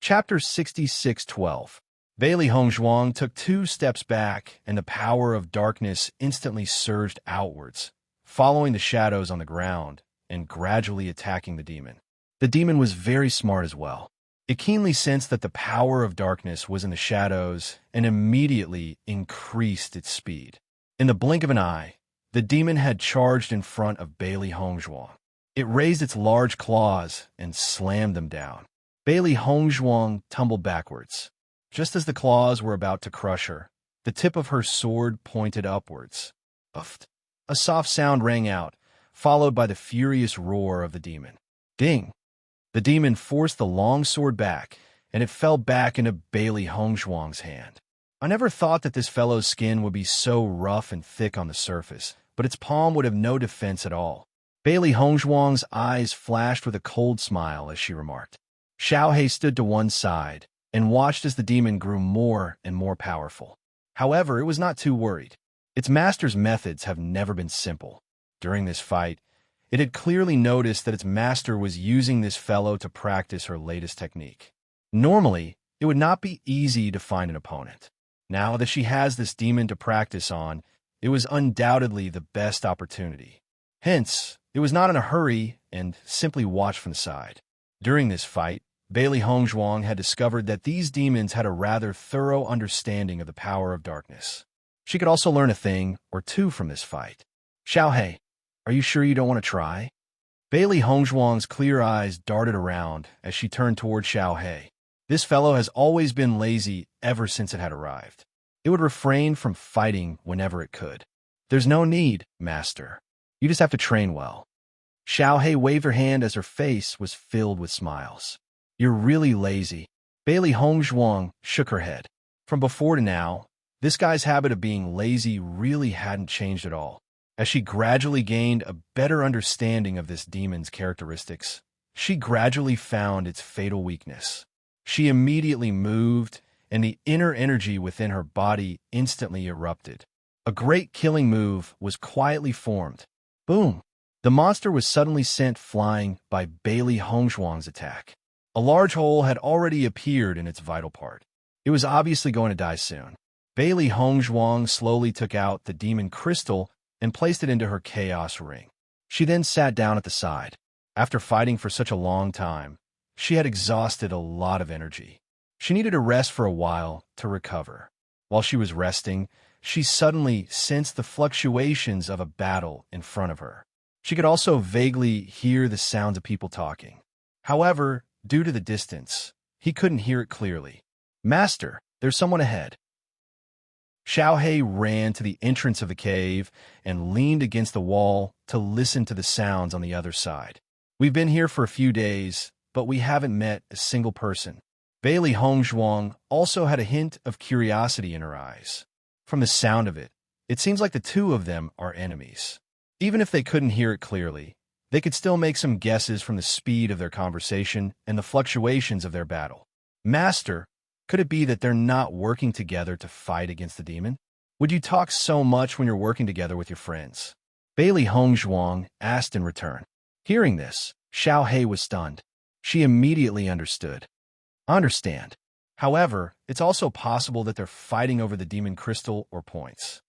Chapter 66:12. Bailey Hongzhuang took 2 steps back, and the power of darkness instantly surged outwards, following the shadows on the ground and gradually attacking the demon. The demon was very smart as well. It keenly sensed that the power of darkness was in the shadows and immediately increased its speed. In the blink of an eye, the demon had charged in front of Bailey Hongzhuang. It raised its large claws and slammed them down. Bailey Hongzhuang tumbled backwards. Just as the claws were about to crush her, the tip of her sword pointed upwards. Uffed. A soft sound rang out, followed by the furious roar of the demon. Ding! The demon forced the long sword back, and it fell back into Bailey Hongzhuang's hand. I never thought that this fellow's skin would be so rough and thick on the surface, but its palm would have no defense at all. Bailey Hongzhuang's eyes flashed with a cold smile as she remarked. Xiaohei stood to one side and watched as the demon grew more and more powerful. However, it was not too worried. Its master's methods have never been simple. During this fight, it had clearly noticed that its master was using this fellow to practice her latest technique. Normally, it would not be easy to find an opponent. Now that she has this demon to practice on, it was undoubtedly the best opportunity. Hence, it was not in a hurry and simply watched from the side. During this fight, Bailey Hongzhuang had discovered that these demons had a rather thorough understanding of the power of darkness. She could also learn a thing or two from this fight. Xiaohei, are you sure you don't want to try? Bailey Hongzhuang's clear eyes darted around as she turned toward Xiaohei. This fellow has always been lazy ever since it had arrived. It would refrain from fighting whenever it could. There's no need, master. You just have to train well. Xiaohei waved her hand as her face was filled with smiles. You're really lazy. Bailey Hongzhuang shook her head. From before to now, this guy's habit of being lazy really hadn't changed at all. As she gradually gained a better understanding of this demon's characteristics, she gradually found its fatal weakness. She immediately moved, and the inner energy within her body instantly erupted. A great killing move was quietly formed. Boom! The monster was suddenly sent flying by Bailey Hongzhuang's attack. A large hole had already appeared in its vital part. It was obviously going to die soon. Bailey Hongzhuang slowly took out the demon crystal and placed it into her chaos ring. She then sat down at the side. After fighting for such a long time, she had exhausted a lot of energy. She needed to rest for a while to recover. While she was resting, she suddenly sensed the fluctuations of a battle in front of her. She could also vaguely hear the sounds of people talking. However, due to the distance, he couldn't hear it clearly. "Master, there's someone ahead." Xiaohei ran to the entrance of the cave and leaned against the wall to listen to the sounds on the other side. "We've been here for a few days, but we haven't met a single person." Bailey Hongzhuang also had a hint of curiosity in her eyes. From the sound of it, it seems like the two of them are enemies. Even if they couldn't hear it clearly, they could still make some guesses from the speed of their conversation and the fluctuations of their battle. "Master, could it be that they're not working together to fight against the demon? Would you talk so much when you're working together with your friends?" Bailey Hongzhuang asked in return. Hearing this, Xiaohei was stunned. She immediately understood. "I understand. However, it's also possible that they're fighting over the demon crystal or points."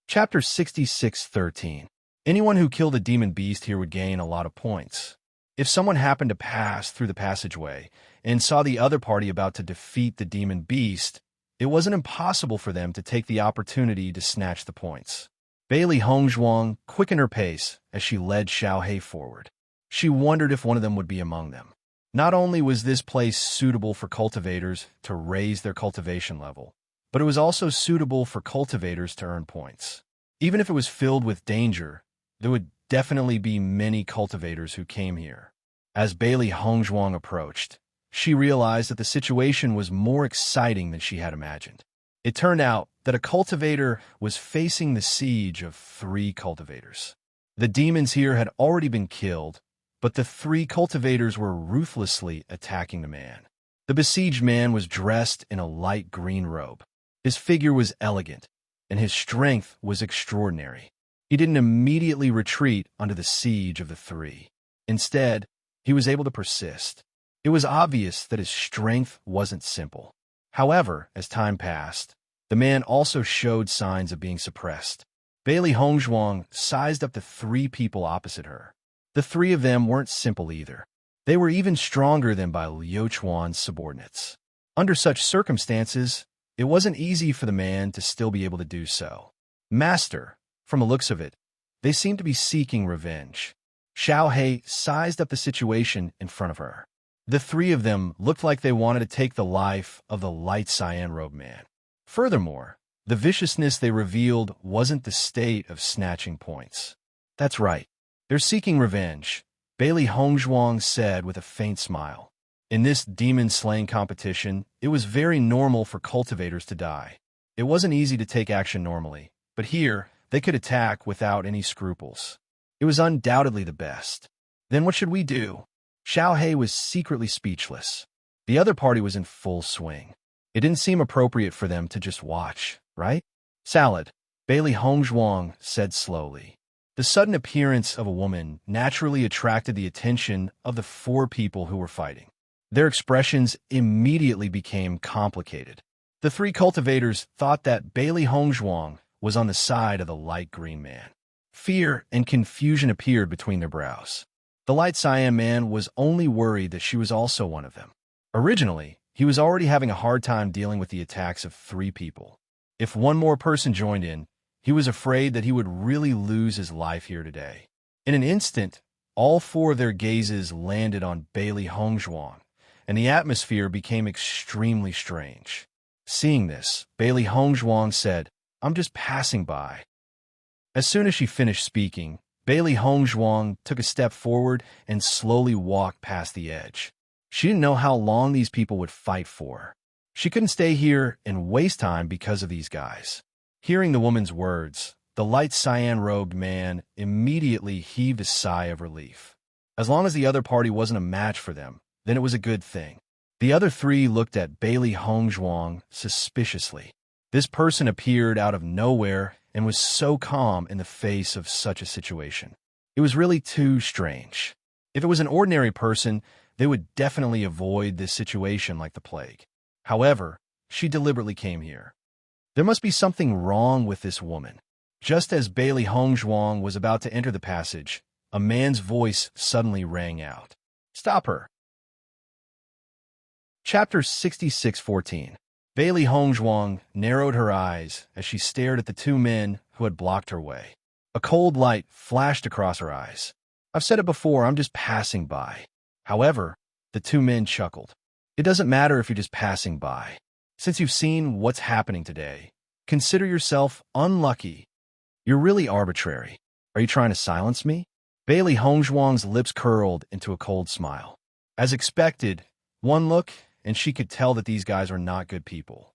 Chapter 66:13. Anyone who killed a demon beast here would gain a lot of points. If someone happened to pass through the passageway and saw the other party about to defeat the demon beast, it wasn't impossible for them to take the opportunity to snatch the points. Bailey Hongzhuang quickened her pace as she led Xiaohei forward. She wondered if one of them would be among them. Not only was this place suitable for cultivators to raise their cultivation level, but it was also suitable for cultivators to earn points. Even if it was filled with danger, there would definitely be many cultivators who came here. As Bailey Hongzhuang approached, she realized that the situation was more exciting than she had imagined. It turned out that a cultivator was facing the siege of 3 cultivators. The demons here had already been killed, but the 3 cultivators were ruthlessly attacking the man. The besieged man was dressed in a light green robe. His figure was elegant, and his strength was extraordinary. He didn't immediately retreat under the siege of the 3. Instead, he was able to persist. It was obvious that his strength wasn't simple. However, as time passed, the man also showed signs of being suppressed. Bailey Hongzhuang sized up the 3 people opposite her. The 3 of them weren't simple either. They were even stronger than by Liu Chuan's subordinates. Under such circumstances, it wasn't easy for the man to still be able to do so. "Master," from the looks of it, they seemed to be seeking revenge. Xiaohei sized up the situation in front of her. The 3 of them looked like they wanted to take the life of the light cyan-robed man. Furthermore, the viciousness they revealed wasn't the state of snatching points. "That's right. They're seeking revenge," Bailey Hongzhuang said with a faint smile. In this demon-slaying competition, it was very normal for cultivators to die. It wasn't easy to take action normally, but here, they could attack without any scruples. It was undoubtedly the best. "Then what should we do?" Xiaohei was secretly speechless. The other party was in full swing. It didn't seem appropriate for them to just watch, right? "Salad," Bailey Hongzhuang said slowly. The sudden appearance of a woman naturally attracted the attention of the 4 people who were fighting. Their expressions immediately became complicated. The 3 cultivators thought that Bailey Hongzhuang was on the side of the light green man. Fear and confusion appeared between their brows. The light cyan man was only worried that she was also one of them. Originally, he was already having a hard time dealing with the attacks of 3 people. If one more person joined in, he was afraid that he would really lose his life here today. In an instant, all 4 of their gazes landed on Bailey Hongzhuang, and the atmosphere became extremely strange. Seeing this, Bailey Hongzhuang said, "I'm just passing by." As soon as she finished speaking, Bailey Hongzhuang took a step forward and slowly walked past the edge. She didn't know how long these people would fight for. She couldn't stay here and waste time because of these guys. Hearing the woman's words, the light cyan-robed man immediately heaved a sigh of relief. As long as the other party wasn't a match for them, then it was a good thing. The other 3 looked at Bailey Hongzhuang suspiciously. This person appeared out of nowhere and was so calm in the face of such a situation. It was really too strange. If it was an ordinary person, they would definitely avoid this situation like the plague. However, she deliberately came here. There must be something wrong with this woman. Just as Bailey Hongzhuang was about to enter the passage, a man's voice suddenly rang out. "Stop her!" Chapter 66:14. Bailey Hongzhuang narrowed her eyes as she stared at the two men who had blocked her way. A cold light flashed across her eyes. "I've said it before, I'm just passing by." However, the two men chuckled. "It doesn't matter if you're just passing by. Since you've seen what's happening today, consider yourself unlucky. You're really arbitrary. Are you trying to silence me?" Bailey Hongzhuang's lips curled into a cold smile. As expected, one look, and she could tell that these guys are not good people.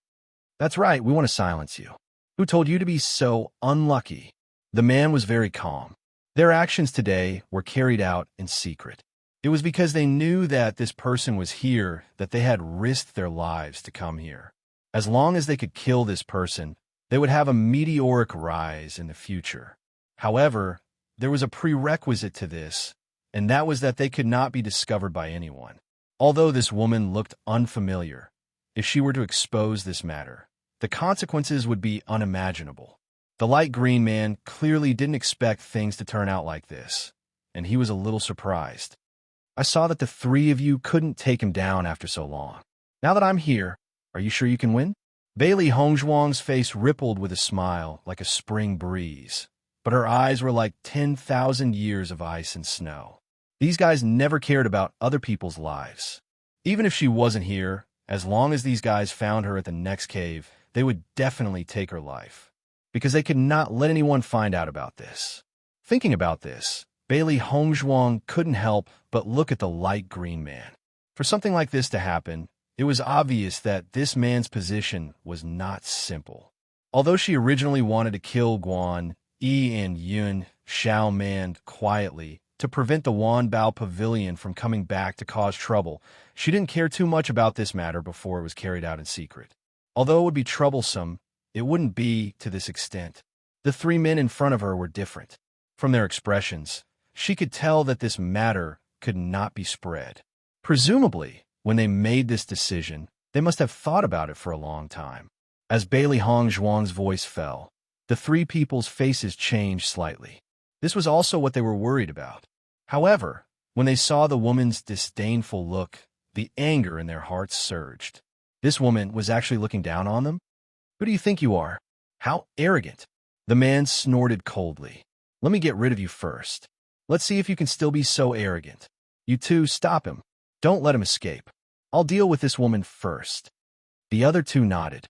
"That's right, we want to silence you. Who told you to be so unlucky?" The man was very calm. Their actions today were carried out in secret. It was because they knew that this person was here that they had risked their lives to come here. As long as they could kill this person, they would have a meteoric rise in the future. However, there was a prerequisite to this, and that was that they could not be discovered by anyone. Although this woman looked unfamiliar, if she were to expose this matter, the consequences would be unimaginable. The light green man clearly didn't expect things to turn out like this, and he was a little surprised. "I saw that the three of you couldn't take him down after so long. Now that I'm here, are you sure you can win?" Bailey Hongzhuang's face rippled with a smile like a spring breeze, but her eyes were like 10,000 years of ice and snow. These guys never cared about other people's lives. Even if she wasn't here, as long as these guys found her at the next cave, they would definitely take her life, because they could not let anyone find out about this. Thinking about this, Bailey Hongzhuang couldn't help but look at the light green man. For something like this to happen, it was obvious that this man's position was not simple. Although she originally wanted to kill Guan, Yi and Yun Xiaoman quietly to prevent the Wanbao Pavilion from coming back to cause trouble, she didn't care too much about this matter before it was carried out in secret. Although it would be troublesome, it wouldn't be to this extent. The three men in front of her were different. From their expressions, she could tell that this matter could not be spread. Presumably, when they made this decision, they must have thought about it for a long time. As Bailey Hongzhuang's voice fell, the three people's faces changed slightly. This was also what they were worried about. However, when they saw the woman's disdainful look, the anger in their hearts surged. This woman was actually looking down on them? "Who do you think you are? How arrogant!" The man snorted coldly. "Let me get rid of you first. Let's see if you can still be so arrogant. You two, stop him. Don't let him escape. I'll deal with this woman first." The other two nodded.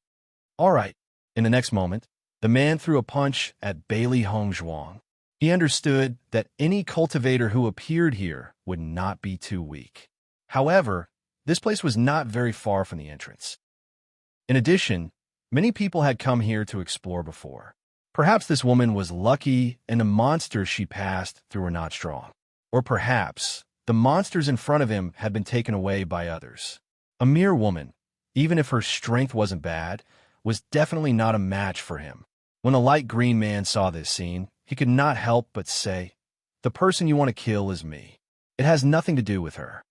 "All right." In the next moment, the man threw a punch at Bailey Hongzhuang. He understood that any cultivator who appeared here would not be too weak. However, this place was not very far from the entrance. In addition, many people had come here to explore before. Perhaps this woman was lucky and the monsters she passed through were not strong. Or perhaps the monsters in front of him had been taken away by others. A mere woman, even if her strength wasn't bad, was definitely not a match for him. When the light green man saw this scene, he could not help but say, "The person you want to kill is me. It has nothing to do with her."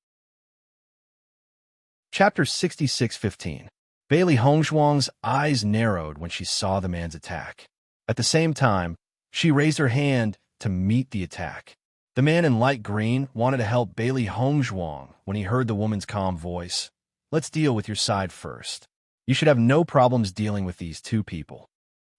Chapter 66:15. Bailey Hongzhuang's eyes narrowed when she saw the man's attack. At the same time, she raised her hand to meet the attack. The man in light green wanted to help Bailey Hongzhuang when he heard the woman's calm voice. "Let's deal with your side first. You should have no problems dealing with these two people."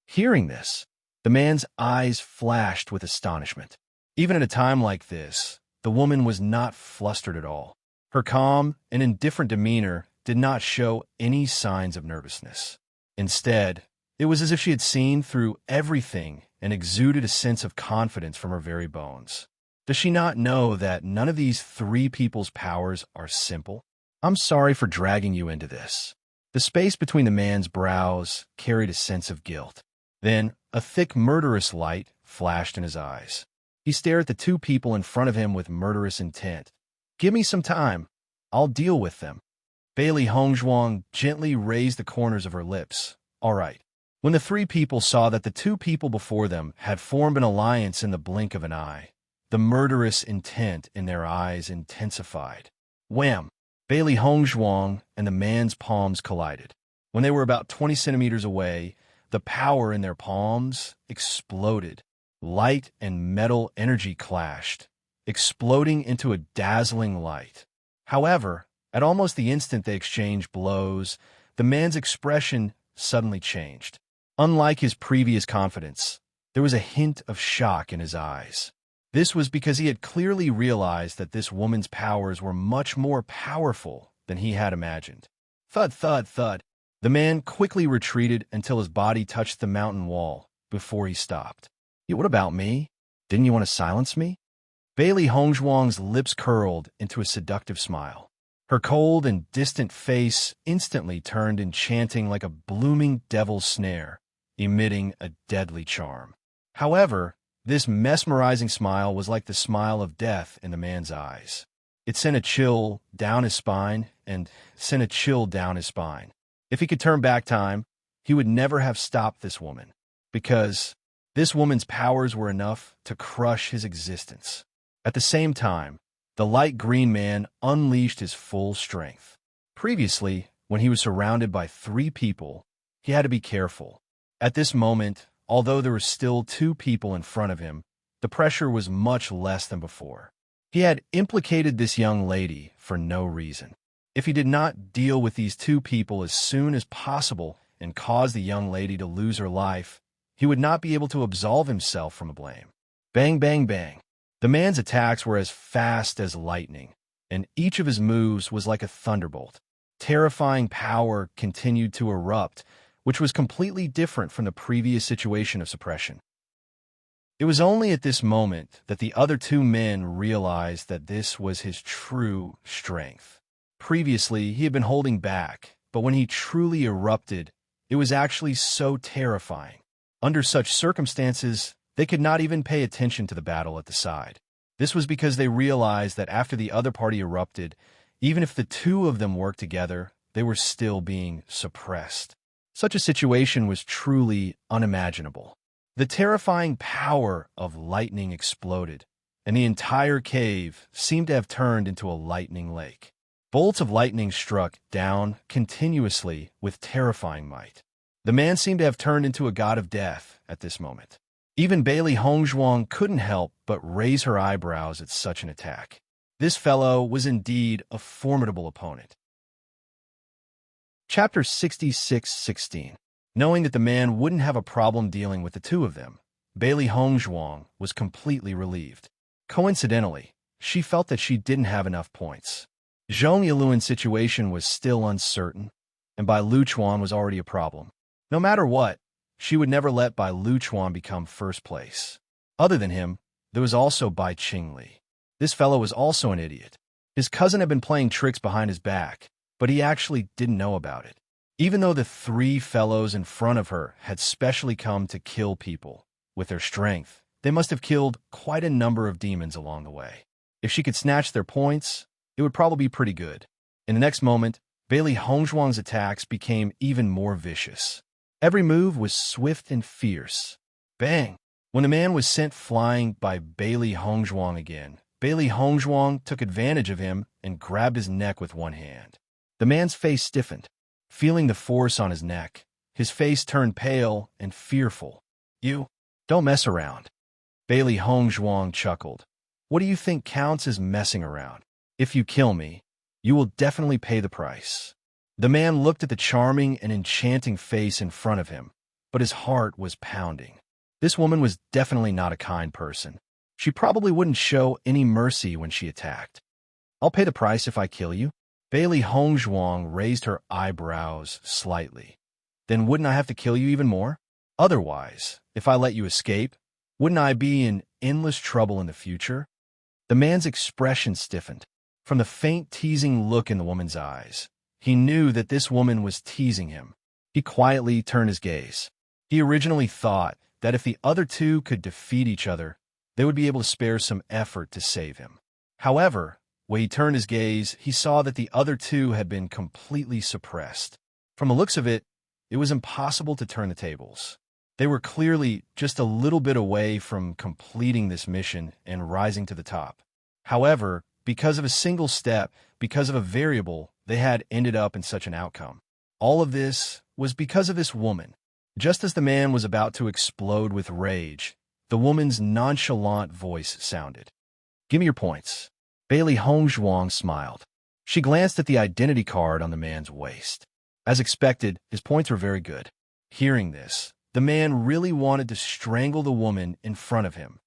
Hearing this, the man's eyes flashed with astonishment. Even at a time like this, the woman was not flustered at all. Her calm and indifferent demeanor did not show any signs of nervousness. Instead, it was as if she had seen through everything and exuded a sense of confidence from her very bones. Does she not know that none of these three people's powers are simple? "I'm sorry for dragging you into this." The space between the man's brows carried a sense of guilt. Then, a thick, murderous light flashed in his eyes. He stared at the two people in front of him with murderous intent. "Give me some time. I'll deal with them." Bailey Hongzhuang gently raised the corners of her lips. "All right, When the three people saw that the two people before them had formed an alliance in the blink of an eye, the murderous intent in their eyes intensified. Wham! Bailey Hongzhuang and the man's palms collided. When they were about 20 centimeters away, the power in their palms exploded. Light and metal energy clashed, exploding into a dazzling light. However, at almost the instant they exchanged blows, the man's expression suddenly changed. Unlike his previous confidence, there was a hint of shock in his eyes. This was because he had clearly realized that this woman's powers were much more powerful than he had imagined. Thud, thud, thud. The man quickly retreated until his body touched the mountain wall before he stopped. What about me? Didn't you want to silence me? Bailey Hongzhuang's lips curled into a seductive smile. Her cold and distant face instantly turned enchanting like a blooming devil's snare, emitting a deadly charm. However, this mesmerizing smile was like the smile of death in the man's eyes. It sent a chill down his spine and sent a chill down his spine. If he could turn back time, he would never have stopped this woman, because this woman's powers were enough to crush his existence. At the same time, the light green man unleashed his full strength. Previously, when he was surrounded by three people, he had to be careful. At this moment, although there were still two people in front of him, the pressure was much less than before. He had implicated this young lady for no reason. If he did not deal with these two people as soon as possible and cause the young lady to lose her life, he would not be able to absolve himself from the blame. Bang, bang, bang. The man's attacks were as fast as lightning, and each of his moves was like a thunderbolt. Terrifying power continued to erupt, which was completely different from the previous situation of suppression. It was only at this moment that the other two men realized that this was his true strength. Previously, he had been holding back, but when he truly erupted, it was actually so terrifying. Under such circumstances, they could not even pay attention to the battle at the side. This was because they realized that after the other party erupted, even if the two of them worked together, they were still being suppressed. Such a situation was truly unimaginable. The terrifying power of lightning exploded, and the entire cave seemed to have turned into a lightning lake. Bolts of lightning struck down continuously with terrifying might. The man seemed to have turned into a god of death at this moment. Even Bailey Hongzhuang couldn't help but raise her eyebrows at such an attack. This fellow was indeed a formidable opponent. Chapter 66:16. Knowing that the man wouldn't have a problem dealing with the two of them, Bailey Hongzhuang was completely relieved. Coincidentally, she felt that she didn't have enough points. Zhong Yiluan's situation was still uncertain, and Bai Luchuan was already a problem. No matter what, she would never let Bai Luchuan become first place. Other than him, there was also Bai Qingli. This fellow was also an idiot. His cousin had been playing tricks behind his back, but he actually didn't know about it. Even though the three fellows in front of her had specially come to kill people, with their strength, they must have killed quite a number of demons along the way. If she could snatch their points, it would probably be pretty good. In the next moment, Bailey Hongzhuang's attacks became even more vicious. Every move was swift and fierce. Bang! When the man was sent flying by Bailey Hongzhuang again, Bailey Hongzhuang took advantage of him and grabbed his neck with one hand. The man's face stiffened. Feeling the force on his neck, his face turned pale and fearful. You don't mess around. Bailey Hongzhuang chuckled. What do you think counts as messing around? If you kill me, you will definitely pay the price. The man looked at the charming and enchanting face in front of him, but his heart was pounding. This woman was definitely not a kind person. She probably wouldn't show any mercy when she attacked. I'll pay the price if I kill you. Bailey Hongzhuang raised her eyebrows slightly. Then wouldn't I have to kill you even more? Otherwise, if I let you escape, wouldn't I be in endless trouble in the future? The man's expression stiffened. From the faint teasing look in the woman's eyes, he knew that this woman was teasing him. He quietly turned his gaze. He originally thought that if the other two could defeat each other, they would be able to spare some effort to save him. However, when he turned his gaze, he saw that the other two had been completely suppressed. From the looks of it, it was impossible to turn the tables. They were clearly just a little bit away from completing this mission and rising to the top. However, because of a single step, because of a variable, they had ended up in such an outcome. All of this was because of this woman. Just as the man was about to explode with rage, the woman's nonchalant voice sounded. "Give me your points." Bailey Hongzhuang smiled. She glanced at the identity card on the man's waist. As expected, his points were very good. Hearing this, the man really wanted to strangle the woman in front of him.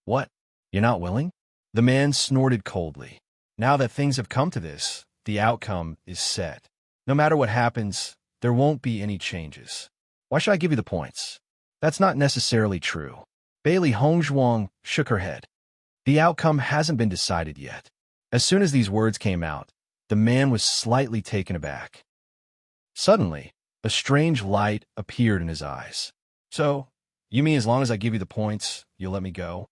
"What? You're not willing?" The man snorted coldly. "Now that things have come to this, the outcome is set. No matter what happens, there won't be any changes. Why should I give you the points?" "That's not necessarily true." Bailey Hongzhuang shook her head. "The outcome hasn't been decided yet." As soon as these words came out, the man was slightly taken aback. Suddenly, a strange light appeared in his eyes. "So, you mean as long as I give you the points, you'll let me go?"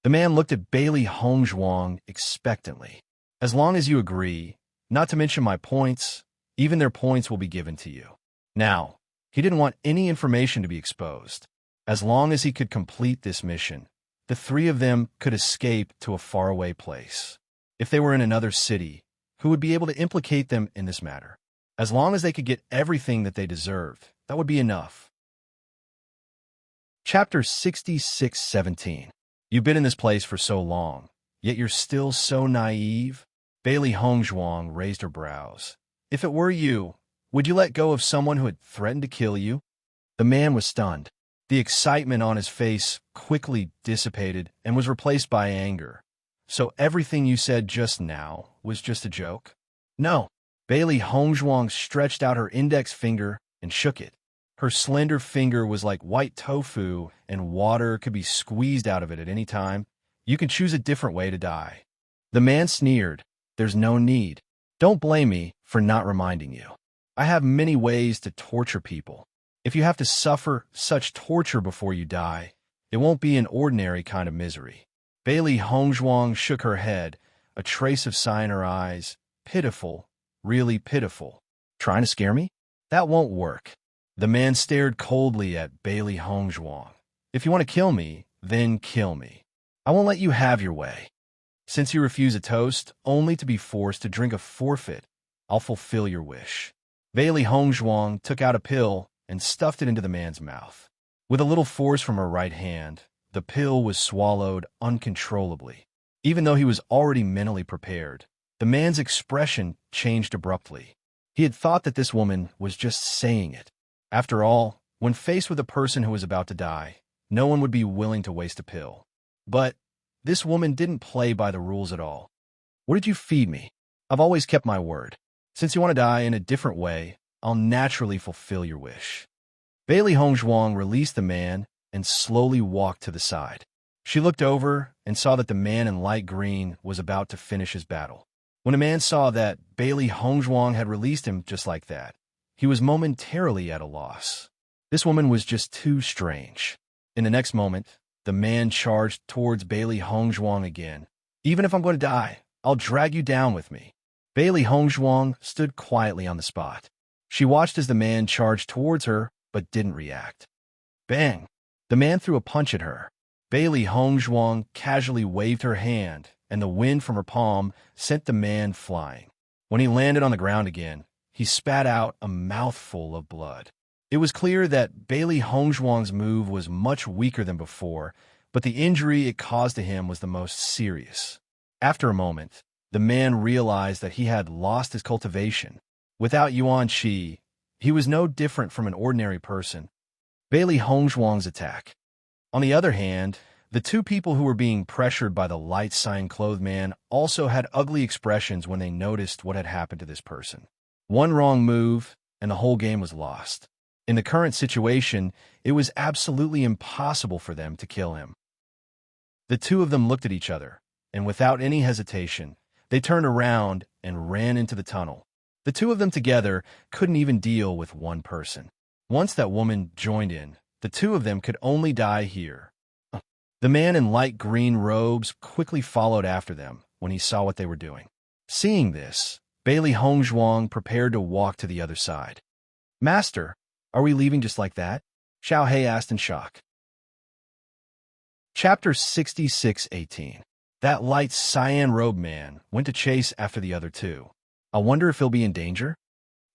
The man looked at Bailey Hongzhuang expectantly. "As long as you agree, not to mention my points, even their points will be given to you." Now, he didn't want any information to be exposed. As long as he could complete this mission, the three of them could escape to a faraway place. If they were in another city, who would be able to implicate them in this matter? As long as they could get everything that they deserved, that would be enough. Chapter 66-17. You've been in this place for so long, yet you're still so naive? Bailey Hongzhuang raised her brows. "If it were you, would you let go of someone who had threatened to kill you?" The man was stunned. The excitement on his face quickly dissipated and was replaced by anger. "So everything you said just now was just a joke?" "No." Bailey Hongzhuang stretched out her index finger and shook it. Her slender finger was like white tofu, and water could be squeezed out of it at any time. "You can choose a different way to die." The man sneered. "There's no need. Don't blame me for not reminding you. I have many ways to torture people. If you have to suffer such torture before you die, it won't be an ordinary kind of misery." Bailey Hongzhuang shook her head, a trace of sigh in her eyes. "Pitiful, really pitiful. Trying to scare me? That won't work." The man stared coldly at Bailey Hongzhuang. "If you want to kill me, then kill me. I won't let you have your way. Since you refuse a toast, only to be forced to drink a forfeit, I'll fulfill your wish." Bailey Hongzhuang took out a pill and stuffed it into the man's mouth. With a little force from her right hand, the pill was swallowed uncontrollably. Even though he was already mentally prepared, the man's expression changed abruptly. He had thought that this woman was just saying it. After all, when faced with a person who was about to die, no one would be willing to waste a pill. But this woman didn't play by the rules at all. "What did you feed me? I've always kept my word. Since you want to die in a different way, I'll naturally fulfill your wish." Bailey Hongzhuang released the man and slowly walked to the side. She looked over and saw that the man in light green was about to finish his battle. When a man saw that Bailey Hongzhuang had released him just like that, he was momentarily at a loss. This woman was just too strange. In the next moment, the man charged towards Bailey Hongzhuang again. "Even if I'm going to die, I'll drag you down with me." Bailey Hongzhuang stood quietly on the spot. She watched as the man charged towards her, but didn't react. Bang! The man threw a punch at her. Bailey Hongzhuang casually waved her hand, and the wind from her palm sent the man flying. When he landed on the ground again, he spat out a mouthful of blood. It was clear that Bailey Hongzhuang's move was much weaker than before, but the injury it caused to him was the most serious. After a moment, the man realized that he had lost his cultivation. Without Yuan Qi, he was no different from an ordinary person. Bailey Hongzhuang's attack. On the other hand, the two people who were being pressured by the light sign-clothed man also had ugly expressions when they noticed what had happened to this person. One wrong move, and the whole game was lost. In the current situation, it was absolutely impossible for them to kill him. The two of them looked at each other, and without any hesitation, they turned around and ran into the tunnel. The two of them together couldn't even deal with one person. Once that woman joined in, the two of them could only die here. The man in light green robes quickly followed after them when he saw what they were doing. Seeing this, Bailey Hongzhuang prepared to walk to the other side. "Master, Are we leaving just like that? Xiao He asked in shock. Chapter 66:18. That light cyan-robed man went to chase after the other two. I wonder if he'll be in danger?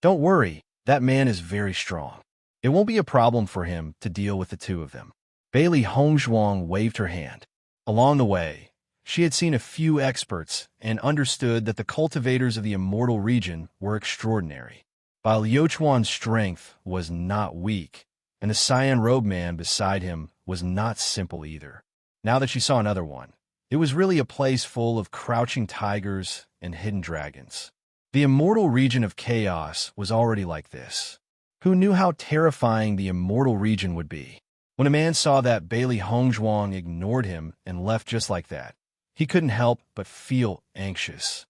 Don't worry, that man is very strong. It won't be a problem for him to deal with the two of them. Bailey Hongzhuang waved her hand. Along the way, she had seen a few experts and understood that the cultivators of the immortal region were extraordinary. While Liuchuan's strength was not weak, and the cyan-robed man beside him was not simple either. Now that she saw another one, it was really a place full of crouching tigers and hidden dragons. The immortal region of chaos was already like this. Who knew how terrifying the immortal region would be? When a man saw that Bailey Hongzhuang ignored him and left just like that, he couldn't help but feel anxious.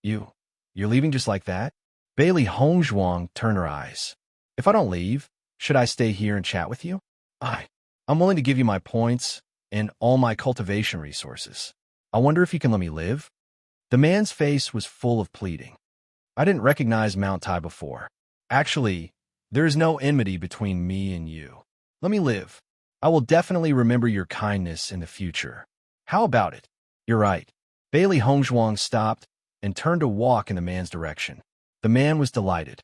You're leaving just like that? Bailey Hongzhuang turned her eyes. If I don't leave, should I stay here and chat with you? I'm willing to give you my points and all my cultivation resources. I wonder if you can let me live? The man's face was full of pleading. I didn't recognize Mount Tai before. Actually, there is no enmity between me and you. Let me live. I will definitely remember your kindness in the future. How about it? You're right. Bailey Hongzhuang stopped and turned to walk in the man's direction. The man was delighted.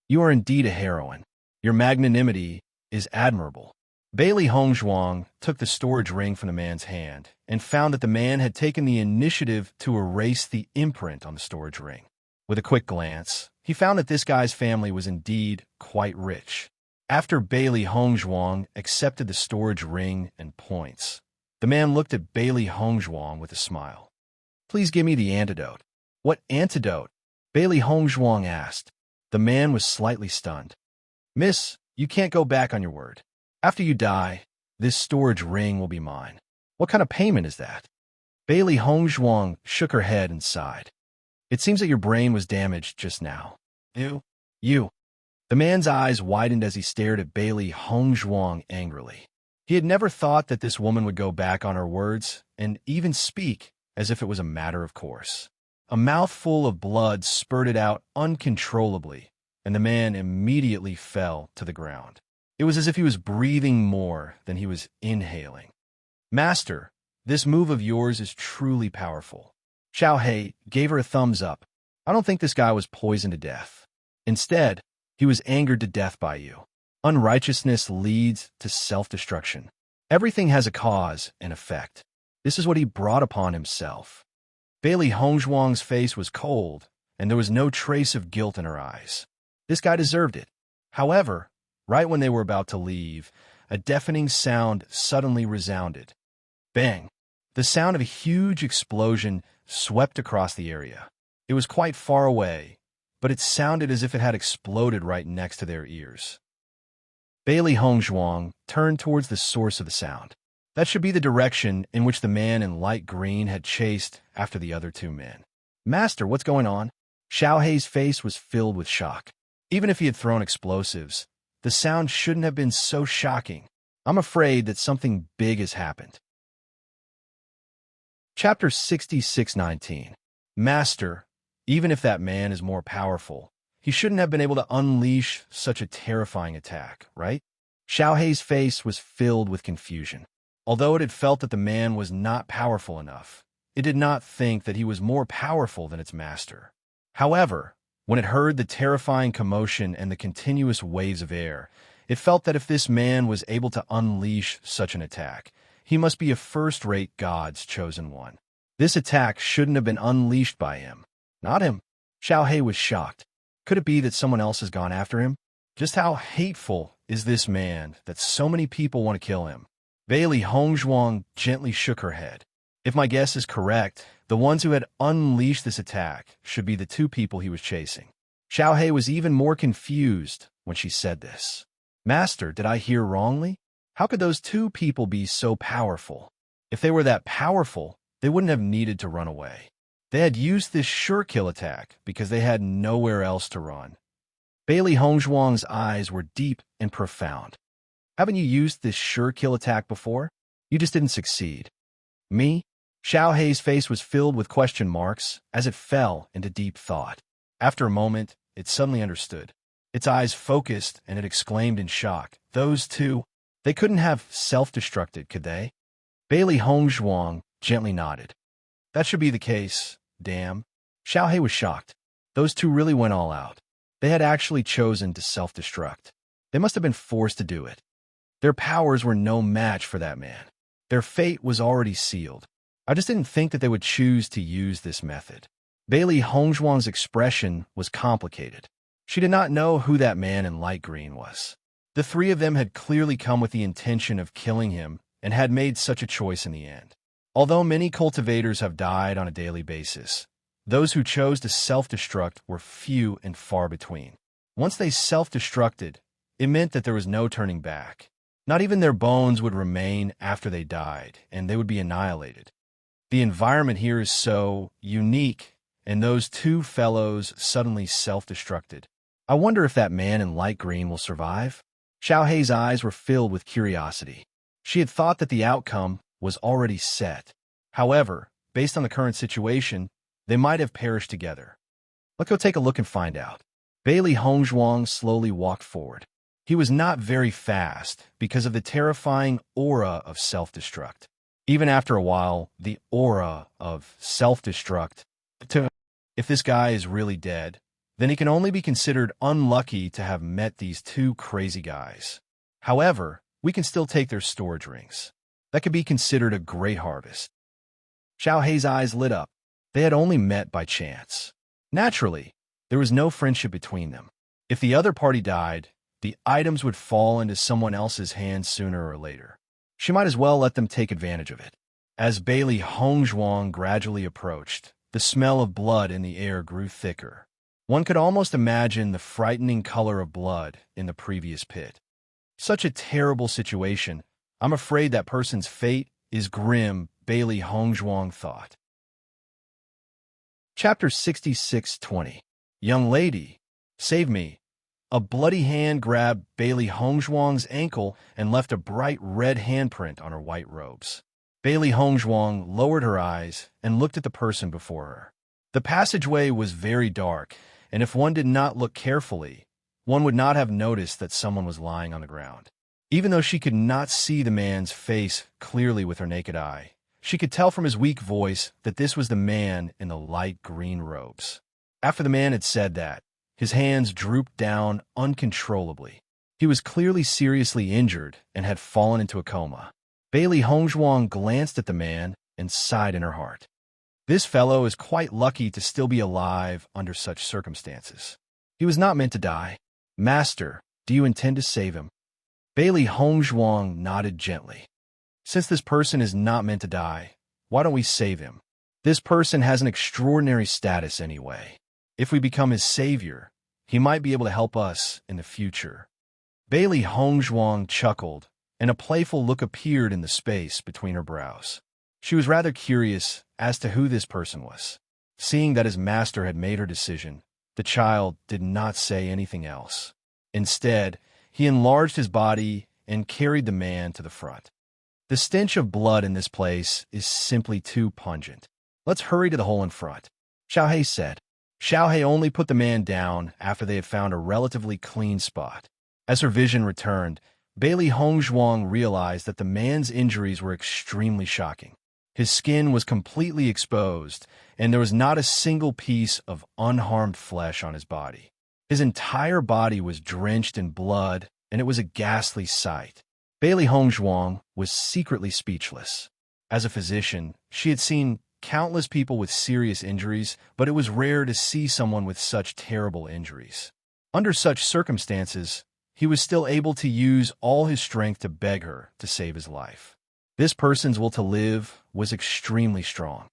You are indeed a heroine. Your magnanimity is admirable. Bailey Hongzhuang took the storage ring from the man's hand and found that the man had taken the initiative to erase the imprint on the storage ring. With a quick glance, he found that this guy's family was indeed quite rich. After Bailey Hongzhuang accepted the storage ring and points, the man looked at Bailey Hongzhuang with a smile. Please give me the antidote. What antidote? Bailey Hongzhuang asked. The man was slightly stunned. Miss, you can't go back on your word. After you die, this storage ring will be mine. What kind of payment is that? Bailey Hongzhuang shook her head and sighed. It seems that your brain was damaged just now. You. The man's eyes widened as he stared at Bailey Hongzhuang angrily. He had never thought that this woman would go back on her words and even speak as if it was a matter of course. A mouthful of blood spurted out uncontrollably, and the man immediately fell to the ground. It was as if he was breathing more than he was inhaling. Master, this move of yours is truly powerful. Xiao He gave her a thumbs up. I don't think this guy was poisoned to death. Instead, he was angered to death by you. Unrighteousness leads to self-destruction. Everything has a cause and effect. This is what he brought upon himself. Bailey Hongzhuang's face was cold, and there was no trace of guilt in her eyes. This guy deserved it. However, right when they were about to leave, a deafening sound suddenly resounded. Bang! The sound of a huge explosion swept across the area. It was quite far away, but it sounded as if it had exploded right next to their ears. Bailey Hongzhuang turned towards the source of the sound. That should be the direction in which the man in light green had chased after the other two men. Master, what's going on? Xiao He's face was filled with shock. Even if he had thrown explosives, the sound shouldn't have been so shocking. I'm afraid that something big has happened. Chapter 66:19. Master, even if that man is more powerful, he shouldn't have been able to unleash such a terrifying attack, right? Xiao He's face was filled with confusion. Although it had felt that the man was not powerful enough, it did not think that he was more powerful than its master. However, when it heard the terrifying commotion and the continuous waves of air, it felt that if this man was able to unleash such an attack, he must be a first-rate God's chosen one. This attack shouldn't have been unleashed by him. Not him. Xiao He was shocked. Could it be that someone else has gone after him? Just how hateful is this man that so many people want to kill him? Bailey Hongzhuang gently shook her head. If my guess is correct, the ones who had unleashed this attack should be the two people he was chasing. Xiao He was even more confused when she said this. Master, did I hear wrongly? How could those two people be so powerful? If they were that powerful, they wouldn't have needed to run away. They had used this sure-kill attack because they had nowhere else to run. Bailey Hongzhuang's eyes were deep and profound. Haven't you used this sure-kill attack before? You just didn't succeed. Me? Xiao He's face was filled with question marks as it fell into deep thought. After a moment, it suddenly understood. Its eyes focused, and it exclaimed in shock, "Those two, they couldn't have self-destructed, could they?" Bailey Hongzhuang gently nodded. "That should be the case, damn." Xiao He was shocked. Those two really went all out. They had actually chosen to self-destruct. They must have been forced to do it. Their powers were no match for that man. Their fate was already sealed. I just didn't think that they would choose to use this method. Bailey Hongzhuang's expression was complicated. She did not know who that man in light green was. The three of them had clearly come with the intention of killing him and had made such a choice in the end. Although many cultivators have died on a daily basis, those who chose to self-destruct were few and far between. Once they self-destructed, it meant that there was no turning back. Not even their bones would remain after they died, and they would be annihilated. The environment here is so unique, and those two fellows suddenly self-destructed. I wonder if that man in light green will survive? Xiao Hei's eyes were filled with curiosity. She had thought that the outcome was already set. However, based on the current situation, they might have perished together. Let's go take a look and find out. Bailey Hongzhuang slowly walked forward. He was not very fast because of the terrifying aura of self-destruct. Even after a while, the aura of self-destruct. If this guy is really dead, then he can only be considered unlucky to have met these two crazy guys. However, we can still take their storage rings. That could be considered a great harvest. Xiao Hei's eyes lit up. They had only met by chance. Naturally, there was no friendship between them. If the other party died, the items would fall into someone else's hands sooner or later. She might as well let them take advantage of it. As Bailey Hongzhuang gradually approached, the smell of blood in the air grew thicker. One could almost imagine the frightening color of blood in the previous pit. Such a terrible situation. I'm afraid that person's fate is grim, Bailey Hongzhuang thought. Chapter 66:20. Young lady, save me. A bloody hand grabbed Bailey Hongzhuang's ankle and left a bright red handprint on her white robes. Bailey Hongzhuang lowered her eyes and looked at the person before her. The passageway was very dark, and if one did not look carefully, one would not have noticed that someone was lying on the ground. Even though she could not see the man's face clearly with her naked eye, she could tell from his weak voice that this was the man in the light green robes. After the man had said that, his hands drooped down uncontrollably. He was clearly seriously injured and had fallen into a coma. Bailey Hongzhuang glanced at the man and sighed in her heart. This fellow is quite lucky to still be alive under such circumstances. He was not meant to die. Master, do you intend to save him? Bailey Hongzhuang nodded gently. Since this person is not meant to die, why don't we save him? This person has an extraordinary status anyway. If we become his savior, he might be able to help us in the future. Bailey Hongzhuang chuckled, and a playful look appeared in the space between her brows. She was rather curious as to who this person was. Seeing that his master had made her decision, the child did not say anything else. Instead, he enlarged his body and carried the man to the front. The stench of blood in this place is simply too pungent. Let's hurry to the hole in front, Xiao Hei said. Xiao Hei only put the man down after they had found a relatively clean spot. As her vision returned, Bailey Hongzhuang realized that the man's injuries were extremely shocking. His skin was completely exposed, and there was not a single piece of unharmed flesh on his body. His entire body was drenched in blood, and it was a ghastly sight. Bailey Hongzhuang was secretly speechless. As a physician, she had seen countless people with serious injuries, but it was rare to see someone with such terrible injuries. Under such circumstances, he was still able to use all his strength to beg her to save his life. This person's will to live was extremely strong.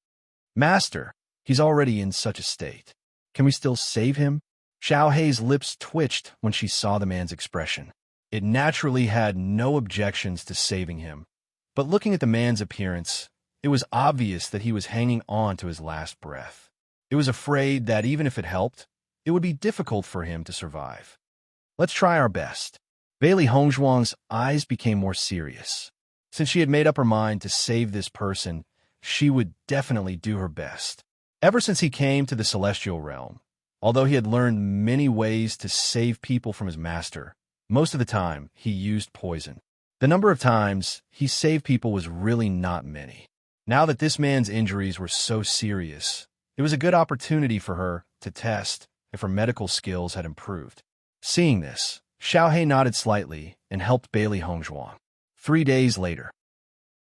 Master, he's already in such a state. Can we still save him? Xiao Hei's lips twitched when she saw the man's expression. It naturally had no objections to saving him, but looking at the man's appearance, it was obvious that he was hanging on to his last breath. It was afraid that even if it helped, it would be difficult for him to survive. Let's try our best. Bailey Hongzhuang's eyes became more serious. Since she had made up her mind to save this person, she would definitely do her best. Ever since he came to the celestial realm, Although he had learned many ways to save people from his master, most of the time he used poison. The number of times he saved people was really not many. Now that this man's injuries were so serious, it was a good opportunity for her to test if her medical skills had improved. Seeing this, Xiaohei nodded slightly and helped Bailey Hongzhuang. 3 days later,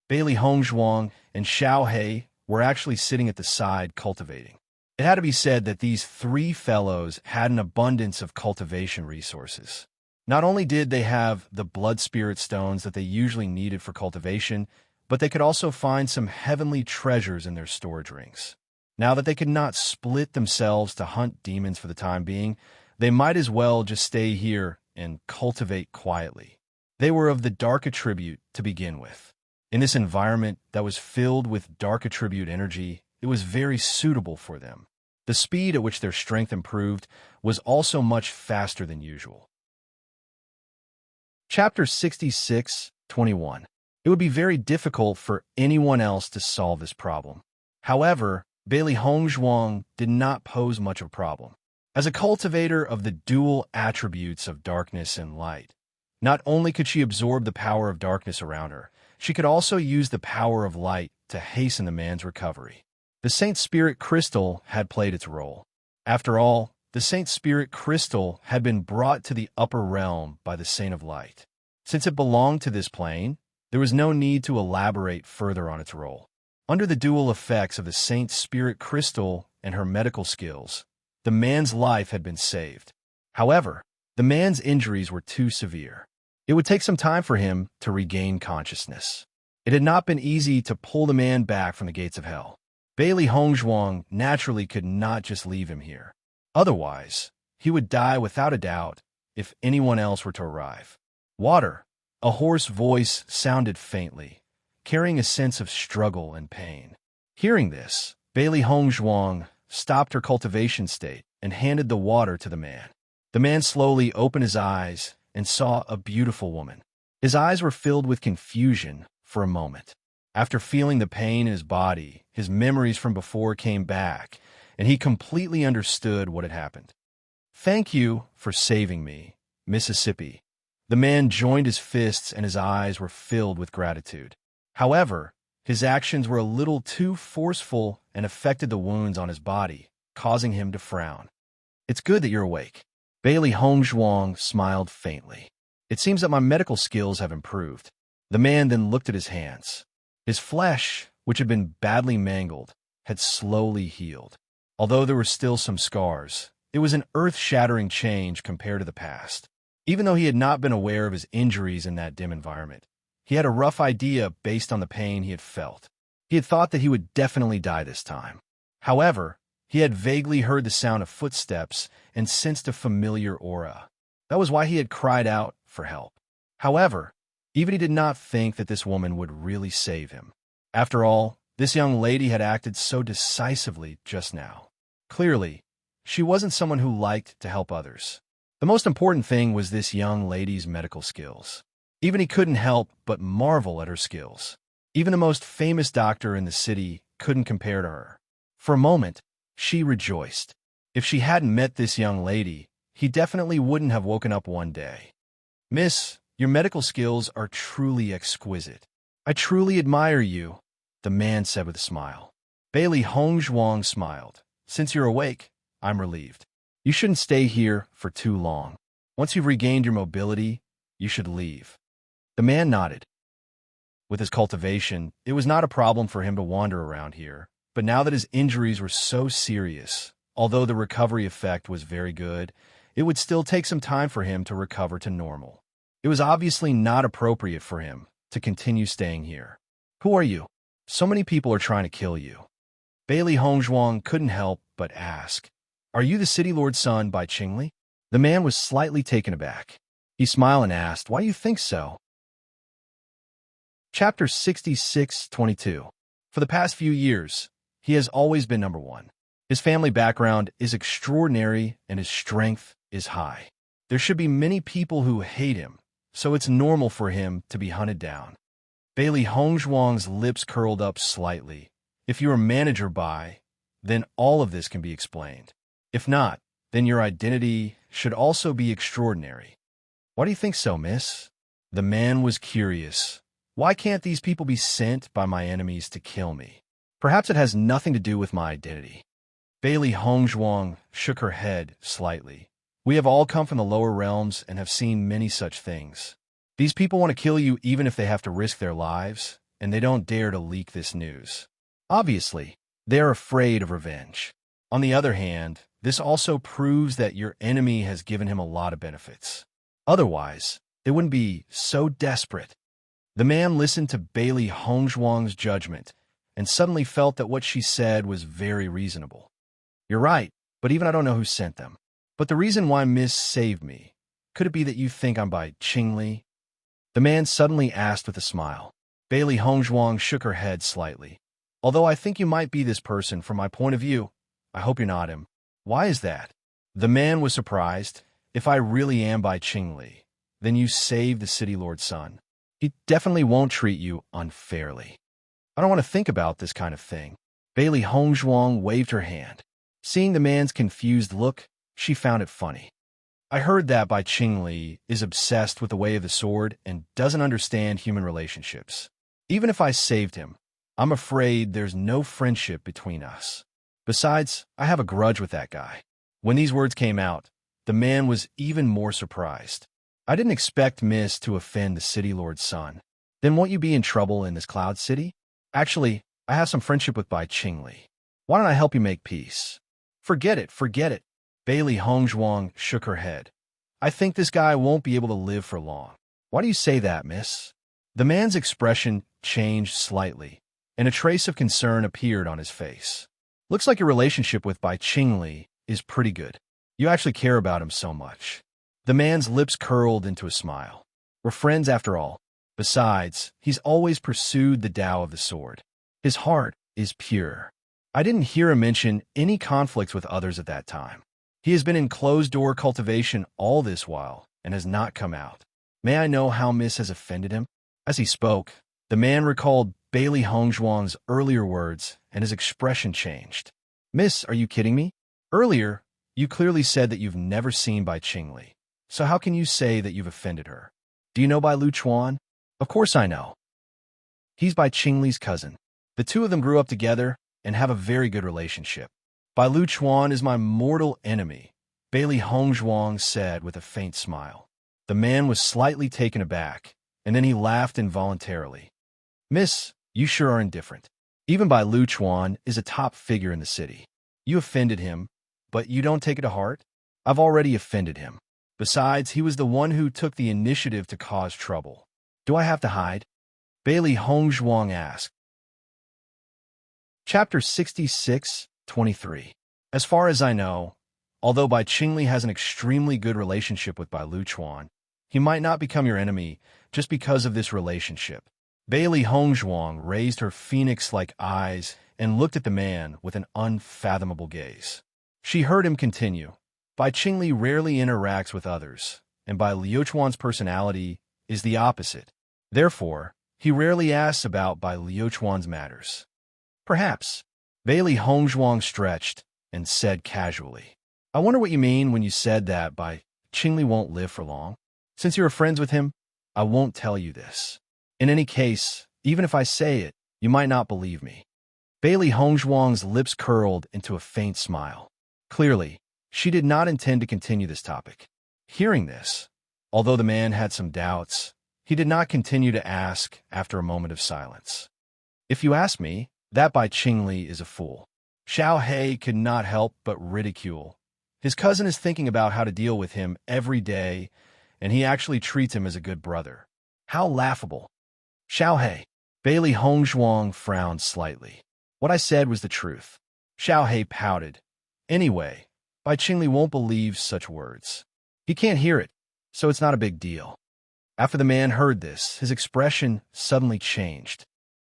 Bailey Hongzhuang and Xiaohei were actually sitting at the side cultivating. It had to be said that these 3 fellows had an abundance of cultivation resources. Not only did they have the blood spirit stones that they usually needed for cultivation, but they could also find some heavenly treasures in their storage rings. Now that they could not split themselves to hunt demons for the time being, they might as well just stay here and cultivate quietly. They were of the dark attribute to begin with. In this environment that was filled with dark attribute energy, it was very suitable for them. The speed at which their strength improved was also much faster than usual. Chapter 66:21. It would be very difficult for anyone else to solve this problem. However, Bailey Hongzhuang did not pose much of a problem. As a cultivator of the dual attributes of darkness and light, not only could she absorb the power of darkness around her, she could also use the power of light to hasten the man's recovery. The Saint Spirit Crystal had played its role. After all, the Saint Spirit Crystal had been brought to the upper realm by the Saint of Light. Since it belonged to this plane, there was no need to elaborate further on its role. Under the dual effects of the Saint Spirit Crystal and her medical skills, the man's life had been saved. However, the man's injuries were too severe. It would take some time for him to regain consciousness. It had not been easy to pull the man back from the gates of hell. Bailey Hongzhuang naturally could not just leave him here. Otherwise, he would die without a doubt if anyone else were to arrive. Water, a hoarse voice sounded faintly, carrying a sense of struggle and pain. Hearing this, Bailey Hongzhuang stopped her cultivation state and handed the water to the man. The man slowly opened his eyes and saw a beautiful woman. His eyes were filled with confusion for a moment. After feeling the pain in his body, his memories from before came back, and he completely understood what had happened. "Thank you for saving me, Mississippi." The man joined his fists and his eyes were filled with gratitude. However, his actions were a little too forceful and affected the wounds on his body, causing him to frown. "It's good that you're awake." Bailey Hongzhuang smiled faintly. "It seems that my medical skills have improved." The man then looked at his hands. His flesh, which had been badly mangled, had slowly healed. Although there were still some scars, it was an earth-shattering change compared to the past. Even though he had not been aware of his injuries in that dim environment, he had a rough idea based on the pain he had felt. He had thought that he would definitely die this time. However, he had vaguely heard the sound of footsteps and sensed a familiar aura. That was why he had cried out for help. However, even he did not think that this woman would really save him. After all, this young lady had acted so decisively just now. Clearly, she wasn't someone who liked to help others. The most important thing was this young lady's medical skills. Even he couldn't help but marvel at her skills. Even the most famous doctor in the city couldn't compare to her. For a moment, she rejoiced. If she hadn't met this young lady, he definitely wouldn't have woken up one day. "Miss, your medical skills are truly exquisite. I truly admire you," the man said with a smile. Bailey Hongzhuang smiled. "Since you're awake, I'm relieved. You shouldn't stay here for too long. Once you've regained your mobility, you should leave." The man nodded. With his cultivation, it was not a problem for him to wander around here, but now that his injuries were so serious, although the recovery effect was very good, it would still take some time for him to recover to normal. It was obviously not appropriate for him to continue staying here. "Who are you? So many people are trying to kill you." Bailey Hongzhuang couldn't help but ask. "Are you the City Lord's son by Qingli?" The man was slightly taken aback. He smiled and asked, "Why do you think so?" Chapter 66:22. For the past few years, he has always been number one. His family background is extraordinary and his strength is high. There should be many people who hate him, so it's normal for him to be hunted down. Bailey Hongzhuang's lips curled up slightly. If you're a manager by, then all of this can be explained. If not, then your identity should also be extraordinary. Why do you think so, miss? The man was curious. Why can't these people be sent by my enemies to kill me? Perhaps it has nothing to do with my identity. Bailey Hongzhuang shook her head slightly. We have all come from the lower realms and have seen many such things. These people want to kill you even if they have to risk their lives, and they don't dare to leak this news. Obviously, they are afraid of revenge. On the other hand, this also proves that your enemy has given him a lot of benefits. Otherwise, they wouldn't be so desperate. The man listened to Bailey Hongzhuang's judgment and suddenly felt that what she said was very reasonable. You're right, but even I don't know who sent them. But the reason why Miss saved me, could it be that you think I'm by Qingli? The man suddenly asked with a smile. Bailey Hongzhuang shook her head slightly. Although I think you might be this person from my point of view, I hope you're not him. Why is that? The man was surprised. If I really am by Qingli, then you saved the city lord's son. He definitely won't treat you unfairly. I don't want to think about this kind of thing. Bailey Hongzhuang waved her hand. Seeing the man's confused look, she found it funny. I heard that Bai Qingli is obsessed with the way of the sword and doesn't understand human relationships. Even if I saved him, I'm afraid there's no friendship between us. Besides, I have a grudge with that guy. When these words came out, the man was even more surprised. I didn't expect Miss to offend the city lord's son. Then won't you be in trouble in this cloud city? Actually, I have some friendship with Bai Qingli. Why don't I help you make peace? Forget it, forget it. Bailey Hongzhuang shook her head. I think this guy won't be able to live for long. Why do you say that, miss? The man's expression changed slightly, and a trace of concern appeared on his face. Looks like your relationship with Bai Qingli is pretty good. You actually care about him so much. The man's lips curled into a smile. We're friends after all. Besides, he's always pursued the Tao of the sword. His heart is pure. I didn't hear him mention any conflicts with others at that time. He has been in closed-door cultivation all this while and has not come out. May I know how Miss has offended him? As he spoke, the man recalled Bailey Hongzhuang's earlier words, and his expression changed. Miss, are you kidding me? Earlier, you clearly said that you've never seen Bai Qingli. So how can you say that you've offended her? Do you know Bai Luchuan? Of course I know. He's Bai Qingli's cousin. The two of them grew up together and have a very good relationship. Bai Luchuan is my mortal enemy, Bailey Hongzhuang said with a faint smile. The man was slightly taken aback, and then he laughed involuntarily. Miss, you sure are indifferent. Even Bai Luchuan is a top figure in the city. You offended him, but you don't take it to heart? I've already offended him. Besides, he was the one who took the initiative to cause trouble. Do I have to hide? Bailey Hongzhuang asked. Chapter 66-23. As far as I know, although Bai Qingli has an extremely good relationship with Bai Luchuan, he might not become your enemy just because of this relationship. Bailey Hongzhuang raised her phoenix-like eyes and looked at the man with an unfathomable gaze. She heard him continue. Bai Qingli rarely interacts with others, and Bai Luchuan's personality is the opposite. Therefore, he rarely asks about Bai Luchuan's matters. Perhaps. Bailey Hongzhuang stretched and said casually, I wonder what you mean when you said that Bai Qingli won't live for long. Since you are friends with him, I won't tell you this. In any case, even if I say it, you might not believe me. Bailey Hongzhuang's lips curled into a faint smile. Clearly, she did not intend to continue this topic. Hearing this, although the man had some doubts, he did not continue to ask after a moment of silence. If you ask me, that Bai Qingli is a fool. Xiao He could not help but ridicule. His cousin is thinking about how to deal with him every day, and he actually treats him as a good brother. How laughable. Xiao He. Bailey Hongzhuang frowned slightly. What I said was the truth. Xiao He pouted. Anyway, Bai Qingli won't believe such words. He can't hear it, so it's not a big deal. After the man heard this, his expression suddenly changed.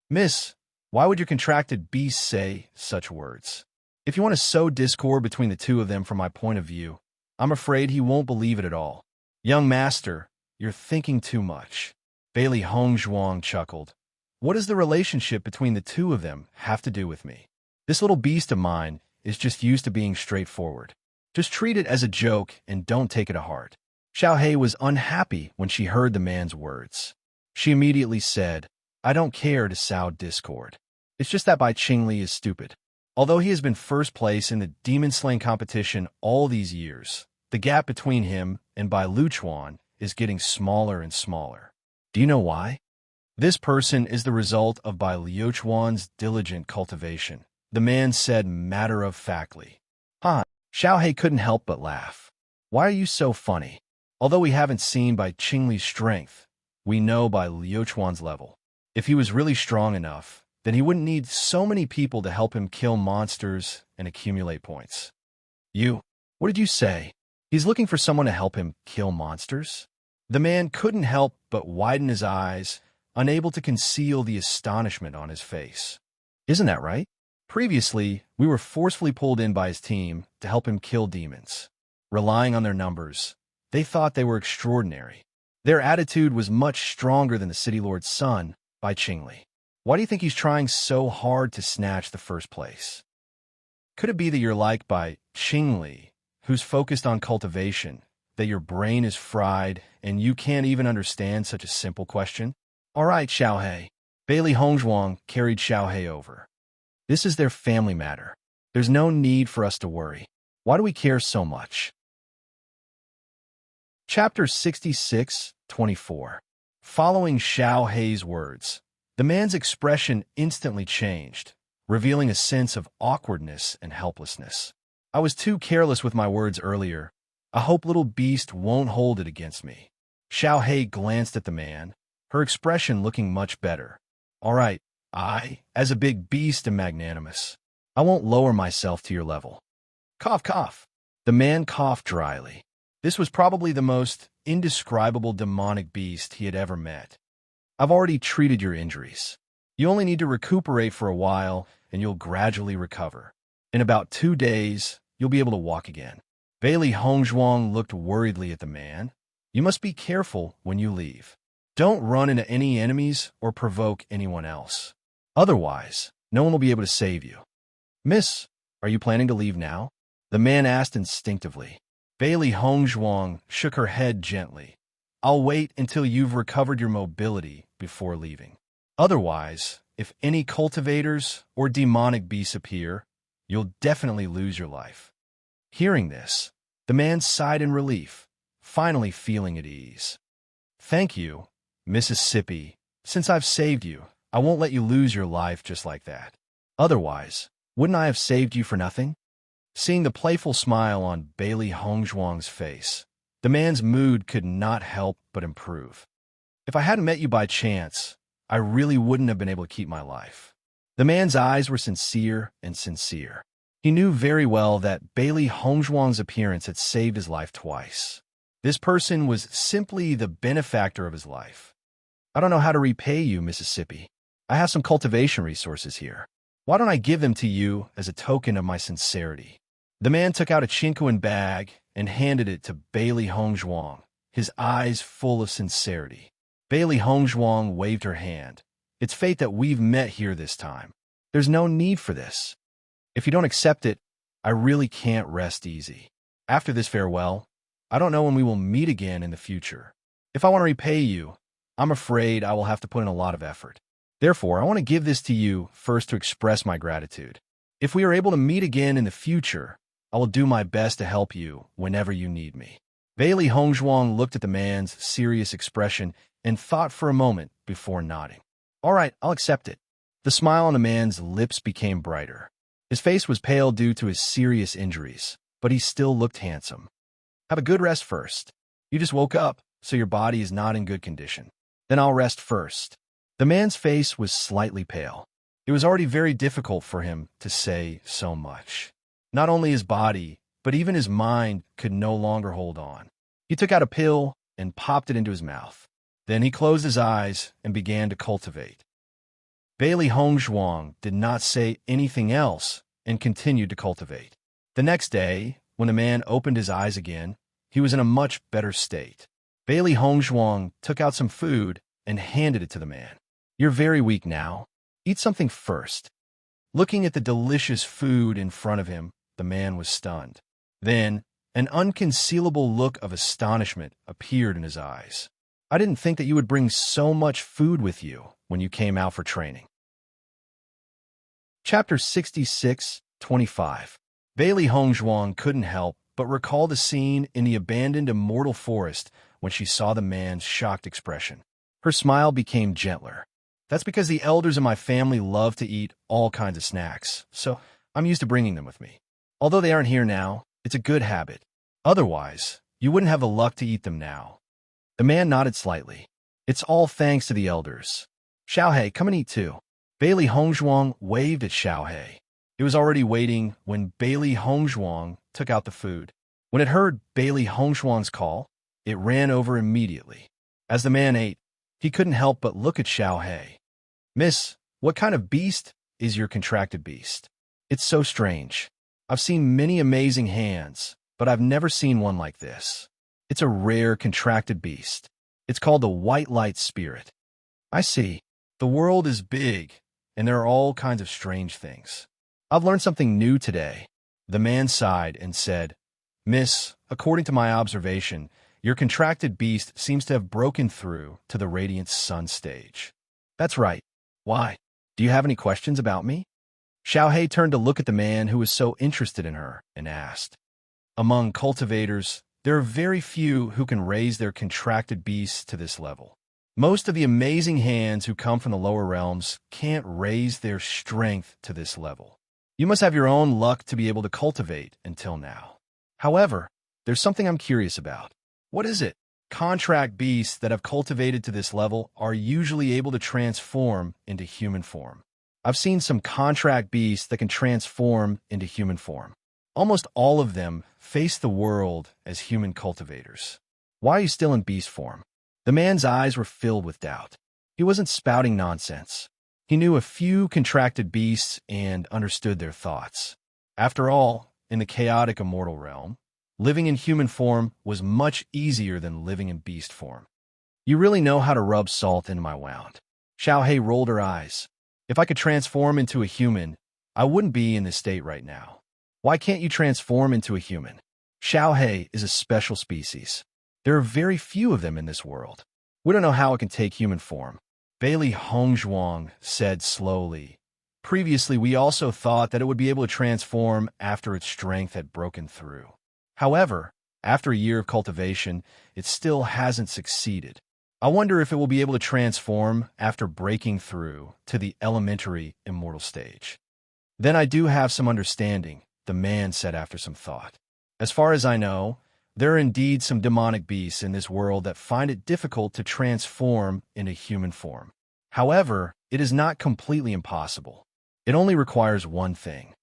Miss, why would your contracted beast say such words? If you want to sow discord between the two of them from my point of view, I'm afraid he won't believe it at all. Young master, you're thinking too much. Bailey Hongzhuang chuckled. What does the relationship between the two of them have to do with me? This little beast of mine is just used to being straightforward. Just treat it as a joke and don't take it to heart. Xiao Hei was unhappy when she heard the man's words. She immediately said, I don't care to sow discord. It's just that Bai Qingli is stupid. Although he has been first place in the demon-slaying competition all these years, the gap between him and Bai Luchuan is getting smaller and smaller. Do you know why? This person is the result of Bai Luchuan's diligent cultivation, the man said matter-of-factly. Xiao Hei couldn't help but laugh. Why are you so funny? Although we haven't seen Bai Qingli's strength, we know Bai Luchuan's level. If he was really strong enough, then he wouldn't need so many people to help him kill monsters and accumulate points. What did you say? He's looking for someone to help him kill monsters? The man couldn't help but widen his eyes, unable to conceal the astonishment on his face. Isn't that right? Previously, we were forcefully pulled in by his team to help him kill demons. Relying on their numbers, they thought they were extraordinary. Their attitude was much stronger than the City Lord's son, Bai Qingli. Why do you think he's trying so hard to snatch the first place? Could it be that you're like Bai Qingli, who's focused on cultivation, that your brain is fried and you can't even understand such a simple question? All right, Xiao Hei. Bailey Hongzhuang carried Xiao Hei over. This is their family matter. There's no need for us to worry. Why do we care so much? Chapter 66-24. Following Xiao Hei's words, the man's expression instantly changed, revealing a sense of awkwardness and helplessness. I was too careless with my words earlier. I hope little beast won't hold it against me. Xiao Hei glanced at the man, her expression looking much better. All right, I, as a big beast, am magnanimous. I won't lower myself to your level. Cough, cough. The man coughed dryly. This was probably the most indescribable demonic beast he had ever met. I've already treated your injuries. You only need to recuperate for a while, and you'll gradually recover. In about 2 days, you'll be able to walk again. Bailey Hongzhuang looked worriedly at the man. You must be careful when you leave. Don't run into any enemies or provoke anyone else. Otherwise, no one will be able to save you. Miss, are you planning to leave now? The man asked instinctively. Bailey Hongzhuang shook her head gently. I'll wait until you've recovered your mobility before leaving. Otherwise, if any cultivators or demonic beasts appear, you'll definitely lose your life. Hearing this, the man sighed in relief, finally feeling at ease. Thank you, Mississippi. Since I've saved you, I won't let you lose your life just like that. Otherwise, wouldn't I have saved you for nothing? Seeing the playful smile on Bailey Hongzhuang's face, the man's mood could not help but improve. If I hadn't met you by chance, I really wouldn't have been able to keep my life. The man's eyes were sincere and sincere. He knew very well that Bailey Hongzhuang's appearance had saved his life twice. This person was simply the benefactor of his life. I don't know how to repay you, Mississippi. I have some cultivation resources here. Why don't I give them to you as a token of my sincerity? The man took out a Chinquan bag and handed it to Bailey Hongzhuang, his eyes full of sincerity. Bailey Hongzhuang waved her hand. It's fate that we've met here this time. There's no need for this. If you don't accept it, I really can't rest easy. After this farewell, I don't know when we will meet again in the future. If I want to repay you, I'm afraid I will have to put in a lot of effort. Therefore, I want to give this to you first to express my gratitude. If we are able to meet again in the future, I will do my best to help you whenever you need me. Bailey Hongzhuang looked at the man's serious expression and thought for a moment before nodding. All right, I'll accept it. The smile on the man's lips became brighter. His face was pale due to his serious injuries, but he still looked handsome. Have a good rest first. You just woke up, so your body is not in good condition. Then I'll rest first. The man's face was slightly pale. It was already very difficult for him to say so much. Not only his body, but even his mind could no longer hold on. He took out a pill and popped it into his mouth. Then he closed his eyes and began to cultivate. Bailey Hongzhuang did not say anything else and continued to cultivate. The next day, when the man opened his eyes again, he was in a much better state. Bailey Hongzhuang took out some food and handed it to the man. You're very weak now. Eat something first. Looking at the delicious food in front of him, the man was stunned. Then, an unconcealable look of astonishment appeared in his eyes. I didn't think that you would bring so much food with you when you came out for training. Chapter 66:25. Bailey Hongzhuang couldn't help but recall the scene in the abandoned immortal forest when she saw the man's shocked expression. Her smile became gentler. That's because the elders in my family love to eat all kinds of snacks, so I'm used to bringing them with me. Although they aren't here now, it's a good habit. Otherwise, you wouldn't have the luck to eat them now. The man nodded slightly. It's all thanks to the elders. Xiaohei, come and eat too. Bailey Hongzhuang waved at Xiaohei. It was already waiting when Bailey Hongzhuang took out the food. When it heard Bailey Hongzhuang's call, it ran over immediately. As the man ate, he couldn't help but look at Xiaohei. Miss, what kind of beast is your contracted beast? It's so strange. I've seen many amazing hands, but I've never seen one like this. It's a rare contracted beast. It's called the White Light Spirit. I see. The world is big, and there are all kinds of strange things. I've learned something new today. The man sighed and said, Miss, according to my observation, your contracted beast seems to have broken through to the Radiant Sun stage. That's right. Why? Do you have any questions about me? Xiaohei turned to look at the man who was so interested in her and asked. Among cultivators, there are very few who can raise their contracted beasts to this level. Most of the amazing hands who come from the lower realms can't raise their strength to this level. You must have your own luck to be able to cultivate until now. However, there's something I'm curious about. What is it? Contract beasts that have cultivated to this level are usually able to transform into human form. I've seen some contract beasts that can transform into human form. Almost all of them face the world as human cultivators. Why are you still in beast form? The man's eyes were filled with doubt. He wasn't spouting nonsense. He knew a few contracted beasts and understood their thoughts. After all, in the chaotic immortal realm, living in human form was much easier than living in beast form. You really know how to rub salt into my wound. Xiaohei rolled her eyes. If I could transform into a human, I wouldn't be in this state right now. Why can't you transform into a human? Xiaohei is a special species. There are very few of them in this world. We don't know how it can take human form. Bailey Hongzhuang said slowly. Previously, we also thought that it would be able to transform after its strength had broken through. However, after a year of cultivation, it still hasn't succeeded. I wonder if it will be able to transform after breaking through to the elementary immortal stage. Then I do have some understanding, the man said after some thought. As far as I know, there are indeed some demonic beasts in this world that find it difficult to transform into human form. However, it is not completely impossible. It only requires one thing.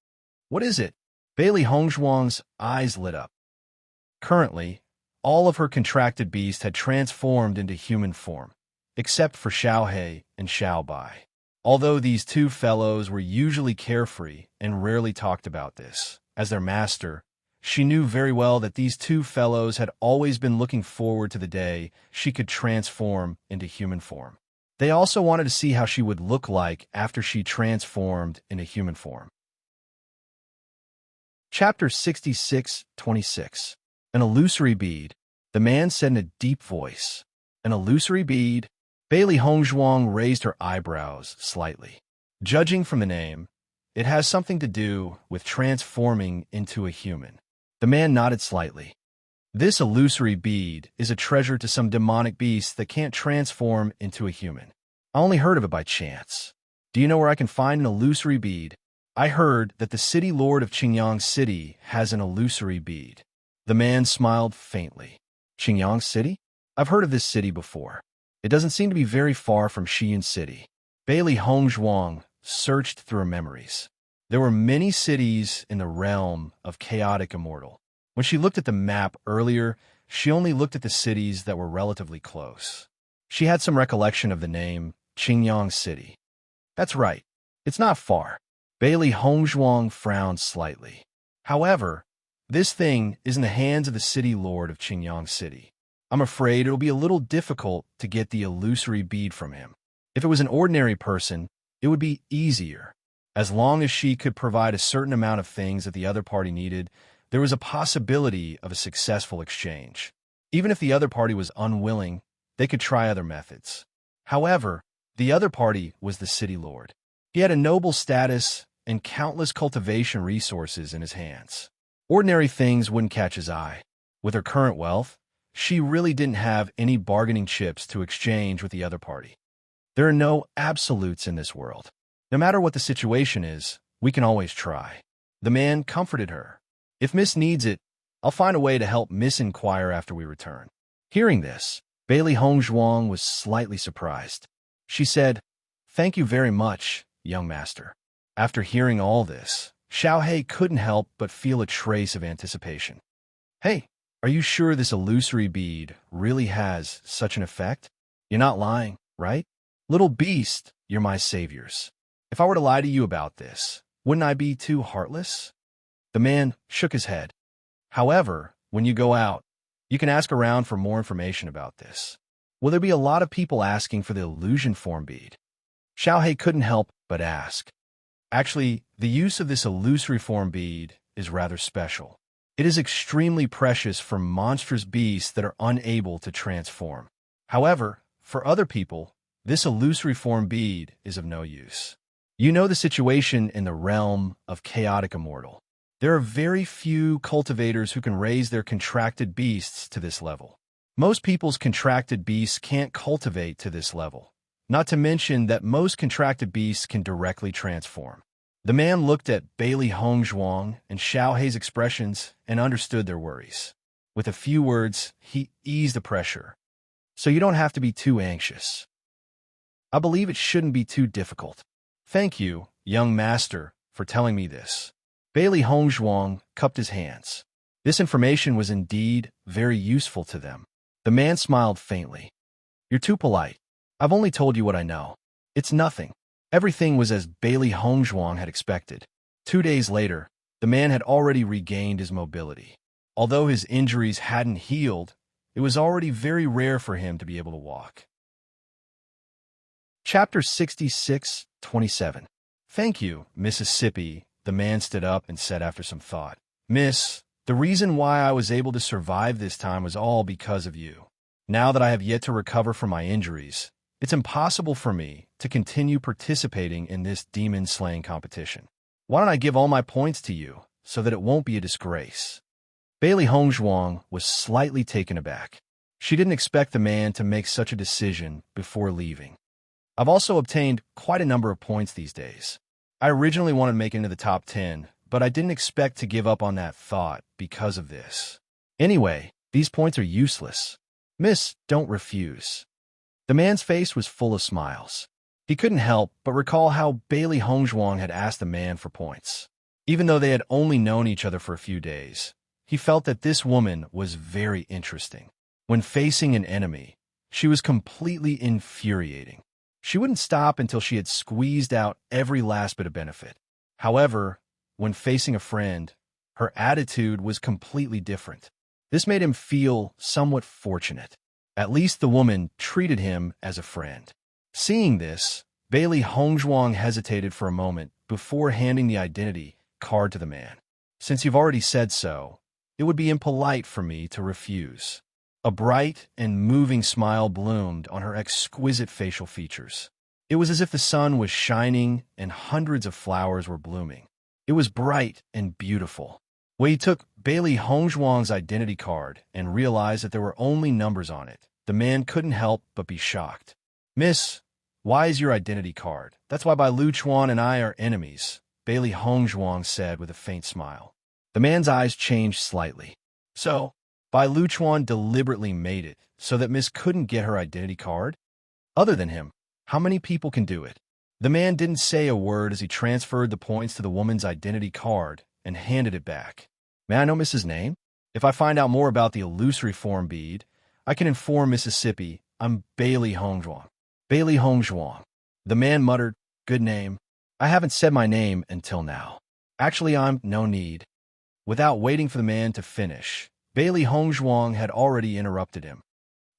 What is it? Bailey Hongzhuang's eyes lit up. Currently, all of her contracted beasts had transformed into human form, except for Xiaohei and Xiaobai. Although these two fellows were usually carefree and rarely talked about this, as their master, she knew very well that these two fellows had always been looking forward to the day she could transform into human form. They also wanted to see how she would look like after she transformed into human form. Chapter 66:26. An illusory bead. The man said in a deep voice. An illusory bead? Bailey Hongzhuang raised her eyebrows slightly. Judging from the name, it has something to do with transforming into a human. The man nodded slightly. This illusory bead is a treasure to some demonic beasts that can't transform into a human. I only heard of it by chance. Do you know where I can find an illusory bead? I heard that the city lord of Qingyang City has an illusory bead. The man smiled faintly. Qingyang City? I've heard of this city before. It doesn't seem to be very far from Xi'an City. Bailey Hongzhuang searched through her memories. There were many cities in the realm of chaotic immortal. When she looked at the map earlier, she only looked at the cities that were relatively close. She had some recollection of the name Qingyang City. That's right. It's not far. Bailey Hongzhuang frowned slightly. However, this thing is in the hands of the city lord of Qingyang City. I'm afraid it'll be a little difficult to get the illusory bead from him. If it was an ordinary person, it would be easier. As long as she could provide a certain amount of things that the other party needed, there was a possibility of a successful exchange. Even if the other party was unwilling, they could try other methods. However, the other party was the city lord. He had a noble status and countless cultivation resources in his hands. Ordinary things wouldn't catch his eye. With her current wealth, she really didn't have any bargaining chips to exchange with the other party. There are no absolutes in this world. No matter what the situation is, we can always try. The man comforted her. If Miss needs it, I'll find a way to help Miss inquire after we return. Hearing this, Bailey Hongzhuang was slightly surprised. She said, "Thank you very much, young master." After hearing all this, Xiaohei couldn't help but feel a trace of anticipation. "Hey, are you sure this illusory bead really has such an effect? You're not lying, right? Little beast, you're my saviors. If I were to lie to you about this, wouldn't I be too heartless?" The man shook his head. "However, when you go out, you can ask around for more information about this. Will there be a lot of people asking for the illusion form bead?" Xiaohei couldn't help but ask. Actually, the use of this illusory form bead is rather special. It is extremely precious for monstrous beasts that are unable to transform. However, for other people, this illusory form bead is of no use. You know the situation in the realm of chaotic immortal. There are very few cultivators who can raise their contracted beasts to this level. Most people's contracted beasts can't cultivate to this level. Not to mention that most contracted beasts can directly transform. The man looked at Bailey Hongzhuang and Xiaohei's expressions and understood their worries. With a few words, he eased the pressure. "So you don't have to be too anxious. I believe it shouldn't be too difficult. Thank you, young master, for telling me this." Bailey Hongzhuang cupped his hands. This information was indeed very useful to them. The man smiled faintly. "You're too polite. I've only told you what I know. It's nothing." Everything was as Bailey Hongzhuang had expected. 2 days later, the man had already regained his mobility. Although his injuries hadn't healed, it was already very rare for him to be able to walk. Chapter 66-27. "Thank you, Mississippi," the man stood up and said after some thought. "Miss, the reason why I was able to survive this time was all because of you. Now that I have yet to recover from my injuries, it's impossible for me to continue participating in this demon-slaying competition. Why don't I give all my points to you so that it won't be a disgrace?" Bailey Hongzhuang was slightly taken aback. She didn't expect the man to make such a decision before leaving. "I've also obtained quite a number of points these days. I originally wanted to make it into the top 10, but I didn't expect to give up on that thought because of this. Anyway, these points are useless. Miss, don't refuse." The man's face was full of smiles. He couldn't help but recall how Bailey Hongzhuang had asked the man for points. Even though they had only known each other for a few days, he felt that this woman was very interesting. When facing an enemy, she was completely infuriating. She wouldn't stop until she had squeezed out every last bit of benefit. However, when facing a friend, her attitude was completely different. This made him feel somewhat fortunate. At least the woman treated him as a friend. Seeing this, Bailey Hongzhuang hesitated for a moment before handing the identity card to the man. "Since you've already said so, it would be impolite for me to refuse." A bright and moving smile bloomed on her exquisite facial features. It was as if the sun was shining and hundreds of flowers were blooming. It was bright and beautiful. When he took Bailey Hongzhuang's identity card and realized that there were only numbers on it, the man couldn't help but be shocked. "Miss, why is your identity card? That's why Lu Chuan and I are enemies," Bailey Hongzhuang said with a faint smile. The man's eyes changed slightly. "So, Lu Chuan deliberately made it so that Miss couldn't get her identity card? Other than him, how many people can do it?" The man didn't say a word as he transferred the points to the woman's identity card and handed it back. "May I know Mrs. name? If I find out more about the illusory form bead, I can inform Mississippi I'm Bailey Hongzhuang." "Bailey Hongzhuang." The man muttered, "Good name. I haven't said my name until now. Actually, I'm no need." Without waiting for the man to finish, Bailey Hongzhuang had already interrupted him.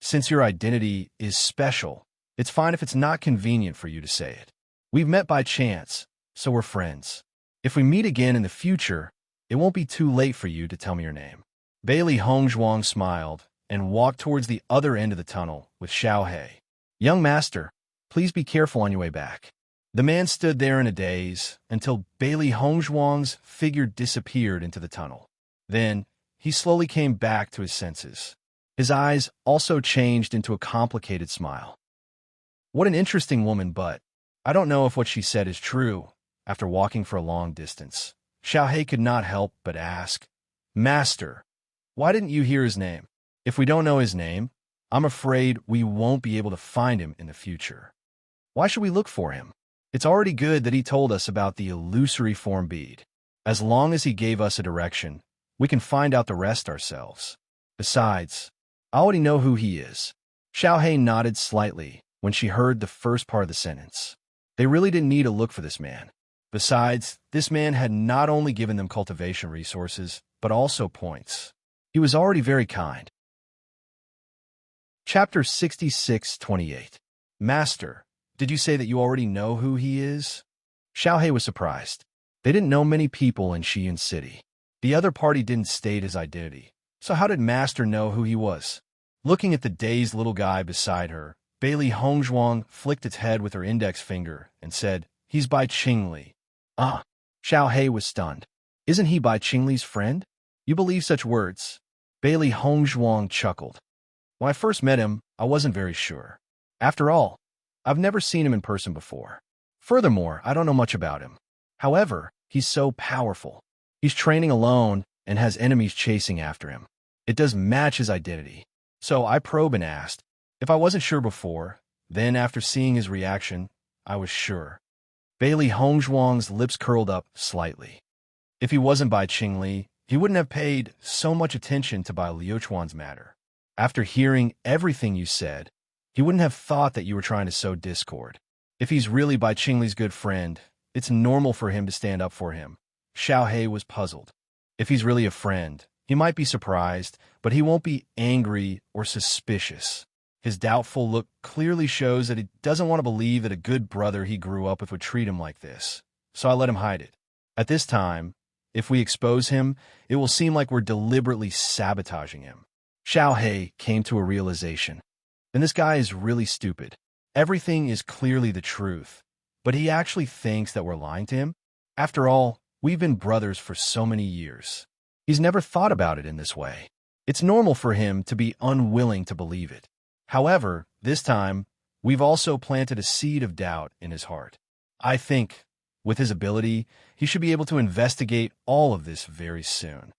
"Since your identity is special, it's fine if it's not convenient for you to say it. We've met by chance, so we're friends. If we meet again in the future, it won't be too late for you to tell me your name. Bailey Hongzhuang smiled and walked towards the other end of the tunnel with Xiao He. Young master, please be careful on your way back. The man stood there in a daze until Bailey Hongzhuang's figure disappeared into the tunnel. Then, he slowly came back to his senses. His eyes also changed into a complicated smile. What an interesting woman, but I don't know if what she said is true. After walking for a long distance, Xiao He could not help but ask, Master, why didn't you hear his name? If we don't know his name, I'm afraid we won't be able to find him in the future. Why should we look for him? It's already good that he told us about the illusory form bead. As long as he gave us a direction, we can find out the rest ourselves. Besides, I already know who he is. Xiao He nodded slightly when she heard the first part of the sentence. They really didn't need to look for this man. Besides, this man had not only given them cultivation resources, but also points. He was already very kind. Chapter 66-28. Master, did you say that you already know who he is? Xiao He was surprised. They didn't know many people in Xi'an City. The other party didn't state his identity. So how did Master know who he was? Looking at the dazed little guy beside her, Bailey Hongzhuang flicked its head with her index finger and said, He's Bai Qingli. Ah! Xiao He was stunned. Isn't he Bai Qingli's friend? You believe such words? Bailey Hongzhuang chuckled. When I first met him, I wasn't very sure. After all, I've never seen him in person before. Furthermore, I don't know much about him. However, he's so powerful. He's training alone and has enemies chasing after him. It does match his identity. So I probed and asked. If I wasn't sure before, then after seeing his reaction, I was sure. Bailey Hongzhuang's lips curled up slightly. If he wasn't Bai Qingli, he wouldn't have paid so much attention to Bai Liuchuan's matter. After hearing everything you said, he wouldn't have thought that you were trying to sow discord. If he's really Bai Qingli's good friend, it's normal for him to stand up for him. Xiao He was puzzled. If he's really a friend, he might be surprised, but he won't be angry or suspicious. His doubtful look clearly shows that he doesn't want to believe that a good brother he grew up with would treat him like this. So I let him hide it. At this time, if we expose him, it will seem like we're deliberately sabotaging him. Xiao He came to a realization. And this guy is really stupid. Everything is clearly the truth, but he actually thinks that we're lying to him? After all, we've been brothers for so many years. He's never thought about it in this way. It's normal for him to be unwilling to believe it. However, this time, we've also planted a seed of doubt in his heart. I think, with his ability, he should be able to investigate all of this very soon.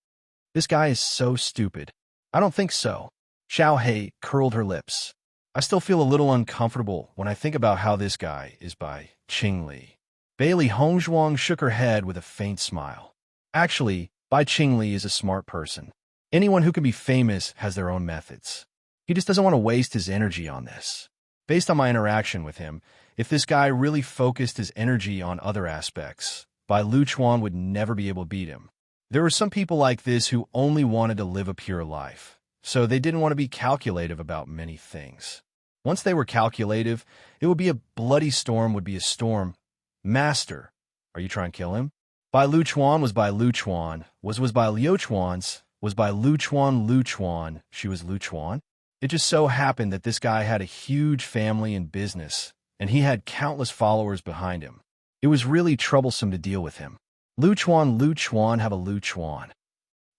This guy is so stupid. I don't think so. Xiao He curled her lips. I still feel a little uncomfortable when I think about how this guy is Bai Qingli. Bailey Hongzhuang shook her head with a faint smile. Actually, Bai Qingli is a smart person. Anyone who can be famous has their own methods. He just doesn't want to waste his energy on this. Based on my interaction with him, if this guy really focused his energy on other aspects, Bai Liuchuan would never be able to beat him. There were some people like this who only wanted to live a pure life, so they didn't want to be calculative about many things. Once they were calculative, it would be a bloody storm would be a storm. Master, are you trying to kill him? Bai Liuchuan was Bai Liuchuan, was Bai Liuchuan's, was Bai Liuchuan, she was Liuchuan. It just so happened that this guy had a huge family and business, and he had countless followers behind him. It was really troublesome to deal with him. Liuchuan have a Liuchuan.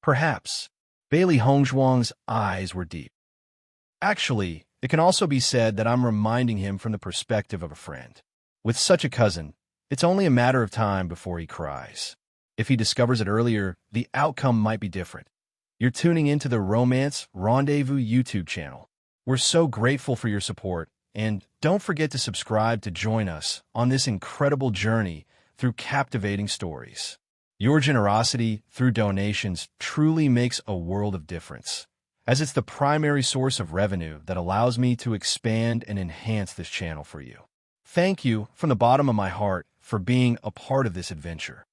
Perhaps. Bailey Hongzhuang's eyes were deep. Actually, it can also be said that I'm reminding him from the perspective of a friend. With such a cousin, it's only a matter of time before he cries. If he discovers it earlier, the outcome might be different. You're tuning into the Romance Rendezvous YouTube channel. We're so grateful for your support, and don't forget to subscribe to join us on this incredible journey through captivating stories. Your generosity through donations truly makes a world of difference, as it's the primary source of revenue that allows me to expand and enhance this channel for you. Thank you from the bottom of my heart for being a part of this adventure.